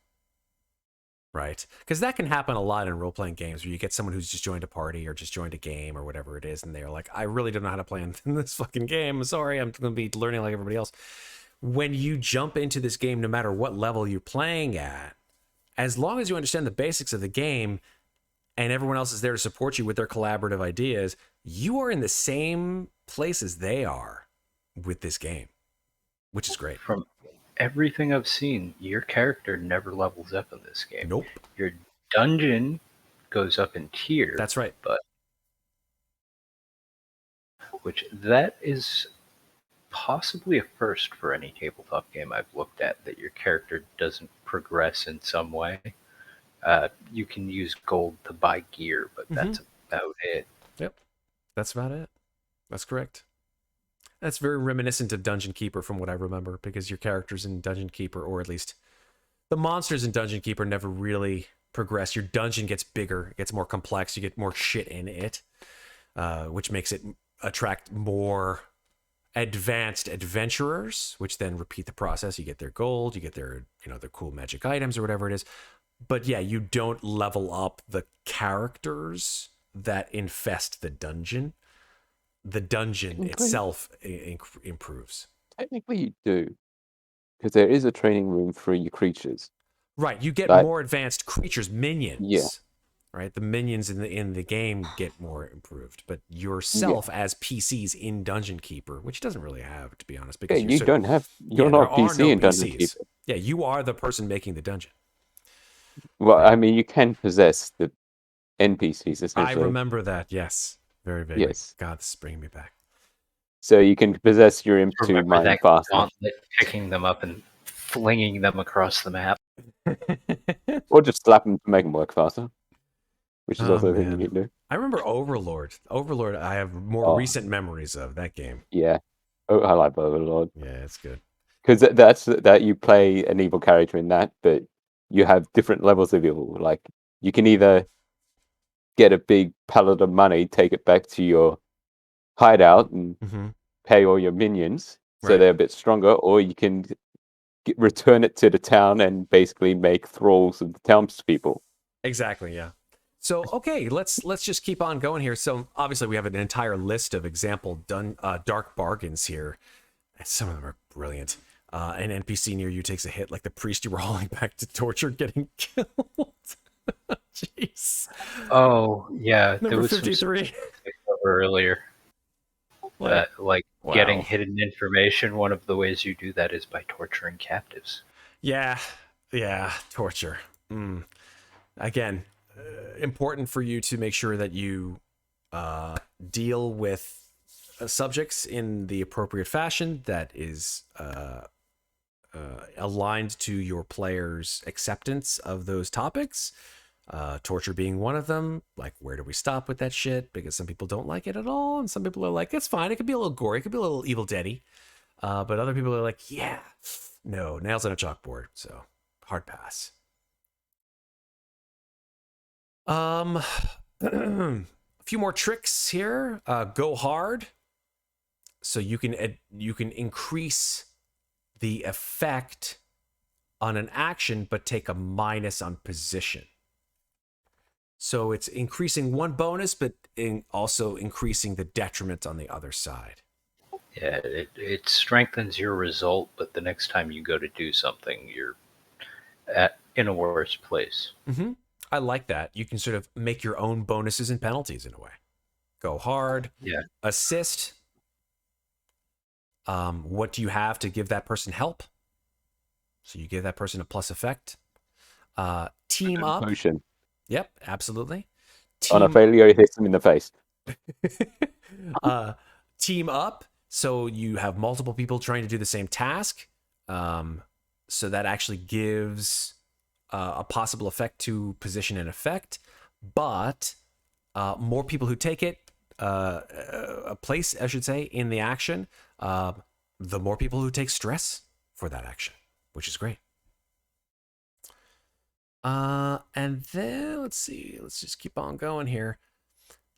Speaker 1: Right? Because that can happen a lot in role-playing games where you get someone who's just joined a party or just joined a game or whatever it is, and they're like, I really don't know how to play in this fucking game. Sorry, I'm going to be learning like everybody else. When you jump into this game, no matter what level you're playing at, as long as you understand the basics of the game and everyone else is there to support you with their collaborative ideas, you are in the same place as they are with this game, which is great.
Speaker 2: From everything I've seen, your character never levels up in this game.
Speaker 1: Nope.
Speaker 2: Your dungeon goes up in tier.
Speaker 1: That's right.
Speaker 2: But which that is possibly a first for any tabletop game I've looked at, that your character doesn't progress in some way. You can use gold to buy gear, but that's about it.
Speaker 1: Yep. That's about it. That's correct. That's very reminiscent of Dungeon Keeper from what I remember, because your characters in Dungeon Keeper, or at least the monsters in Dungeon Keeper, never really progress. Your dungeon gets bigger, it gets more complex, you get more shit in it, which makes it attract more advanced adventurers, which then repeat the process. You get their gold, you get their, their cool magic items or whatever it is. But yeah, you don't level up the characters that infest the dungeon. The dungeon itself improves.
Speaker 3: Technically, you do, because there is a training room for your creatures.
Speaker 1: Right, you get more advanced creatures, minions.
Speaker 3: Yeah.
Speaker 1: Right, the minions in the game get more improved, but yourself as PCs in Dungeon Keeper, which doesn't really have, to be honest, because
Speaker 3: you're not PC in Dungeon Keeper.
Speaker 1: Yeah, you are the person making the dungeon.
Speaker 3: Well, I mean, you can possess the NPCs essentially.
Speaker 1: I remember that. Yes, very vaguely.
Speaker 3: Yes.
Speaker 1: God, this is bringing me back.
Speaker 3: So you can possess your imp to
Speaker 2: Remember
Speaker 3: mine
Speaker 2: that
Speaker 3: faster.
Speaker 2: gauntlet, picking them up and flinging them across the map.
Speaker 3: Or just slap them to make them work faster, which is
Speaker 1: Oh,
Speaker 3: also a thing you
Speaker 1: man.
Speaker 3: can do.
Speaker 1: I remember Overlord. Overlord, I have more
Speaker 3: Oh.
Speaker 1: recent memories of that game.
Speaker 3: Yeah. Oh, I like Overlord.
Speaker 1: Yeah, it's good.
Speaker 3: Because that you play an evil character in that, but you have different levels of evil. Like, you can either get a big pallet of money, take it back to your hideout, and
Speaker 1: Mm-hmm.
Speaker 3: pay all your minions, so
Speaker 1: Right.
Speaker 3: they're a bit stronger, or you can return it to the town and basically make thralls of the townspeople.
Speaker 1: Exactly, yeah. So okay, let's just keep on going here. So obviously we have an entire list of example dark bargains here. Some of them are brilliant. An NPC near you takes a hit, like the priest you were hauling back to torture, getting killed. Jeez.
Speaker 2: Oh yeah, there
Speaker 1: Number
Speaker 2: was
Speaker 1: 53.
Speaker 2: earlier.
Speaker 1: What?
Speaker 2: Like
Speaker 1: Wow.
Speaker 2: getting hidden information. One of the ways you do that is by torturing captives.
Speaker 1: Yeah, torture. Again, important for you to make sure that you deal with subjects in the appropriate fashion that is aligned to your player's acceptance of those topics. Torture being one of them. Like, where do we stop with that shit? Because some people don't like it at all, and some people are like, it's fine. It could be a little gory. It could be a little Evil Dead-y. But other people are like, yeah, no, nails on a chalkboard. So hard pass. A few more tricks here. Go hard. So you can increase the effect on an action, but take a minus on position. So it's increasing one bonus, but also increasing the detriment on the other side.
Speaker 2: Yeah, it strengthens your result, but the next time you go to do something, you're in a worse place.
Speaker 1: Mm-hmm. I like that. You can sort of make your own bonuses and penalties in a way. Go hard.
Speaker 2: Yeah.
Speaker 1: Assist. What do you have to give that person help? So you give that person a plus effect. Team up.
Speaker 3: Potion.
Speaker 1: Yep, absolutely.
Speaker 3: On a failure, it hits them in the face.
Speaker 1: Team up. So you have multiple people trying to do the same task. So that actually gives a possible effect to position and effect. But more people who take it, a place, I should say, in the action, the more people who take stress for that action, which is great. And then let's see. Let's just keep on going here.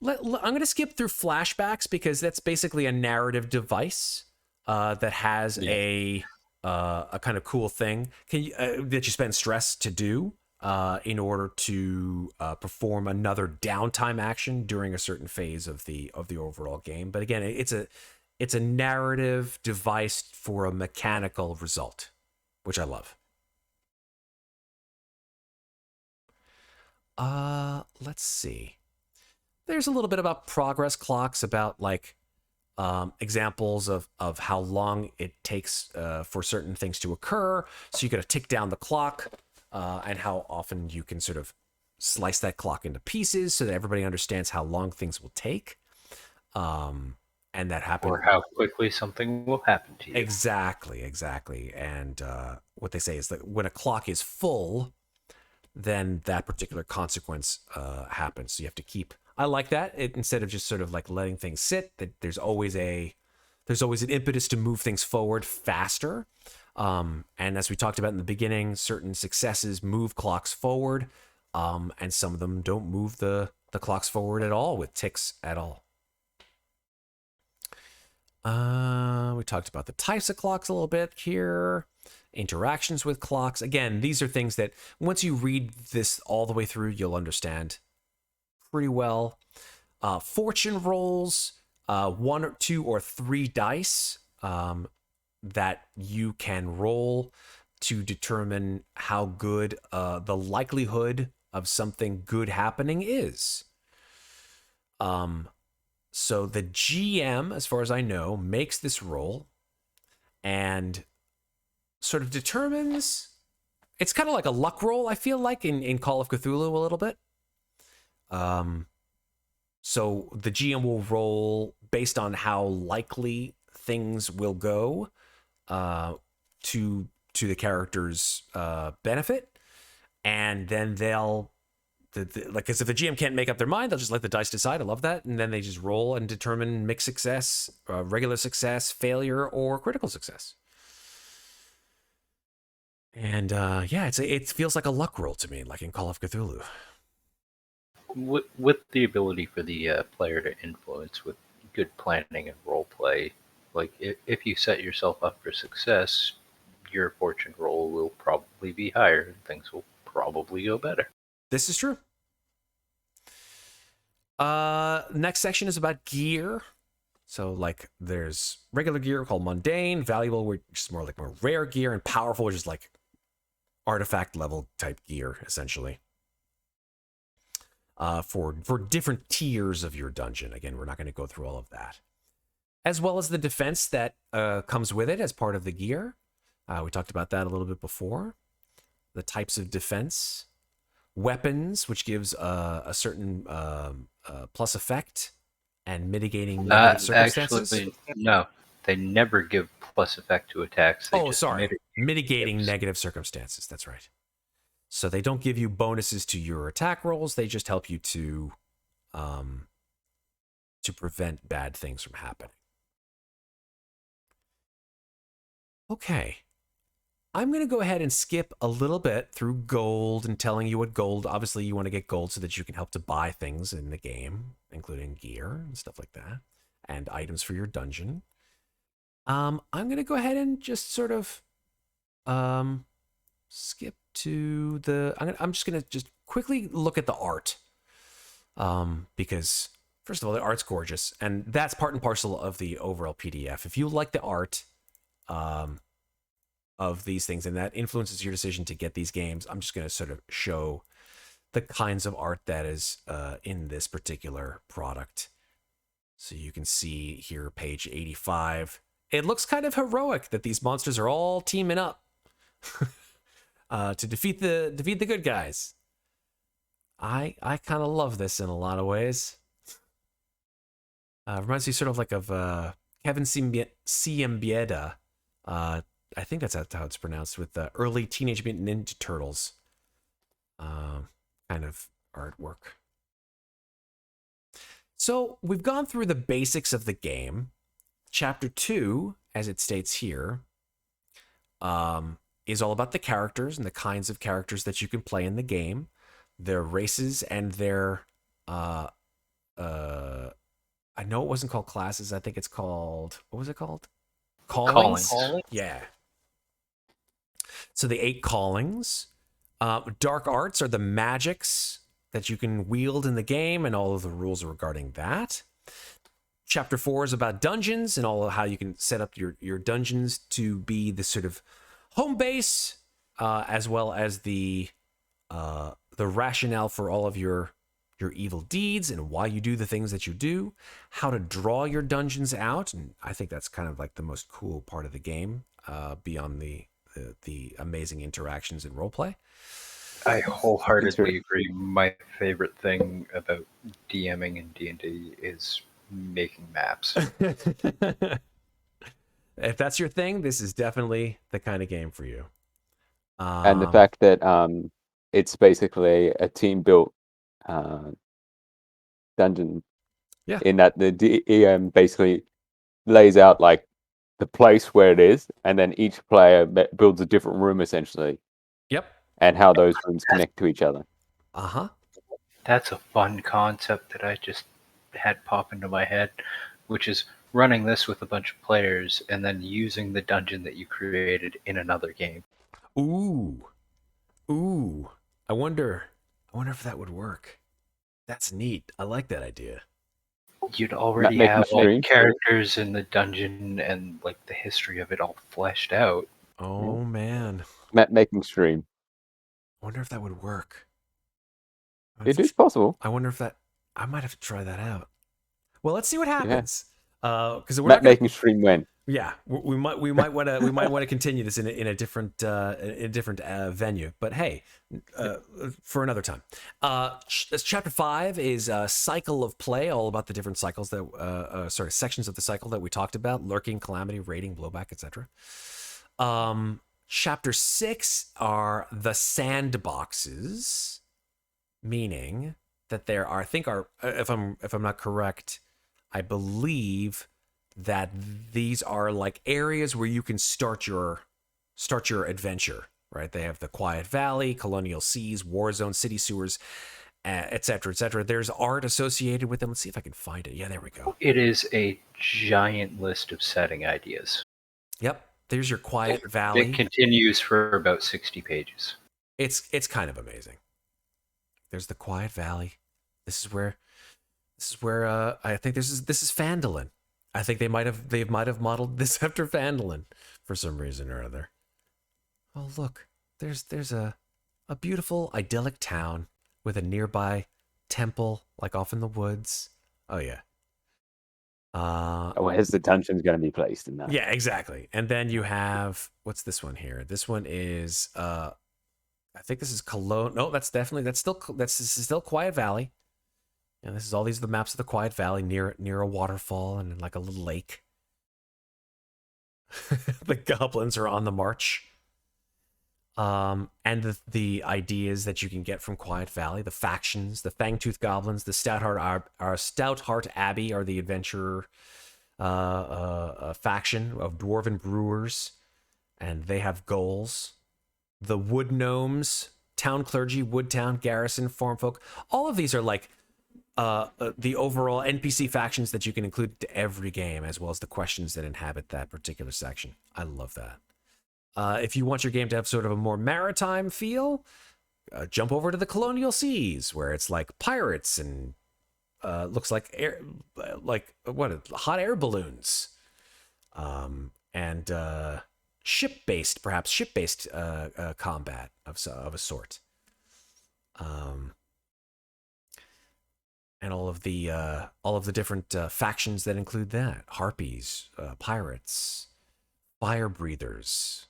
Speaker 1: I'm going to skip through flashbacks because that's basically a narrative device that has a kind of cool thing that you spend stress to do in order to perform another downtime action during a certain phase of the overall game. But again, it's a narrative device for a mechanical result, which I love. Let's see. There's a little bit about progress clocks, about like examples of how long it takes for certain things to occur. So you got to tick down the clock and how often you can sort of slice that clock into pieces so that everybody understands how long things will take. And that happens.
Speaker 2: Or how quickly something will happen to you.
Speaker 1: Exactly. And what they say is that when a clock is full, then that particular consequence happens. So you have to keep. I like that. Instead of just sort of like letting things sit, that there's always an impetus to move things forward faster. And as we talked about in the beginning, certain successes move clocks forward, and some of them don't move the clocks forward at all with ticks at all. We talked about the types of clocks a little bit here. Interactions with clocks. Again, these are things that once you read this all the way through, you'll understand pretty well. Fortune rolls, 1 or 2 or 3 dice that you can roll to determine how good the likelihood of something good happening is. So the GM, as far as I know, makes this roll and sort of determines. It's kind of like a luck roll, I feel like, in Call of Cthulhu a little bit. So the GM will roll based on how likely things will go to the character's benefit, and then they'll like, because if the GM can't make up their mind, they'll just let the dice decide. I love that, and then they just roll and determine mixed success, regular success, failure, or critical success. And yeah, it feels like a luck roll to me, like in Call of Cthulhu.
Speaker 2: With the ability for the player to influence with good planning and role play, like if you set yourself up for success, your fortune roll will probably be higher and things will probably go better.
Speaker 1: This is true. Next section is about gear. So, like, there's regular gear called mundane, valuable, which is more rare gear, and powerful, which is like artifact level type gear, essentially. For different tiers of your dungeon. Again, we're not going to go through all of that. As well as the defense that comes with it as part of the gear. We talked about that a little bit before. The types of defense. Weapons, which gives a certain plus effect and mitigating negative circumstances.
Speaker 2: Actually, no. They never give plus effect to attacks. They just
Speaker 1: mitigating negative circumstances. That's right. So they don't give you bonuses to your attack rolls. They just help you to prevent bad things from happening. Okay. I'm going to go ahead and skip a little bit through gold and telling you what gold. Obviously, you want to get gold so that you can help to buy things in the game, including gear and stuff like that, and items for your dungeon. I'm going to go ahead and just sort of skip to the. I'm just going to just quickly look at the art, because first of all, the art's gorgeous, and that's part and parcel of the overall PDF. If you like the art, of these things, and that influences your decision to get these games, I'm just going to sort of show the kinds of art that is in this particular product. So you can see here, page 85. It looks kind of heroic that these monsters are all teaming up to defeat the good guys. I kind of love this in a lot of ways. Reminds me sort of like of Kevin Siembieda. I think that's how it's pronounced, with the early Teenage Mutant Ninja Turtles kind of artwork. So we've gone through the basics of the game. Chapter 2, as it states here, is all about the characters and the kinds of characters that you can play in the game, their races and their I know it wasn't called classes. I think it's called, what was it called? Callings. Yeah. So the 8 callings. Dark arts are the magics that you can wield in the game and all of the rules regarding that. Chapter 4 is about dungeons and all of how you can set up your dungeons to be the sort of home base, as well as the rationale for all of your evil deeds and why you do the things that you do, how to draw your dungeons out, and I think that's kind of like the most cool part of the game, beyond the amazing interactions and roleplay.
Speaker 2: I wholeheartedly agree. My favorite thing about DMing in D&D is making maps.
Speaker 1: If that's your thing, this is definitely the kind of game for you.
Speaker 3: And the fact that it's basically a team-built dungeon,
Speaker 1: yeah,
Speaker 3: in that the DM basically lays out like the place where it is, and then each player builds a different room essentially.
Speaker 1: Yep.
Speaker 3: And how those rooms connect to each other.
Speaker 2: That's a fun concept that I just had pop into my head, which is running this with a bunch of players and then using the dungeon that you created in another game.
Speaker 1: Ooh. I wonder if that would work. That's neat. I like that idea.
Speaker 2: You'd already have like characters in the dungeon and like the history of it all fleshed out.
Speaker 1: Oh man.
Speaker 3: Map making stream.
Speaker 1: I wonder if that would work.
Speaker 3: It is possible.
Speaker 1: I wonder if I might have to try that out. Well, let's see what happens. Because
Speaker 3: map making stream when
Speaker 1: Yeah, we might want to continue this in a different venue. But hey, for another time. Chapter 5 is cycle of play, all about the different cycles that sections of the cycle that we talked about: lurking, calamity, raiding, blowback, etc. Chapter 6 are the sandboxes, meaning that there are, I think, if I'm not correct, I believe that these are like areas where you can start your adventure, right? They have the Quiet Valley, Colonial Seas, Warzone, City Sewers, etc., etc. There's art associated with them. Let's see if I can find it. Yeah, there we go.
Speaker 2: It is a giant list of setting ideas.
Speaker 1: Yep, there's your Quiet Valley.
Speaker 2: It continues for about 60 pages.
Speaker 1: It's kind of amazing. There's the Quiet Valley. This is where I think this is Phandalin. I think they might have modeled this after Phandalin for some reason or other. Oh, look, there's a beautiful idyllic town with a nearby temple, like off in the woods. Oh yeah.
Speaker 3: Where's the dungeon's going to be placed in that?
Speaker 1: Yeah, exactly. And then you have, what's this one here? This one is I think this is Cologne. No, this is still Quiet Valley. And this is all these are the maps of the Quiet Valley near a waterfall and like a little lake. The goblins are on the march. And the ideas that you can get from Quiet Valley, the factions, the Fangtooth Goblins, the Stoutheart Abbey are the adventurer faction of dwarven brewers, and they have goals. The Wood Gnomes, Town Clergy, Woodtown, Garrison, Farm Folk. All of these are like the overall NPC factions that you can include to every game, as well as the questions that inhabit that particular section. I love that. If you want your game to have sort of a more maritime feel, jump over to the Colonial Seas, where it's like pirates and looks like hot air balloons, and ship-based combat of a sort. And all of the different factions that include that: harpies, pirates, fire breathers,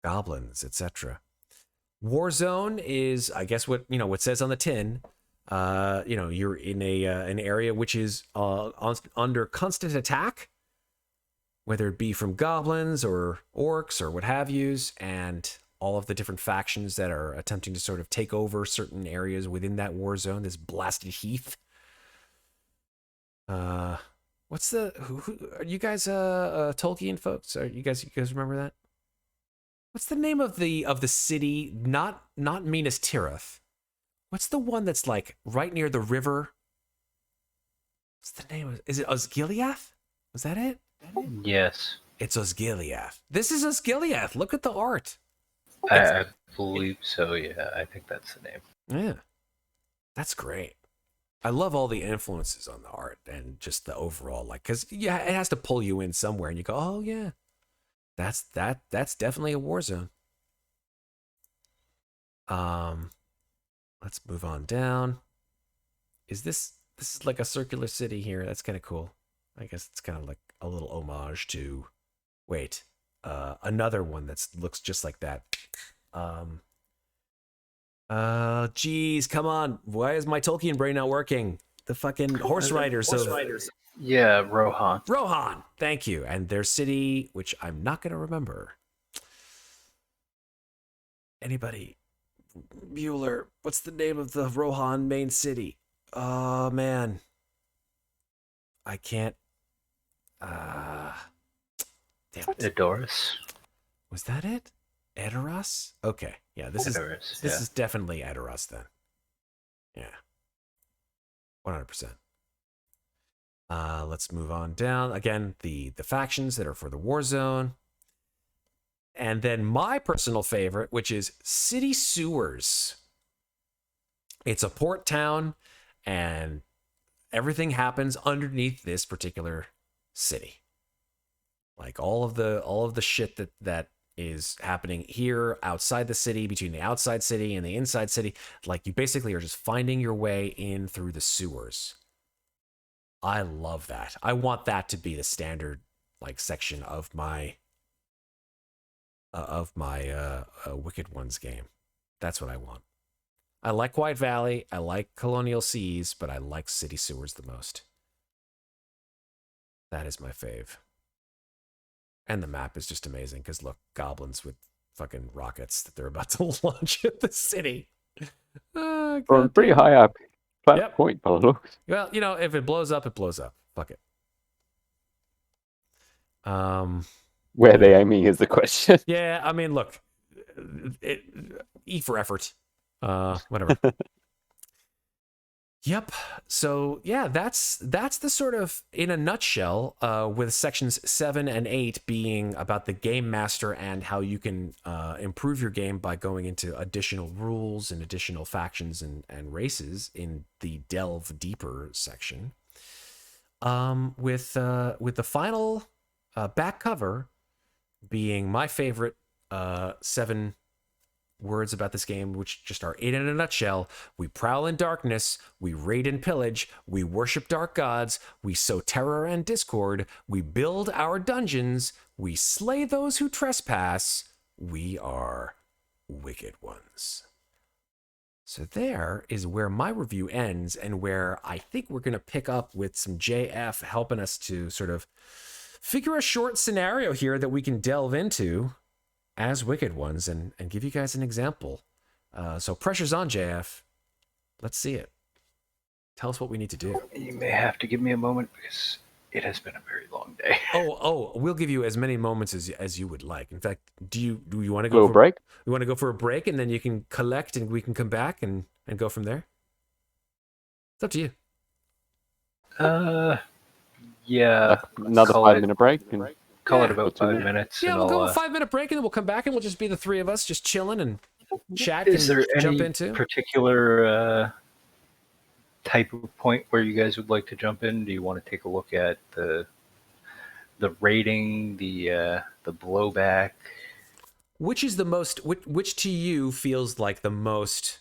Speaker 1: goblins, etc. Warzone is, I guess, what says on the tin. You're in an area which is under constant attack, whether it be from goblins or orcs or what have yous, and all of the different factions that are attempting to sort of take over certain areas within that war zone, this blasted heath. What's the who are you guys Tolkien folks? Are you guys remember that? What's the name of the city? Not Minas Tirith. What's the one that's like right near the river? What's the name? Is it Osgiliath? Was that it?
Speaker 2: Yes.
Speaker 1: It's Osgiliath. This is Osgiliath. Look at the art.
Speaker 2: I believe so, yeah. I think that's the name.
Speaker 1: Yeah. That's great. I love all the influences on the art and just the overall, like, because it has to pull you in somewhere and you go, oh yeah, that's definitely a war zone. Let's move on down. This is like a circular city here. That's kind of cool. I guess it's kind of like a little homage to, another one that looks just like that. Geez, come on. Why is my Tolkien brain not working? The fucking horse riders.
Speaker 2: Yeah, Rohan.
Speaker 1: Rohan, thank you. And their city, which I'm not going to remember. Anybody? Bueller, what's the name of the Rohan main city? Oh, man. I can't. Damn it.
Speaker 2: Edoras.
Speaker 1: Was that it? Edoras? Okay. Yeah, this is definitely Edoras then. Yeah. 100%. Let's move on down. Again, the factions that are for the war zone. And then my personal favorite, which is City Sewers. It's a port town, and everything happens underneath this particular city. Like all of the shit that is happening here outside the city, between the outside city and the inside city, like you basically are just finding your way in through the sewers. I love that. I want that to be the standard like section of my Wicked Ones game. That's what I want. I like White Valley, I like Colonial Seas, but I like City Sewers the most. That is my fave. And the map is just amazing because look, goblins with fucking rockets that they're about to launch at the city.
Speaker 3: From pretty high up point by the looks.
Speaker 1: Well, you know, if it blows up, it blows up. Fuck it.
Speaker 3: Where are they aiming is the question.
Speaker 1: Yeah, I mean, look, E for effort. Whatever. Yep. So yeah, that's the sort of, in a nutshell, with sections 7 and 8 being about the game master and how you can improve your game by going into additional rules and additional factions and races in the delve deeper section. With the final back cover being my favorite 7 words about this game, which just are in a nutshell. We prowl in darkness, we raid and pillage, we worship dark gods, we sow terror and discord, we build our dungeons, we slay those who trespass, we are Wicked Ones. So there is where my review ends, and where I think we're going to pick up with some JF helping us to sort of figure a short scenario here that we can delve into as Wicked Ones and give you guys an example. So pressure's on, JF. Let's see it. Tell us what we need to do.
Speaker 2: You may have to give me a moment because it has been a very long day.
Speaker 1: Oh, we'll give you as many moments as you would like. In fact, do you want to
Speaker 3: go for a break?
Speaker 1: You want to go for a break and then you can collect and we can come back and go from there? It's up to you.
Speaker 2: Yeah.
Speaker 3: Another 5-minute break.
Speaker 2: Call it about 5 minutes.
Speaker 1: Yeah, we'll go a 5-minute break and then we'll come back and we'll just be the three of us just chilling and chat.
Speaker 2: Is there
Speaker 1: jump
Speaker 2: any
Speaker 1: into
Speaker 2: particular type of point where you guys would like to jump in? Do you want to take a look at the rating, the blowback?
Speaker 1: Which is the most? Which to you feels like the most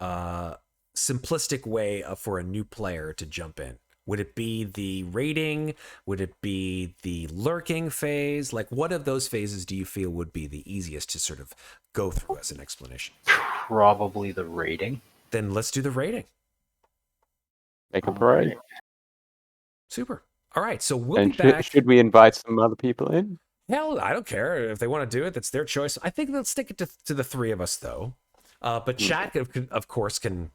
Speaker 1: simplistic way for a new player to jump in? Would it be the raiding? Would it be the lurking phase? Like, what of those phases do you feel would be the easiest to sort of go through as an explanation?
Speaker 2: Probably the raiding.
Speaker 1: Then let's do the raiding.
Speaker 3: Make a parade.
Speaker 1: Super. All right, so we'll be back.
Speaker 3: Should we invite some other people in?
Speaker 1: Hell, I don't care. If they want to do it, that's their choice. I think let's stick it to the three of us, though. But chat, of course, can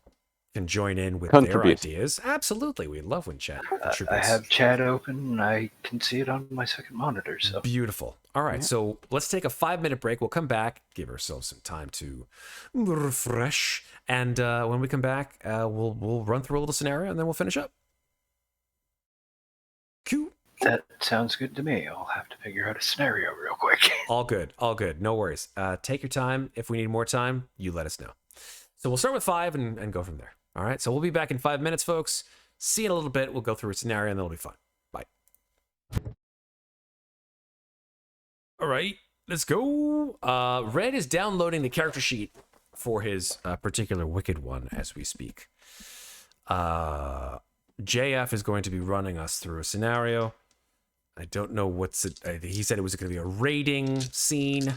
Speaker 1: join in with their ideas. Absolutely. We love when chat contributes.
Speaker 2: I have chat open and I can see it on my second monitor. So
Speaker 1: beautiful. All right. So let's take a 5-minute break. We'll come back, give ourselves some time to refresh. And when we come back, we'll run through a little scenario and then we'll finish up. Cool.
Speaker 2: That sounds good to me. I'll have to figure out a scenario real quick.
Speaker 1: All good. All good. No worries. Take your time. If we need more time, you let us know. So we'll start with 5 and go from there. All right, so we'll be back in 5 minutes, folks. See you in a little bit. We'll go through a scenario, and then it'll be fun. Bye. All right, let's go. Red is downloading the character sheet for his particular Wicked One as we speak. JF is going to be running us through a scenario. I don't know what's it. He said it was going to be a raiding scene.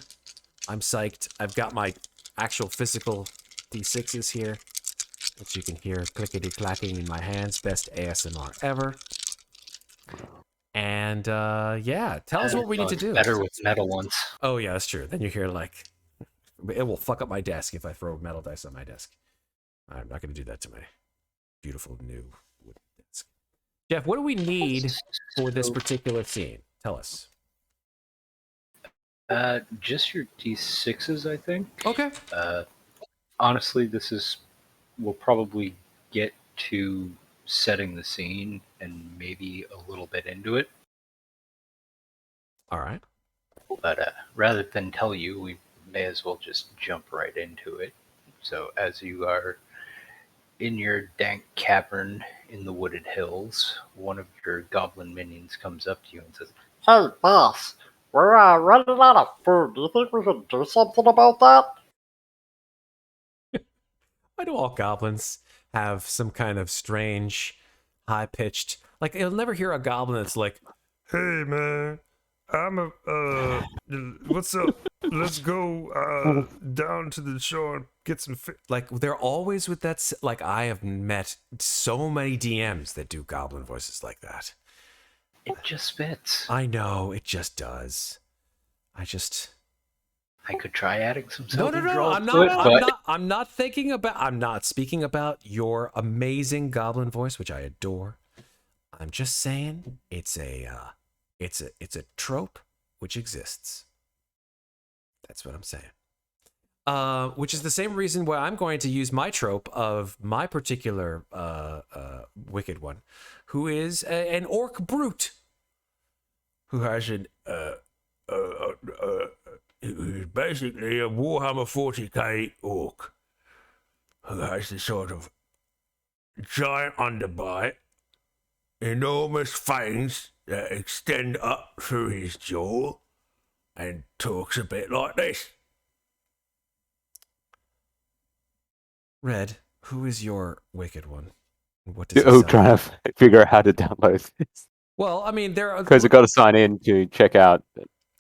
Speaker 1: I'm psyched. I've got my actual physical D6s here, which you can hear clickety-clacking in my hands. Best ASMR ever. And, yeah, tell us what we need to do.
Speaker 2: Better with metal ones.
Speaker 1: Oh, yeah, that's true. Then you hear, like, it will fuck up my desk if I throw metal dice on my desk. I'm not going to do that to my beautiful new wooden desk. Jeff, what do we need for this particular scene? Tell us.
Speaker 2: Just your D6s, I think.
Speaker 1: Okay.
Speaker 2: Honestly, we'll probably get to setting the scene and maybe a little bit into it.
Speaker 1: All right.
Speaker 2: But rather than tell you, we may as well just jump right into it. So as you are in your dank cavern in the wooded hills, one of your goblin minions comes up to you and says,
Speaker 4: "Hey, boss, we're running out of food. Do you think we should do something about that?"
Speaker 1: Why do all goblins have some kind of strange, high-pitched... Like, you'll never hear a goblin that's like,
Speaker 5: Hey man, I'm what's up? Let's go down to the shore and get some fish.
Speaker 1: Like they're always with that. Like I have met so many DMs that do goblin voices like that.
Speaker 2: It just fits.
Speaker 1: I know it just does. I
Speaker 2: could try adding some
Speaker 1: no.
Speaker 2: southern drawl
Speaker 1: I'm
Speaker 2: to it,
Speaker 1: not.
Speaker 2: but
Speaker 1: I'm not thinking about. I'm not speaking about your amazing goblin voice, which I adore. I'm just saying it's a trope which exists. That's what I'm saying. Which is the same reason why I'm going to use my trope of my particular wicked one, who is an orc brute, who has who's basically a Warhammer 40k orc, who has this sort of giant underbite, enormous fangs that extend up through his jaw, and talks a bit like this. Red, who is your wicked one? What does he sound
Speaker 3: Trying
Speaker 1: like?
Speaker 3: to figure out how to download this.
Speaker 1: Well, I mean, there are
Speaker 3: Because I've got to sign in to check out,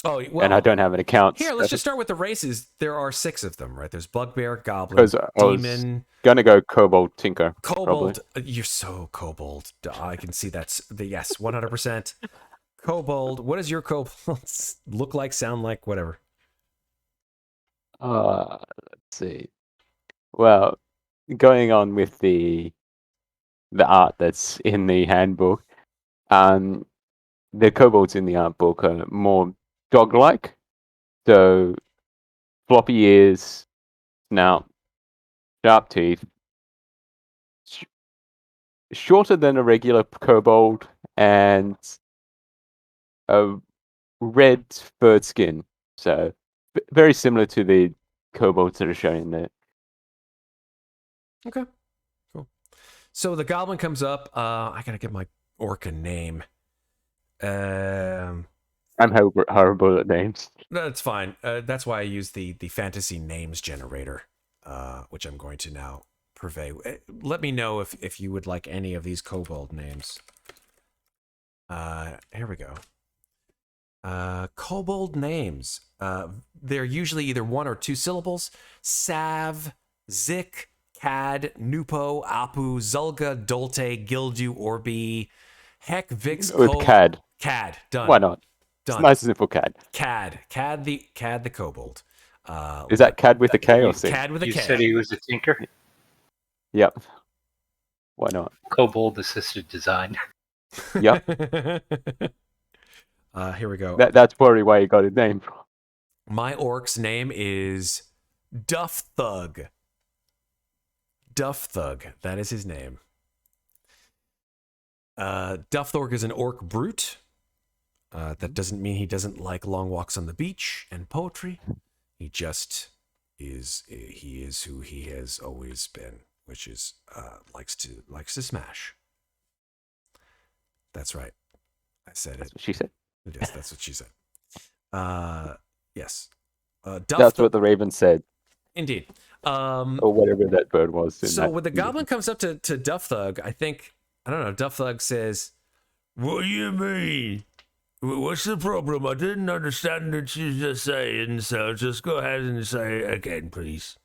Speaker 1: Oh,
Speaker 3: and I
Speaker 1: well,
Speaker 3: don't have an account.
Speaker 1: here, let's just start with the races. There are 6 of them, right? There's Bugbear, Goblin,
Speaker 3: Because I was
Speaker 1: Demon,
Speaker 3: gonna go Kobold Tinker.
Speaker 1: Kobold. You're so Kobold. I can see that's the yes, 100%. Kobold. What does your Kobold look like, sound like, whatever?
Speaker 3: Let's see. Well, going on with the art that's in the handbook, the kobolds in the art book are more dog-like, so floppy ears, snout, sharp teeth, shorter than a regular kobold, and a red furred skin. So very similar to the kobolds that are shown in there.
Speaker 1: Okay, cool. So the Goblin comes up. I gotta get my orc a name.
Speaker 3: I'm horrible at names.
Speaker 1: That's fine. That's why I use the fantasy names generator, which I'm going to now purvey. Let me know if you would like any of these kobold names. Here we go. Kobold names. They're usually either 1 or 2 syllables. Sav, Zik, Cad, Nupo, Apu, Zulga, Dolte, Gildu, Orbi, Heck, Vix,
Speaker 3: With Cad.
Speaker 1: Cad. Done.
Speaker 3: Why not?
Speaker 1: Done.
Speaker 3: It's nice and simple, Cad.
Speaker 1: Cad the kobold.
Speaker 3: Is that Cad with a K or C?
Speaker 1: Cad with a
Speaker 2: you
Speaker 1: K.
Speaker 2: said he was a tinker?
Speaker 3: Yep. Why not?
Speaker 2: Kobold assisted design.
Speaker 3: Yep.
Speaker 1: Here we go.
Speaker 3: That's probably why he got his name from.
Speaker 1: My orc's name is Duff Thug. Duff Thug. That is his name. Duff Thug is an orc brute. That doesn't mean he doesn't like long walks on the beach and poetry. He just is. He is who he has always been, which is likes to smash. That's right. I said
Speaker 3: That's
Speaker 1: it.
Speaker 3: what she said.
Speaker 1: Yes, that's what she said. Yes.
Speaker 3: That's what the raven said,
Speaker 1: Indeed.
Speaker 3: or whatever that bird was.
Speaker 1: So when the goblin comes up to Duff Thug, I don't know, Duff Thug says, "What do you mean? What's the problem? I didn't understand what you just saying, so just go ahead and say it again, please."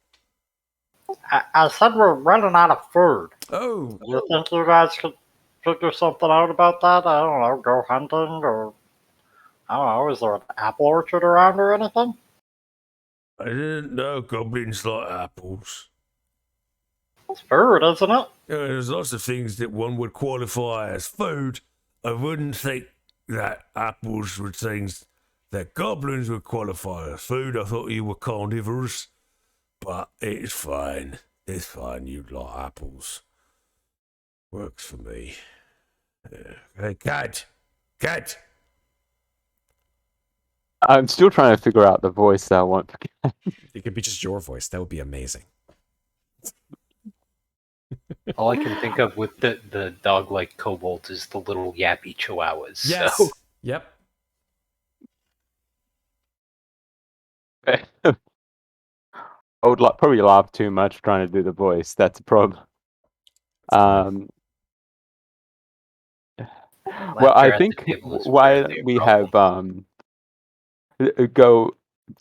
Speaker 4: I said we're running out of food.
Speaker 1: Oh,
Speaker 4: You think you guys could figure something out about that? I don't know, go hunting or... I don't know, is there an apple orchard around or anything?
Speaker 1: I didn't know goblins like apples.
Speaker 4: It's food, isn't it?
Speaker 1: There's lots of things that one would qualify as food. I wouldn't think that apples were things that goblins would qualify as food. I thought you were carnivores. But it's fine. It's fine. You like apples. Works for me. Hey, cat. Cat.
Speaker 3: I'm still trying to figure out the voice that I want.
Speaker 1: It could be just your voice. That would be amazing.
Speaker 2: All I can think of with the dog-like kobolds is the little yappy chihuahuas.
Speaker 1: Yes.
Speaker 2: So.
Speaker 1: Yep.
Speaker 3: I would probably laugh too much trying to do the voice. That's a problem. Well, I
Speaker 2: Laughter at the
Speaker 3: think
Speaker 2: table is
Speaker 3: while
Speaker 2: rarely a
Speaker 3: we
Speaker 2: problem.
Speaker 3: have go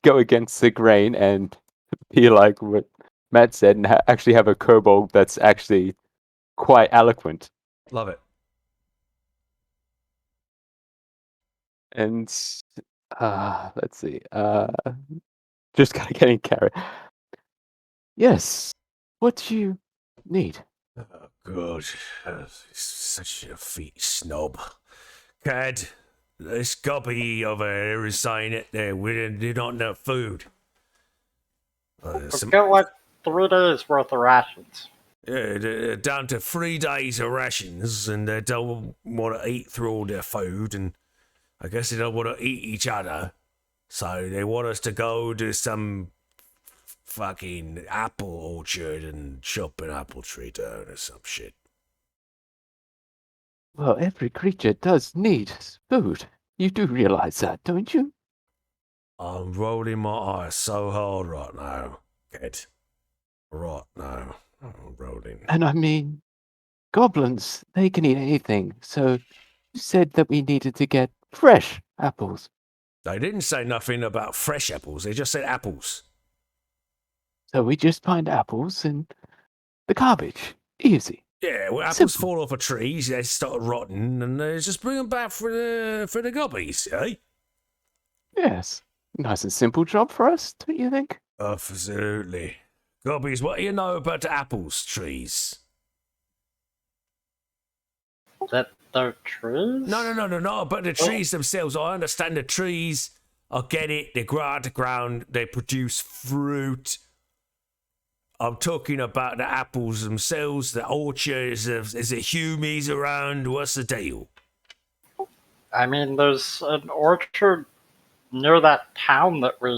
Speaker 3: against the grain and be like what Matt said, and actually have a kobold that's actually quite eloquent.
Speaker 1: Love it.
Speaker 3: And let's see, just kind of getting carried. Yes, what do you need?
Speaker 1: Oh, God. Such a feet snob. Cad, this gobby over here is saying it there. We do not enough food.
Speaker 4: We've got like 3 days worth of rations.
Speaker 1: Down to 3 days of rations, and they don't want to eat through all their food, and I guess they don't want to eat each other. So they want us to go to some fucking apple orchard and chop an apple tree down or some shit.
Speaker 3: Well, every creature does need food. You do realize that, don't you?
Speaker 1: I'm rolling my eyes so hard right now, kid. Right now. I'm rolling.
Speaker 3: And I mean, goblins, they can eat anything. So you said that we needed to get fresh apples.
Speaker 1: They didn't say nothing about fresh apples, they just said apples.
Speaker 3: So we just find apples and the garbage. Easy.
Speaker 1: Yeah, well, apples
Speaker 3: Simple.
Speaker 1: fall off of trees, they start rotting, and they just bring them back for the gobbies, eh?
Speaker 3: Yes. Nice and simple job for us, don't you think?
Speaker 1: Absolutely. Gobbies, what do you know about the apples trees?
Speaker 4: That they're trees?
Speaker 1: No, not about the trees themselves. I understand the trees. I get it. They grow out the ground. They produce fruit. I'm talking about the apples themselves, the orchards. Is it humies around? What's the deal?
Speaker 4: I mean, there's an orchard near that town that we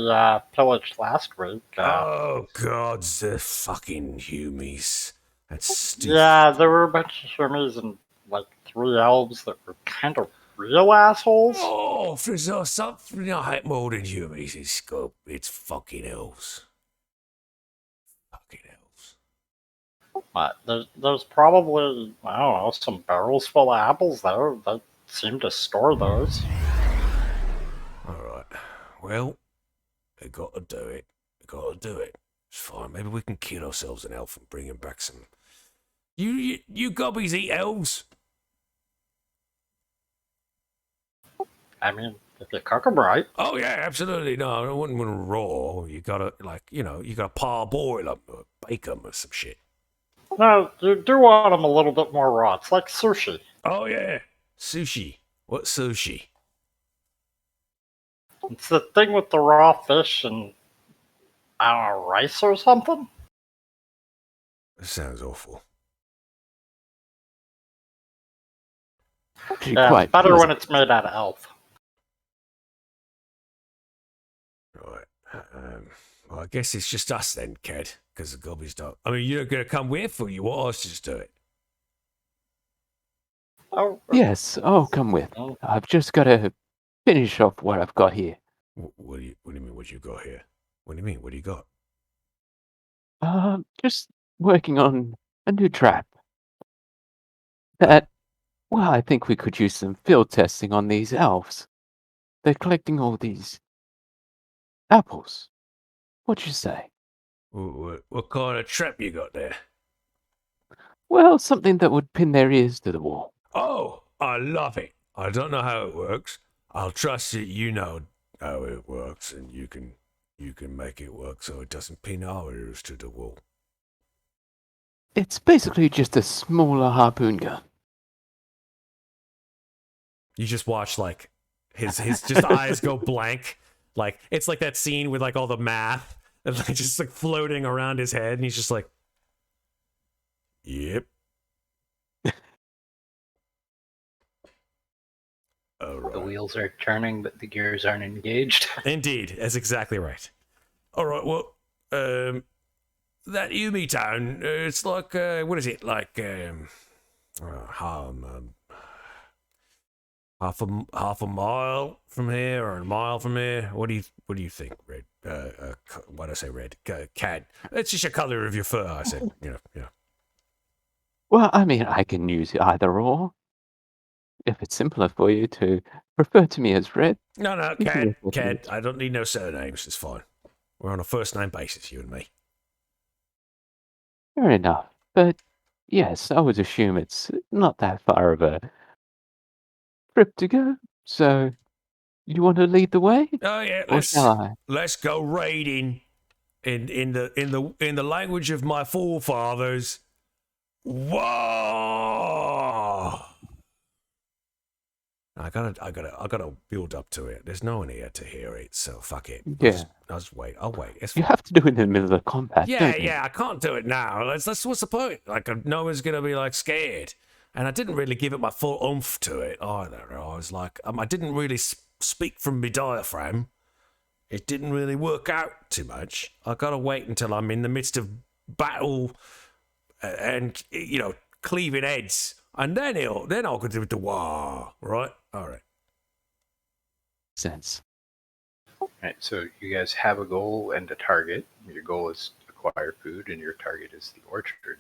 Speaker 4: pillaged last week.
Speaker 1: Oh, God, the fucking humies. That's stupid.
Speaker 4: Yeah, there were a bunch of hummies and like 3 elves that were kind of real assholes.
Speaker 1: Oh, if there's something I hate more than humies, it's fucking elves. Fucking elves.
Speaker 4: But there's probably, I don't know, some barrels full of apples there. They seem to store those.
Speaker 1: Alright. Well, we got to do it. It's fine. Maybe we can kill ourselves an elf and bring him back some. You gobbies eat elves?
Speaker 4: I mean, if you cook them right.
Speaker 1: Oh yeah, absolutely. No, I wouldn't want them raw. You gotta you gotta parboil them or bake them or some shit.
Speaker 4: No, you do want them a little bit more raw. It's like sushi.
Speaker 1: Oh yeah, sushi. What's sushi?
Speaker 4: It's the thing with the raw fish and, I don't know, rice or something?
Speaker 1: That sounds awful.
Speaker 3: Actually,
Speaker 4: Yeah,
Speaker 3: quite
Speaker 4: it's better
Speaker 3: pleasant.
Speaker 4: when it's made out of elf.
Speaker 1: Right. Well, I guess it's just us then, kid, because the gobbies don't. I mean, you're gonna come with, or you want us to just do it?
Speaker 4: Oh,
Speaker 3: Yes, oh, come with.
Speaker 4: Oh.
Speaker 3: I've just got to finish off what I've got here.
Speaker 1: What do you mean? What you got here? What do you mean? What do you got?
Speaker 3: Just working on a new trap. That, well, I think we could use some field testing on these elves. They're collecting all these apples. What'd you say?
Speaker 1: What kind of trap you got there?
Speaker 3: Well, something that would pin their ears to the wall.
Speaker 1: Oh, I love it. I don't know how it works. I'll trust that you know how it works, and you can make it work so it doesn't pin our ears to the wall.
Speaker 3: It's basically just a smaller harpoon gun.
Speaker 1: You just watch like his just eyes go blank. Like it's like that scene with like all the math and like just like floating around his head, and he's just like, "Yep." All right.
Speaker 2: The wheels are turning, but the gears aren't engaged.
Speaker 1: Indeed, that's exactly right. All right, well, that Yumi town, it's like, what is it, like, half a mile from here or a mile from here? What do you think, Red? Why'd I say red? Cat. It's just a color of your fur. I said, you know.
Speaker 3: Well, I mean, I can use either or. if it's simpler for you to refer to me as Red,
Speaker 1: No,
Speaker 3: you can refer to me
Speaker 1: Cad,
Speaker 3: as-
Speaker 1: I don't need no surnames. It's fine. We're on a first name basis, you and me.
Speaker 3: Fair enough. But yes, I would assume it's not that far of a trip to go. So, you want to lead the way,
Speaker 1: Oh yeah,
Speaker 3: or shall I?
Speaker 1: let's go raiding in the language of my forefathers. Whoa! I gotta build up to it. There's no one here to hear it, so fuck it.
Speaker 3: Yeah.
Speaker 1: I'll just wait. I'll wait. It's
Speaker 3: You
Speaker 1: fine.
Speaker 3: have to do it in the middle of combat,
Speaker 1: Yeah,
Speaker 3: don't you?
Speaker 1: I can't do it now. That's what's the point? Like, no one's gonna be like scared. And I didn't really give it my full oomph to it either. I was like, I didn't really speak from my diaphragm. It didn't really work out too much. I gotta wait until I'm in the midst of battle and cleaving heads, and then I'll go do the wah. Right? All right.
Speaker 3: Sense.
Speaker 2: Right, so you guys have a goal and a target. Your goal is to acquire food, and your target is the orchard.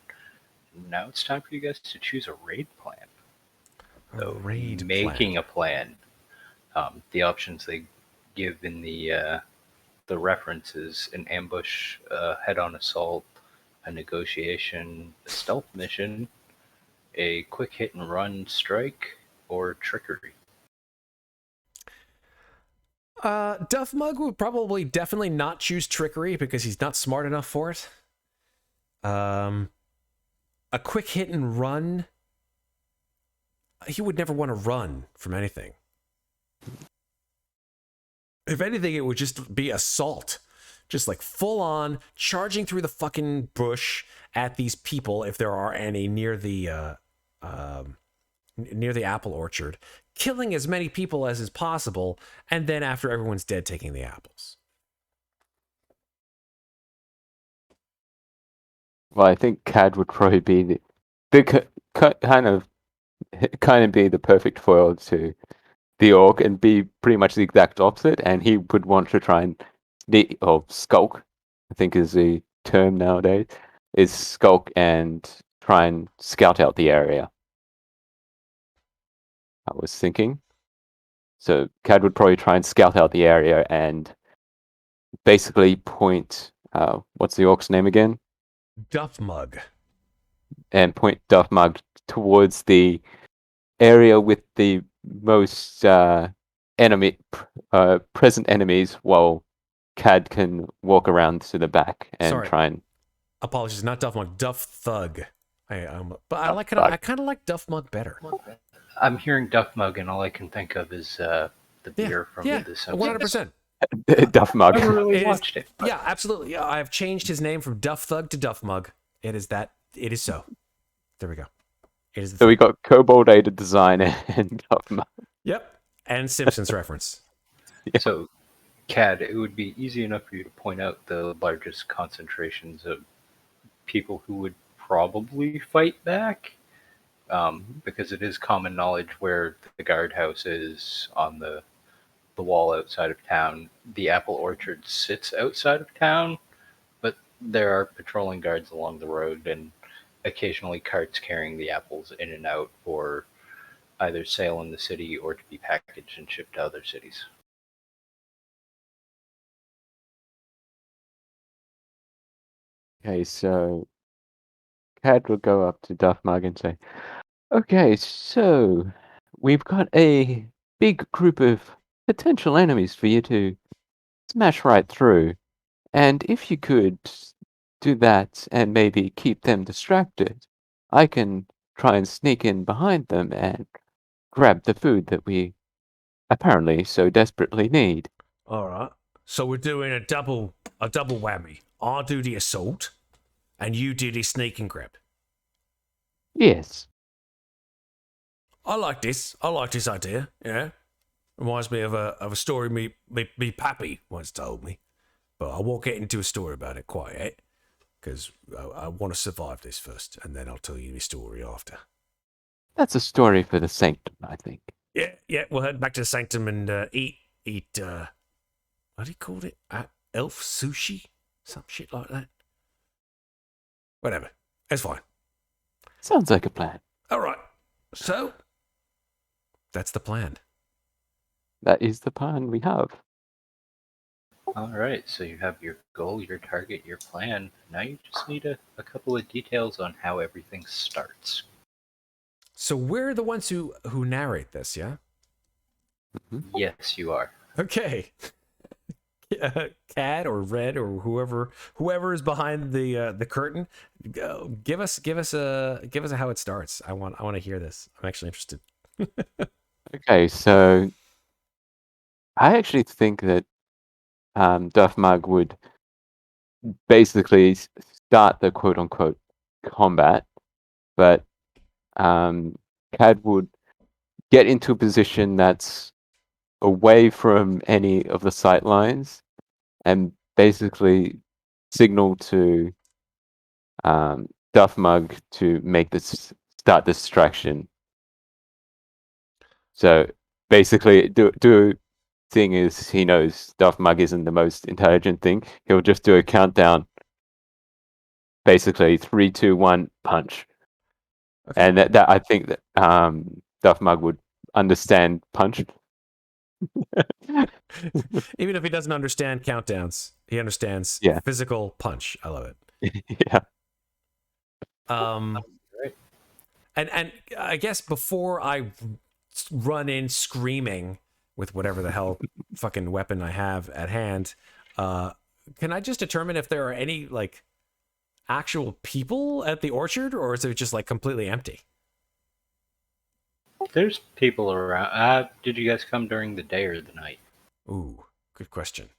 Speaker 2: Now it's time for you guys to choose a raid plan. So making a plan. The options they give in the references: an ambush, head-on assault, a negotiation, a stealth mission, a quick hit-and-run strike, or trickery.
Speaker 1: Duff Mug would probably definitely not choose trickery because he's not smart enough for it. A quick hit and run. He would never want to run from anything. If anything, it would just be assault. Just like full on charging through the fucking bush at these people, if there are any, near the apple orchard, killing as many people as is possible, and then after everyone's dead, taking the apples.
Speaker 3: Well, I think Cad would probably be the kind of be the perfect foil to the orc and be pretty much the exact opposite. And he would want to try and skulk, I think is the term nowadays, is skulk and try and scout out the area. I was thinking. So Cad would probably try and scout out the area and basically point. What's the orc's name again?
Speaker 1: Duff Mug.
Speaker 3: And point Duff Mug towards the area with the most present enemies, while Cad can walk around to the back and try and.
Speaker 1: Apologies, not Duff Mug, Duff Thug. But I like it.
Speaker 3: Thug.
Speaker 1: I kind of like Duff Mug better.
Speaker 2: I'm hearing Duff Mug, and all I can think of is the beer from the Simpsons.
Speaker 1: 100%.
Speaker 3: Duff Mug.
Speaker 2: I never really watched it.
Speaker 1: Yeah, absolutely. Yeah, I've changed his name from Duff Thug to Duff Mug. It is that. It is so. There we go. It is.
Speaker 3: So we got Kobold Aided Design and Duff Mug.
Speaker 1: Yep. And Simpsons reference.
Speaker 3: Yeah.
Speaker 2: So, Cad, it would be easy enough for you to point out the largest concentrations of people who would probably fight back, because it is common knowledge where the guardhouse is on the wall outside of town. The apple orchard sits outside of town, but there are patrolling guards along the road and occasionally carts carrying the apples in and out for either sale in the city or to be packaged and shipped to other cities.
Speaker 3: Okay, so Cad will go up to Duff Mug and say, "Okay, so we've got a big group of potential enemies for you to smash right through. And if you could do that and maybe keep them distracted, I can try and sneak in behind them and grab the food that we apparently so desperately need."
Speaker 1: All right. So we're doing a double whammy. I'll do the assault, and you do the sneak and grab.
Speaker 3: Yes.
Speaker 1: I like this. I like this idea. Yeah. Reminds me of a story me pappy once told me. But I won't get into a story about it quite yet, because I want to survive this first, and then I'll tell you the story after.
Speaker 3: That's a story for the Sanctum, I think.
Speaker 1: Yeah, we'll head back to the Sanctum and eat, what do you call it? Elf sushi? Some shit like that. Whatever. It's fine.
Speaker 3: Sounds like a plan.
Speaker 1: All right. So, That's the plan.
Speaker 3: That is the plan we have.
Speaker 2: All right, so you have your goal, your target, your plan. Now you just need a couple of details on how everything starts.
Speaker 1: So we're the ones who narrate this, yeah?
Speaker 2: Yes, you are.
Speaker 1: Okay. Cad or Red or whoever is behind the curtain, give us a how it starts. I want to hear this. I'm actually interested.
Speaker 3: Okay, so I actually think that Duff Mug would basically start the quote unquote combat, but Cad would get into a position that's away from any of the sight lines and basically signal to Duff Mug to make this start the distraction. So basically, do thing is he knows Duff Mug isn't the most intelligent thing. He'll just do a countdown. Basically, 3, 2, 1, punch.
Speaker 1: Okay.
Speaker 3: And that I think that Duff Mug would understand punch.
Speaker 1: Even if he doesn't understand countdowns, he understands
Speaker 3: Yeah.
Speaker 1: physical punch. I love it.
Speaker 3: Yeah.
Speaker 2: Right.
Speaker 1: And I guess before I run in screaming with whatever the hell fucking weapon I have at hand, can I just determine if there are any like actual people at the orchard, or is it just like completely empty?
Speaker 2: There's people around. Did you guys come during the day or the night?
Speaker 1: Ooh, good question.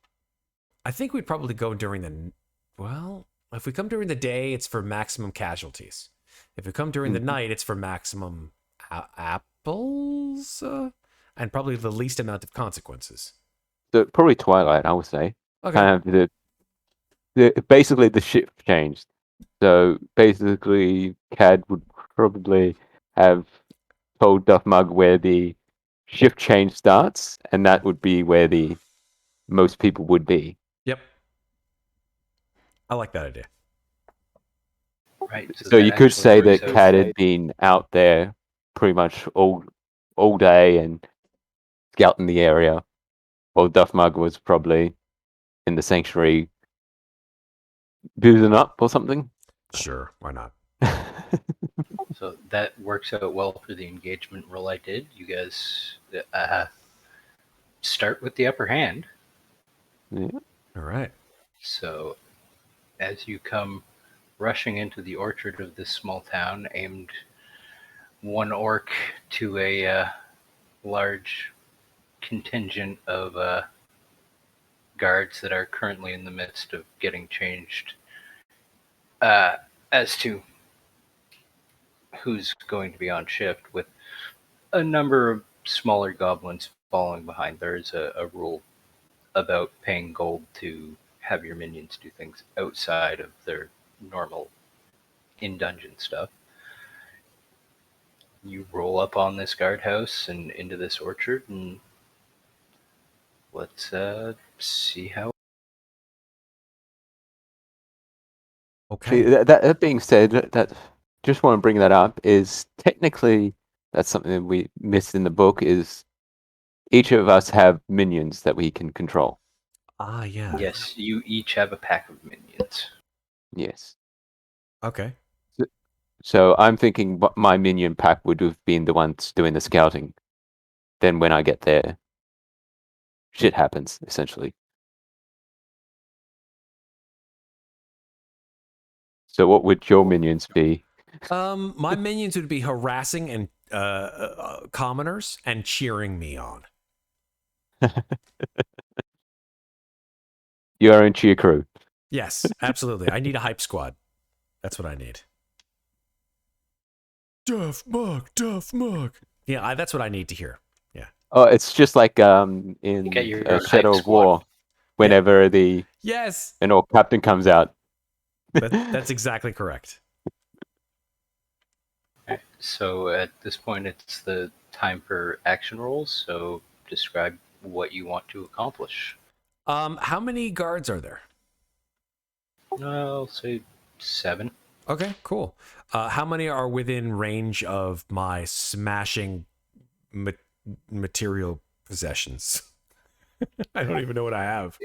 Speaker 1: I think we'd probably go during the... Well, if we come during the day, it's for maximum casualties. If we come during the night, it's for maximum apples, and probably the least amount of consequences.
Speaker 3: So probably Twilight, I would say.
Speaker 1: Okay.
Speaker 3: Kind of basically the shift changed. So basically, Cad would probably have told Duff Mug where the shift change starts, and that would be where the most people would be.
Speaker 1: Yep. I like that idea.
Speaker 2: Right.
Speaker 3: So
Speaker 2: that
Speaker 3: you could
Speaker 2: actually
Speaker 3: say
Speaker 2: works
Speaker 3: that
Speaker 2: out.
Speaker 3: Cad had been out there pretty much all day and scouting the area, while Duff Mug was probably in the sanctuary boozing up or something.
Speaker 1: Sure, why not?
Speaker 2: So that works out well for the engagement roll I did. You guys start with the upper hand.
Speaker 3: Yeah.
Speaker 1: All right.
Speaker 2: So as you come rushing into the orchard of this small town, aimed one orc to a large contingent of guards that are currently in the midst of getting changed as to who's going to be on shift, with a number of smaller goblins following behind. There's a rule about paying gold to have your minions do things outside of their normal in-dungeon stuff. You roll up on this guardhouse and into this orchard, and let's see how.
Speaker 1: Okay.
Speaker 3: That being said, that just want to bring that up is technically that's something that we missed in the book is each of us have minions that we can control.
Speaker 1: Ah, yeah.
Speaker 2: Yes, you each have a pack of minions.
Speaker 3: Yes.
Speaker 1: Okay.
Speaker 3: So I'm thinking what my minion pack would have been the ones doing the scouting. Then when I get there, shit happens, essentially. So what would your minions be?
Speaker 1: My minions would be harassing and commoners and cheering me on.
Speaker 3: You are in cheer crew.
Speaker 1: Yes, absolutely. I need a hype squad. That's what I need. Duff Mug. Yeah, that's what I need to hear. Yeah.
Speaker 3: Oh, it's just like in
Speaker 2: Get your own
Speaker 3: Shadow
Speaker 2: hype
Speaker 3: of War, whenever the
Speaker 1: Yes.
Speaker 3: an orc captain comes out.
Speaker 1: That's exactly correct.
Speaker 2: So at this point, it's the time for action rolls. So describe what you want to accomplish.
Speaker 1: How many guards are there?
Speaker 2: I'll say 7.
Speaker 1: Okay, cool. How many are within range of my smashing material possessions. I don't even know what I have.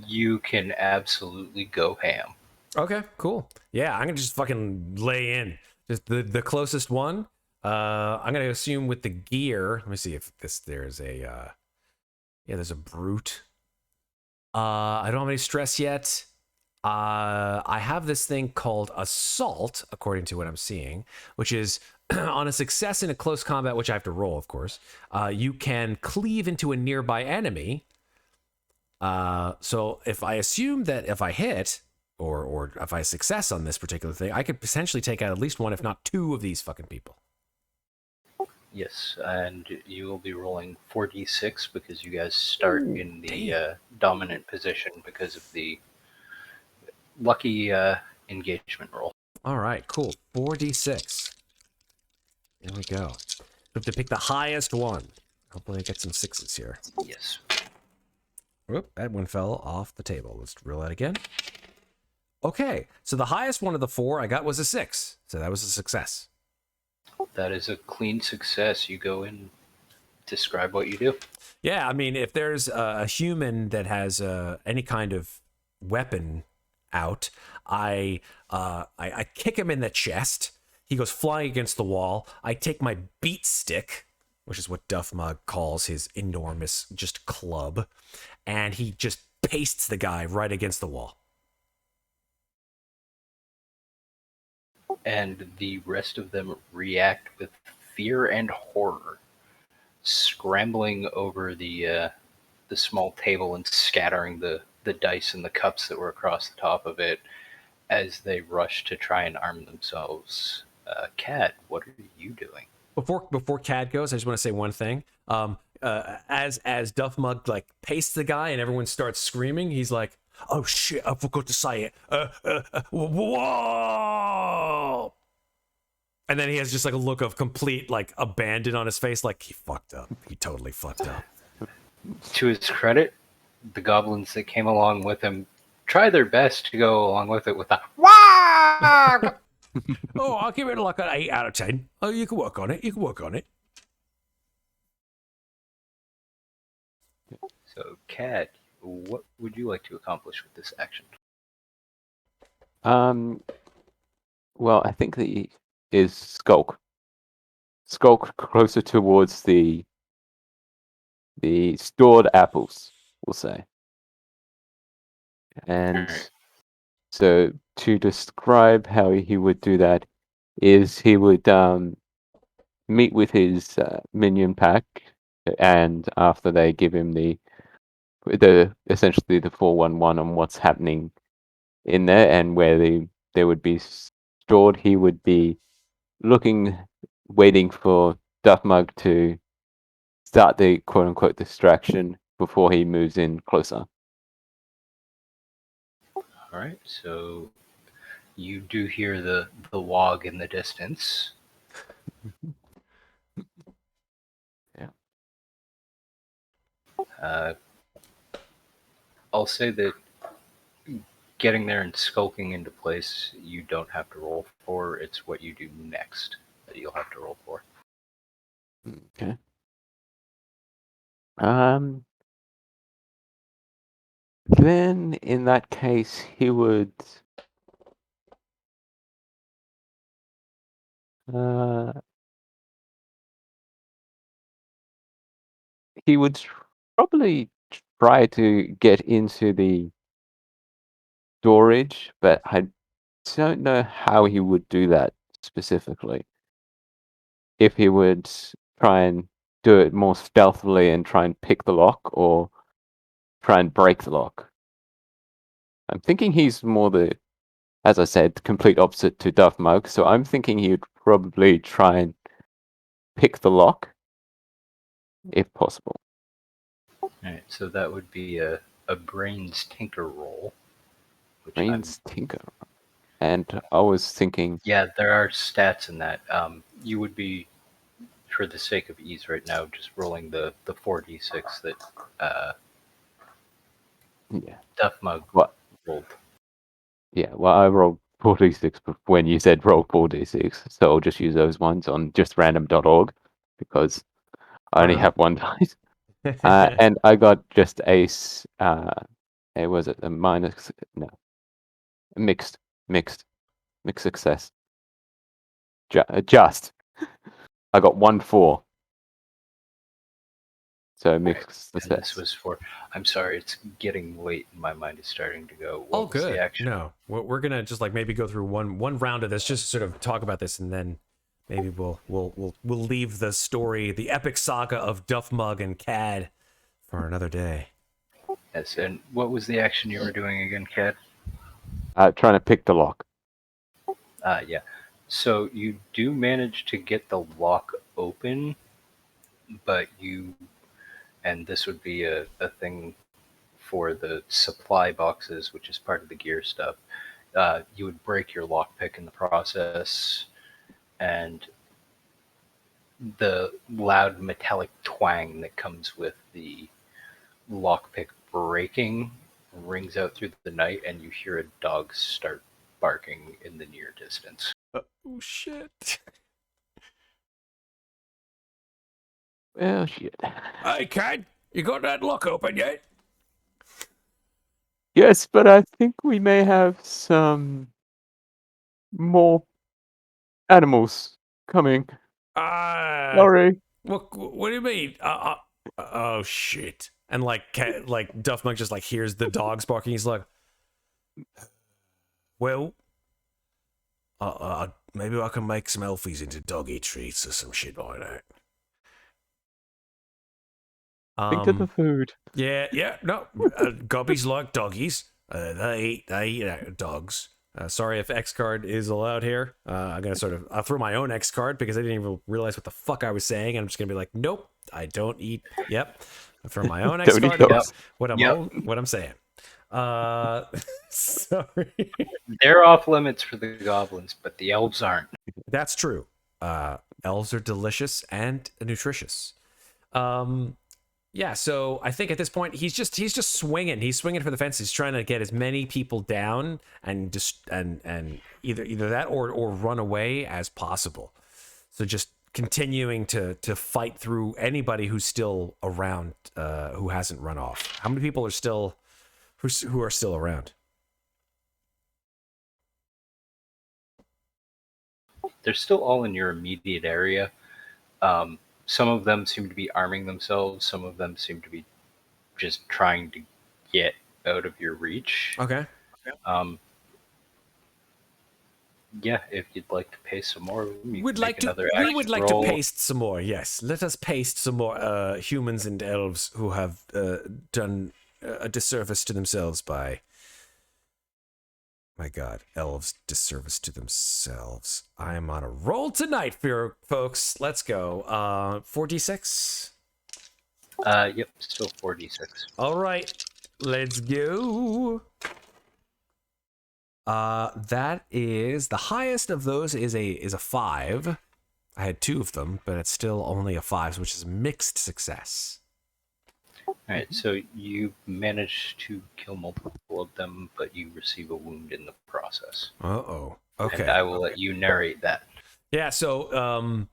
Speaker 2: You can absolutely go ham.
Speaker 1: Okay, cool. Yeah, I'm gonna just fucking lay in. Just the closest one. I'm gonna assume with the gear. Let me see if there's a there's a brute. I don't have any stress yet. I have this thing called assault, according to what I'm seeing, which is on a success in a close combat, which I have to roll, of course. You can cleave into a nearby enemy. So if I assume that if I hit or if I success on this particular thing, I could potentially take out at least one, if not two, of these fucking people.
Speaker 2: Yes, and you will be rolling 4d6 because you guys start in the dominant position because of the lucky engagement roll.
Speaker 1: All right, cool. 4d6. There we go. We have to pick the highest one. Hopefully I get some sixes here.
Speaker 2: Yes.
Speaker 1: Whoop, that one fell off the table. Let's roll that again. Okay, so the highest one of the four I got was a 6. So that was a success.
Speaker 2: That is a clean success. You go in, describe what you do.
Speaker 1: Yeah, I mean, if there's a human that has any kind of weapon out, I kick him in the chest. He goes flying against the wall. I take my beat stick, which is what Duff Mug calls his enormous just club, and he just pastes the guy right against the wall.
Speaker 2: And the rest of them react with fear and horror, scrambling over the small table and scattering the dice and the cups that were across the top of it as they rush to try and arm themselves. Cat, what are you doing?
Speaker 1: Before Cad goes, I just want to say one thing. As Duff Mug like pastes the guy and everyone starts screaming, he's like, "Oh shit! I forgot to say it. Whoa!" And then he has just like a look of complete like abandon on his face, like he fucked up. He totally fucked up.
Speaker 2: To his credit, the goblins that came along with him try their best to go along with it with a "Wah!"
Speaker 1: Oh, I'll give it like an 8 out of 10. Oh, you can work on it. You can work on it.
Speaker 2: So, Cat, what would you like to accomplish with this action?
Speaker 3: Well, I think the is skulk. Skulk closer towards the stored apples, we'll say. And
Speaker 2: Alright.
Speaker 3: so to describe how he would do that is he would meet with his minion pack, and after they give him the essentially the 411 on what's happening in there and where they would be stored, he would be waiting for Duff Mug to start the quote unquote distraction before he moves in closer.
Speaker 2: Alright, so you do hear the wog in the distance.
Speaker 3: Yeah.
Speaker 2: I'll say that getting there and skulking into place, you don't have to roll for. It's what you do next that you'll have to roll for.
Speaker 3: Okay. Then in that case, he would probably try to get into the storage, but I don't know how he would do that specifically. If he would try and do it more stealthily and try and pick the lock, or try and break the lock. I'm thinking he's more as I said, complete opposite to Duff Mug, so I'm thinking he would probably try and pick the lock, if possible.
Speaker 2: Alright, so that would be a brains tinker roll. Which
Speaker 3: Brains tinker. And I was thinking...
Speaker 2: Yeah, there are stats in that. You would be, for the sake of ease right now, just rolling the 4d6 that Duff Mug rolled.
Speaker 3: Yeah, well, I rolled 4d6 when you said roll 4d6, so I'll just use those ones on justrandom.org, because I only have one dice. And I got just was it a minus? No, mixed success. Just I got 1-4. So mixed
Speaker 2: And
Speaker 3: success.
Speaker 2: this was for. I'm sorry, it's getting late, and my mind is starting to go.
Speaker 1: All
Speaker 2: What was
Speaker 1: good.
Speaker 2: the action?
Speaker 1: No, we're gonna just like maybe go through one round of this, just to sort of talk about this, and then maybe we'll leave the story, the epic saga of Duff Mug and Cad, for another day.
Speaker 2: Yes, and what was the action you were doing again, Cad?
Speaker 3: Trying to pick the lock.
Speaker 2: Yeah. So you do manage to get the lock open, but and this would be a thing for the supply boxes, which is part of the gear stuff. You would break your lockpick in the process, and the loud metallic twang that comes with the lockpick breaking rings out through the night, and you hear a dog start barking in the near distance.
Speaker 1: Oh shit!
Speaker 3: Well, shit.
Speaker 1: Hey, Cad, you got that lock open yet?
Speaker 3: Yes, but I think we may have some more animals coming. Sorry.
Speaker 1: What do you mean? Oh shit! And like Duff Mug just like hears the dogs barking. He's like, well, maybe I can make some elfies into doggy treats or some shit like that.
Speaker 3: Think of the food.
Speaker 1: Yeah, no, gobbies like doggies. They eat dogs. Sorry if X card is allowed here. I'm gonna I'll throw my own X card because I didn't even realize what the fuck I was saying, and I'm just gonna be like, nope, I don't eat. Yep, I throw my own X
Speaker 3: Don't eat
Speaker 1: card.
Speaker 3: dogs.
Speaker 1: What I'm saying. Sorry.
Speaker 2: They're off limits for the goblins, but the elves aren't.
Speaker 1: That's true. Elves are delicious and nutritious. Yeah, so I think at this point he's just swinging. He's swinging for the fence. He's trying to get as many people down and just and either that or run away as possible. So just continuing to fight through anybody who's still around, who hasn't run off. How many people are still who are still around?
Speaker 2: They're still all in your immediate area. Some of them seem to be arming themselves. Some of them seem to be just trying to get out of your reach.
Speaker 1: Okay.
Speaker 2: Yeah, if you'd like to pay some more,
Speaker 1: We would like to paste some more. Yes, let us paste some more humans and elves who have done a disservice to themselves by. My God, elves disservice to themselves. I am on a roll tonight, folks. Let's go. 4d6.
Speaker 2: Yep, still 4d6.
Speaker 1: All right, let's go. That is the highest of those is a 5. I had 2 of them, but it's still only a 5, which is mixed success.
Speaker 2: Alright, so you manage to kill multiple of them, but you receive a wound in the process.
Speaker 1: Uh-oh. Okay.
Speaker 2: And I will let you narrate that.
Speaker 1: Yeah, so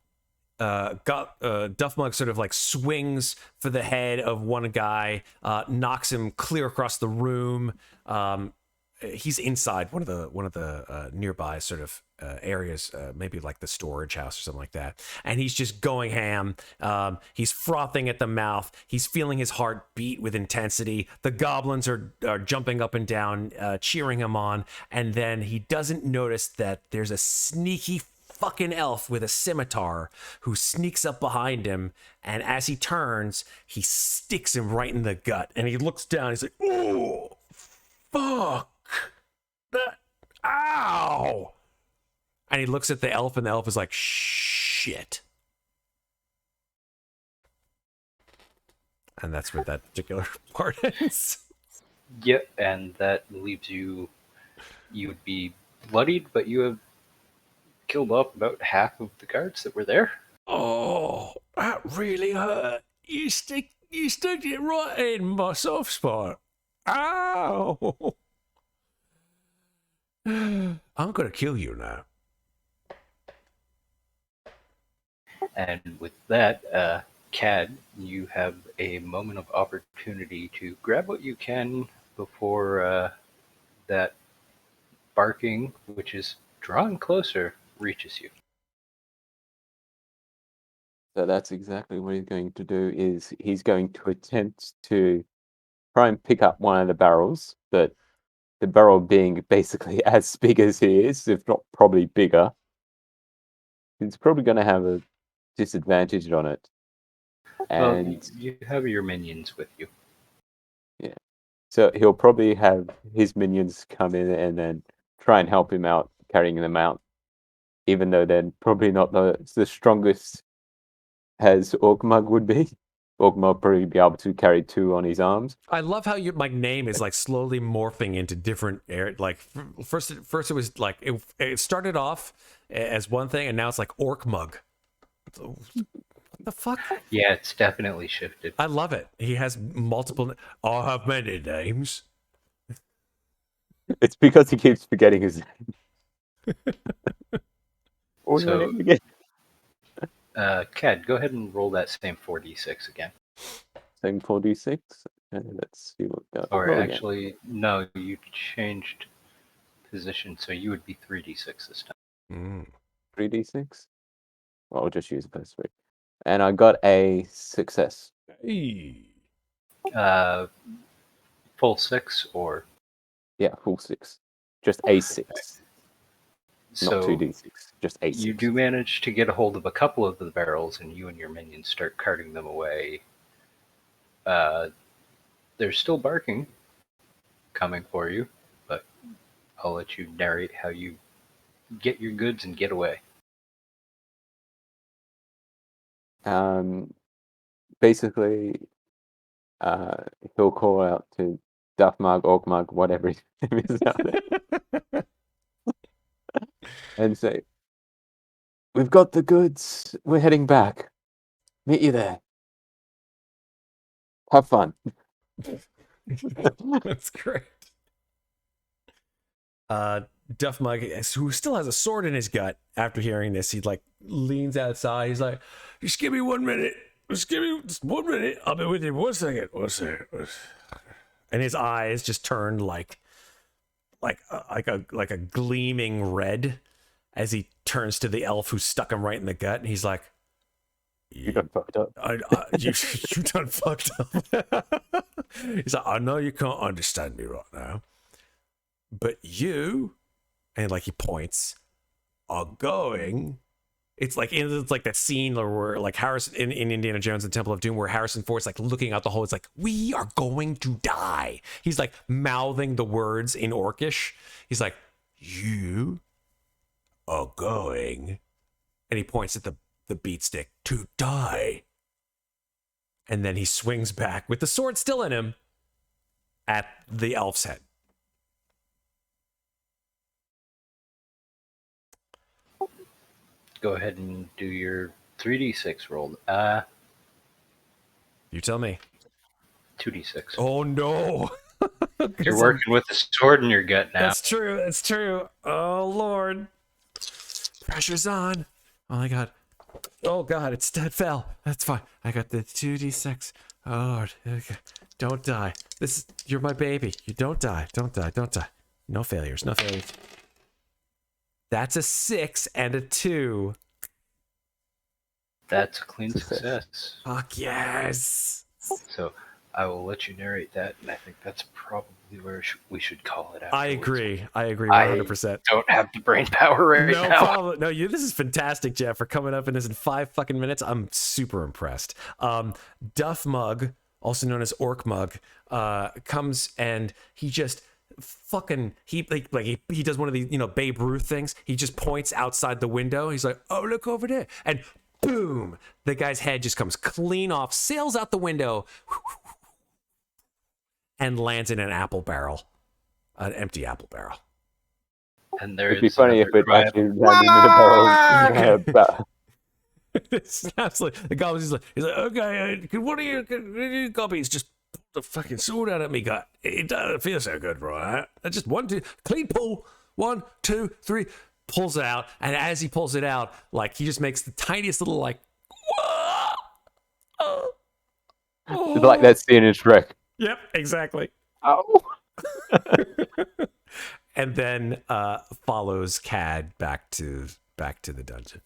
Speaker 1: Duff Mug sort of like swings for the head of one guy, knocks him clear across the room. He's inside one of the nearby sort of areas, maybe like the storage house or something like that. And he's just going ham. He's frothing at the mouth. He's feeling his heart beat with intensity. The goblins are jumping up and down, cheering him on. And then he doesn't notice that there's a sneaky fucking elf with a scimitar who sneaks up behind him. And as he turns, he sticks him right in the gut. And he looks down. He's like, "Oh, fuck. Ow!" And he looks at the elf, and the elf is like, "Shit." And that's where that particular part ends.
Speaker 2: Yep, and that leaves you. You would be bloodied, but you have killed off about half of the guards that were there.
Speaker 1: Oh, that really hurt. You stuck it right in my soft spot. Ow! I'm gonna kill you now.
Speaker 2: And with that, Cad, you have a moment of opportunity to grab what you can before that barking, which is drawing closer, reaches you.
Speaker 3: So that's exactly what he's going to do. Is he's going to attempt to try and pick up one of the barrels, but the barrel being basically as big as he is, if not probably bigger, he's probably going to have a disadvantage on it.
Speaker 2: Well,
Speaker 3: And
Speaker 2: you have your minions with you.
Speaker 3: yeah, so he'll probably have his minions come in and then try and help him out, carrying them out, even though they're probably not the strongest as Orkmug would be. Orkmug would probably be able to carry 2 on his arms.
Speaker 1: I love how my name is like slowly morphing into different like first it was like it started off as one thing and now it's like Orkmug. What the fuck?
Speaker 2: Yeah, it's definitely shifted.
Speaker 1: I love it. He has multiple. I have many names.
Speaker 3: It's because he keeps forgetting his name. What's my
Speaker 2: So-
Speaker 3: name again?
Speaker 2: Cad, go ahead and roll that same 4d6 again.
Speaker 3: Same 4d6. Let's see what we got.
Speaker 2: Or
Speaker 3: Roll again.
Speaker 2: actually, no, you changed position, so you would be 3d6 this time.
Speaker 3: 3d6. Well, I'll just use the first 3. And I got a success.
Speaker 1: Hey.
Speaker 2: Full 6 or
Speaker 3: Yeah, full 6. Just a 6.
Speaker 2: so
Speaker 3: Not 2d6. Just a 6.
Speaker 2: you do manage to get a hold of a couple of the barrels, and you and your minions start carting them away. They're still barking, coming for you, but I'll let you narrate how you get your goods and get away.
Speaker 3: Basically, he'll call out to Duffmug, Orkmug, whatever his name is out there, and say, "We've got the goods. We're heading back. Meet you there. Have fun."
Speaker 1: That's great. Duff Mug, who still has a sword in his gut after hearing this, he like leans outside. He's like, "Just give me 1 minute. Just give me just 1 minute. I'll be with you. 1 second. 1 second." And his eyes just turned like a gleaming red as he turns to the elf who stuck him right in the gut, and he's like,
Speaker 3: You done fucked up.
Speaker 1: you done fucked up. He's like, "I know you can't understand me right now, but you," and like he points, "are going." It's like that scene where like Harrison in Indiana Jones and Temple of Doom, where Harrison Ford's like looking out the hole. It's like, "We are going to die." He's like mouthing the words in Orcish. He's like, "You are going," and he points at the beat stick, "to die." And then he swings back with the sword still in him at the elf's head.
Speaker 2: Go ahead and do your 3d6 roll.
Speaker 1: You tell me.
Speaker 2: 2d6.
Speaker 1: Oh no.
Speaker 2: You're working with a sword in your gut now.
Speaker 1: That's true. That's true. Oh Lord. Pressure's on. Oh my God. Oh God, it fell. That's fine. I got the 2d6. Oh, okay. Don't die. You're my baby. You don't die. Don't die. Don't die. No failures. No failures. That's a 6 and a 2.
Speaker 2: That's a clean success.
Speaker 1: Fuck yes.
Speaker 2: So I will let you narrate that, and I think that's probably where we should call it out.
Speaker 1: I agree 100%.
Speaker 2: Don't have the brain power right
Speaker 1: No
Speaker 2: now.
Speaker 1: problem. No, this is fantastic, Jeff, for coming up in this in 5 fucking minutes. I'm super impressed. Duff Mug, also known as Orc Mug, comes and he just fucking he does one of these, Babe Ruth things. He just points outside the window. He's like, "Oh, look over there." And boom, the guy's head just comes clean off, sails out the window, and lands in an apple barrel. An empty apple barrel.
Speaker 2: And there
Speaker 3: It'd be
Speaker 2: is
Speaker 3: funny if
Speaker 2: another
Speaker 3: it
Speaker 2: cry of,
Speaker 3: actually landed in a barrel.
Speaker 1: It's absolutely the goblin. He's like, "Okay, can one of you goblins just pull the fucking sword out of me gut? It doesn't feel so good, right? Just 1, 2, clean pull. 1, 2, 3, pulls it out, and as he pulls it out, like he just makes the tiniest little like, "Whoa!
Speaker 3: It's like that scene in Shrek.
Speaker 1: Yep, exactly.
Speaker 3: Oh.
Speaker 1: And then follows Cad back to the dungeon.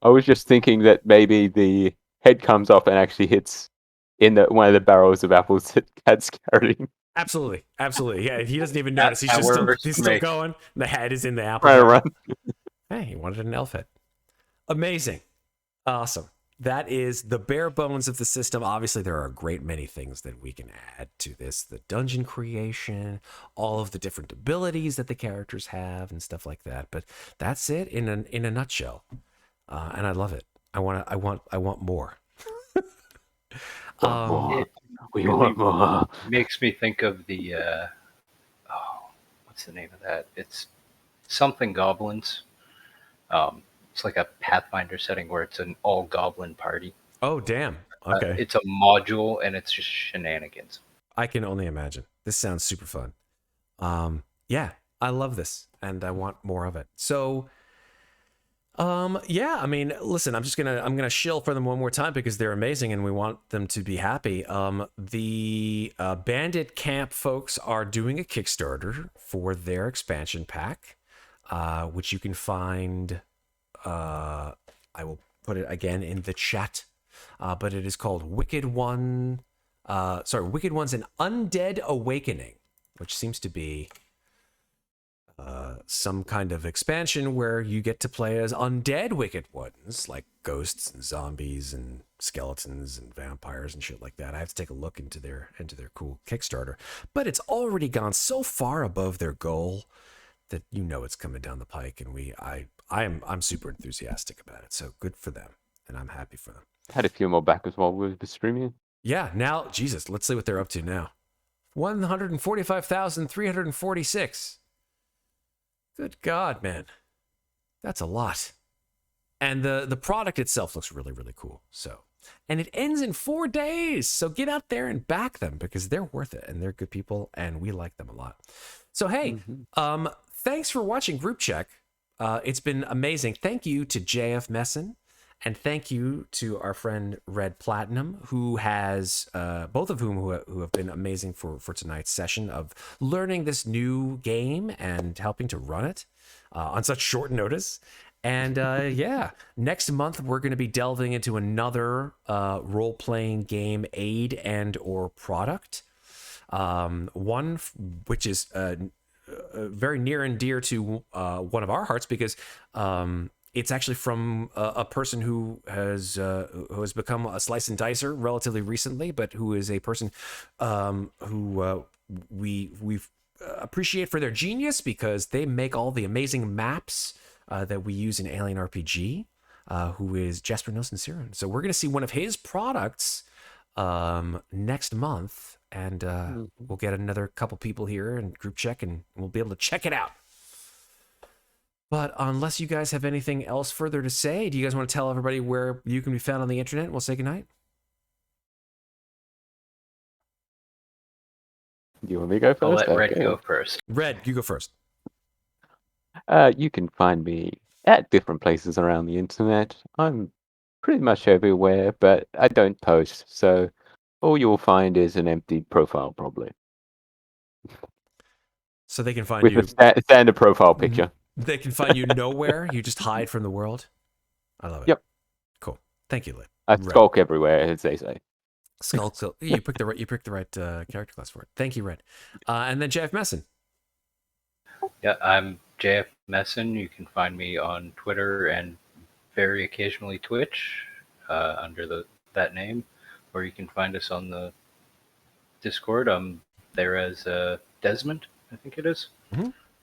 Speaker 3: I was just thinking that maybe the head comes off and actually hits in one of the barrels of apples that Cad's carrying.
Speaker 1: Absolutely. Yeah, he doesn't even
Speaker 2: That-
Speaker 1: notice. He's
Speaker 2: that
Speaker 1: just still,
Speaker 2: works
Speaker 1: he's
Speaker 2: for
Speaker 1: still
Speaker 2: me.
Speaker 1: going. The head is in the apple.
Speaker 3: Trying to
Speaker 1: barrel.
Speaker 3: run.
Speaker 1: Hey, he wanted an elf head. Amazing. Awesome. That is the bare bones of the system. Obviously, there are a great many things that we can add to this. The dungeon creation, all of the different abilities that the characters have and stuff like that. But that's it in a nutshell. And I love it. I want more.
Speaker 3: More.
Speaker 2: It
Speaker 3: We
Speaker 2: really
Speaker 3: want more.
Speaker 2: makes me think of the what's the name of that? It's something goblins. It's like a Pathfinder setting where it's an all goblin party.
Speaker 1: Oh, damn. Okay.
Speaker 2: It's a module and it's just shenanigans.
Speaker 1: I can only imagine. This sounds super fun. Yeah, I love this and I want more of it. So, yeah, I mean, listen, I'm gonna shill for them one more time because they're amazing and we want them to be happy. The Bandit Camp folks are doing a Kickstarter for their expansion pack, which you can find. I will put it again in the chat, but it is called Wicked Ones and Undead Awakening, which seems to be some kind of expansion where you get to play as undead Wicked Ones, like ghosts and zombies and skeletons and vampires and shit like that. I have to take a look into their cool Kickstarter, but it's already gone so far above their goal that it's coming down the pike, and I'm super enthusiastic about it. So good for them, and I'm happy for them.
Speaker 3: Had a few more backers while we were streaming.
Speaker 1: Yeah, now Jesus, let's see what they're up to now. 145,346. Good God, man, that's a lot. And the product itself looks really, really cool. So, and it ends in 4 days. So get out there and back them because they're worth it and they're good people and we like them a lot. So hey, thanks for watching Group Check. It's been amazing. Thank you to JF Messon, and thank you to our friend Red Platinum, who has both of whom who have been amazing for tonight's session of learning this new game and helping to run it on such short notice. And yeah, next month we're going to be delving into another role-playing game aid and or product. One which is very near and dear to one of our hearts because it's actually from a person who has become a slice and dicer relatively recently, but who is a person who we appreciate for their genius because they make all the amazing maps that we use in Alien RPG. Who is Jasper Nelson Siren. So we're going to see one of his products next month. And we'll get another couple people here and Group Check, and we'll be able to check it out. But unless you guys have anything else further to say, do you guys want to tell everybody where you can be found on the internet? We'll say goodnight.
Speaker 3: Do you want me to go first?
Speaker 2: I'll let Red
Speaker 3: Okay.
Speaker 2: go first.
Speaker 1: Red, you go first.
Speaker 3: You can find me at different places around the internet. I'm pretty much everywhere, but I don't post, so all you'll find is an empty profile, probably.
Speaker 1: So they can find
Speaker 3: With
Speaker 1: you.
Speaker 3: a standard profile picture.
Speaker 1: They can find you nowhere. You just hide from the world. I love it.
Speaker 3: Yep.
Speaker 1: Cool. Thank you, Lit.
Speaker 3: I
Speaker 1: Red.
Speaker 3: skulk everywhere, as they say.
Speaker 1: Skulk. You picked the right character class for it. Thank you, Red. And then JF Messon.
Speaker 2: Yeah, I'm JF Messon. You can find me on Twitter and very occasionally Twitch under that name, or you can find us on the Discord. I'm there as Desmond, I think it is.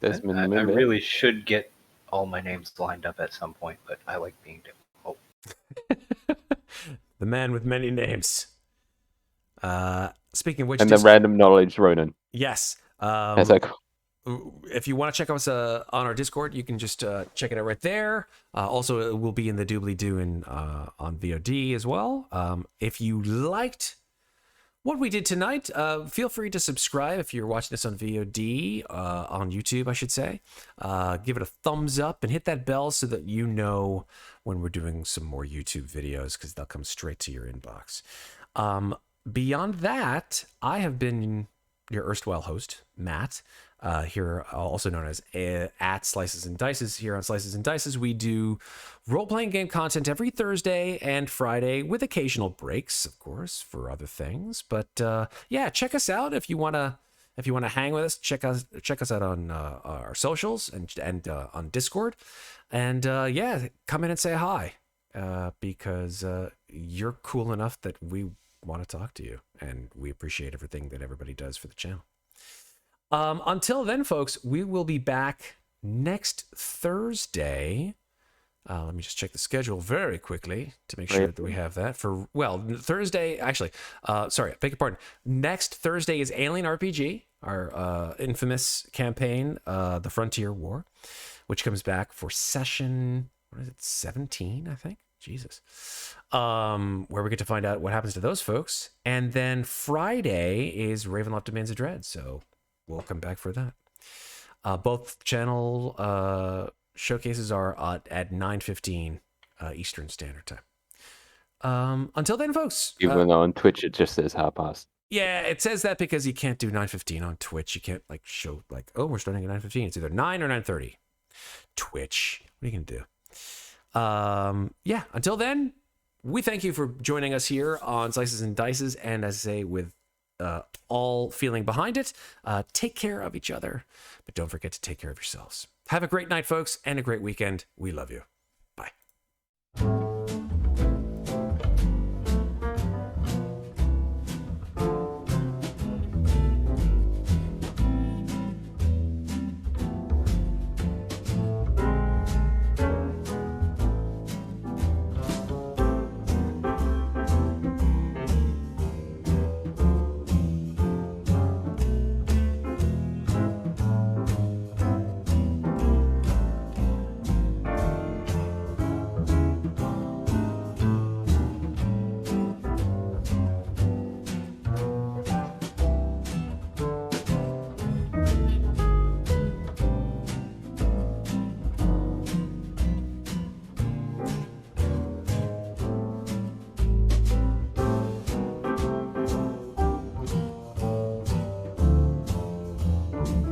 Speaker 3: Desmond
Speaker 2: I
Speaker 3: Mimir.
Speaker 2: really should get all my names lined up at some point, but I like being difficult.
Speaker 1: The man with many names. Speaking of which,
Speaker 3: And the random knowledge Ronan.
Speaker 1: yes.
Speaker 3: As I call.
Speaker 1: If you want to check us on our Discord, you can just check it out right there. Also, it will be in the doobly-doo on VOD as well. If you liked what we did tonight, feel free to subscribe if you're watching this on VOD, on YouTube, I should say. Give it a thumbs up and hit that bell so that you know when we're doing some more YouTube videos because they'll come straight to your inbox. beyond that, I have been your erstwhile host, Matt, here also known as at Slices and Dices. Here on Slices and Dices, we do role-playing game content every Thursday and Friday, with occasional breaks, of course, for other things. But yeah, check us out if you wanna hang with us. Check us out on our socials and on Discord, and yeah, come in and say hi, because you're cool enough that we want to talk to you, and we appreciate everything that everybody does for the channel. Until then, folks, we will be back next Thursday. Let me just check the schedule very quickly to make sure that we have that for, well, Thursday, actually, sorry, I beg your pardon. Next Thursday is Alien RPG, our infamous campaign, The Frontier War, which comes back for session, what is it, 17, I think? Jesus. Where we get to find out what happens to those folks. And then Friday is Ravenloft Demands a Dread, so we'll come back for that. Both channel showcases are at 9:15 Eastern Standard Time. Until then, folks.
Speaker 3: Even though on Twitch it just says past.
Speaker 1: Yeah, it says that because you can't do 9:15 on Twitch. You can't like show like, oh, we're starting at 9:15. It's either 9 or 9:30. Twitch. What are you gonna do? Yeah, until then, we thank you for joining us here on Slices and Dices, and as I say, with all feeling behind it, take care of each other, but don't forget to take care of yourselves. Have a great night, folks, and a great weekend. We love you. Bye.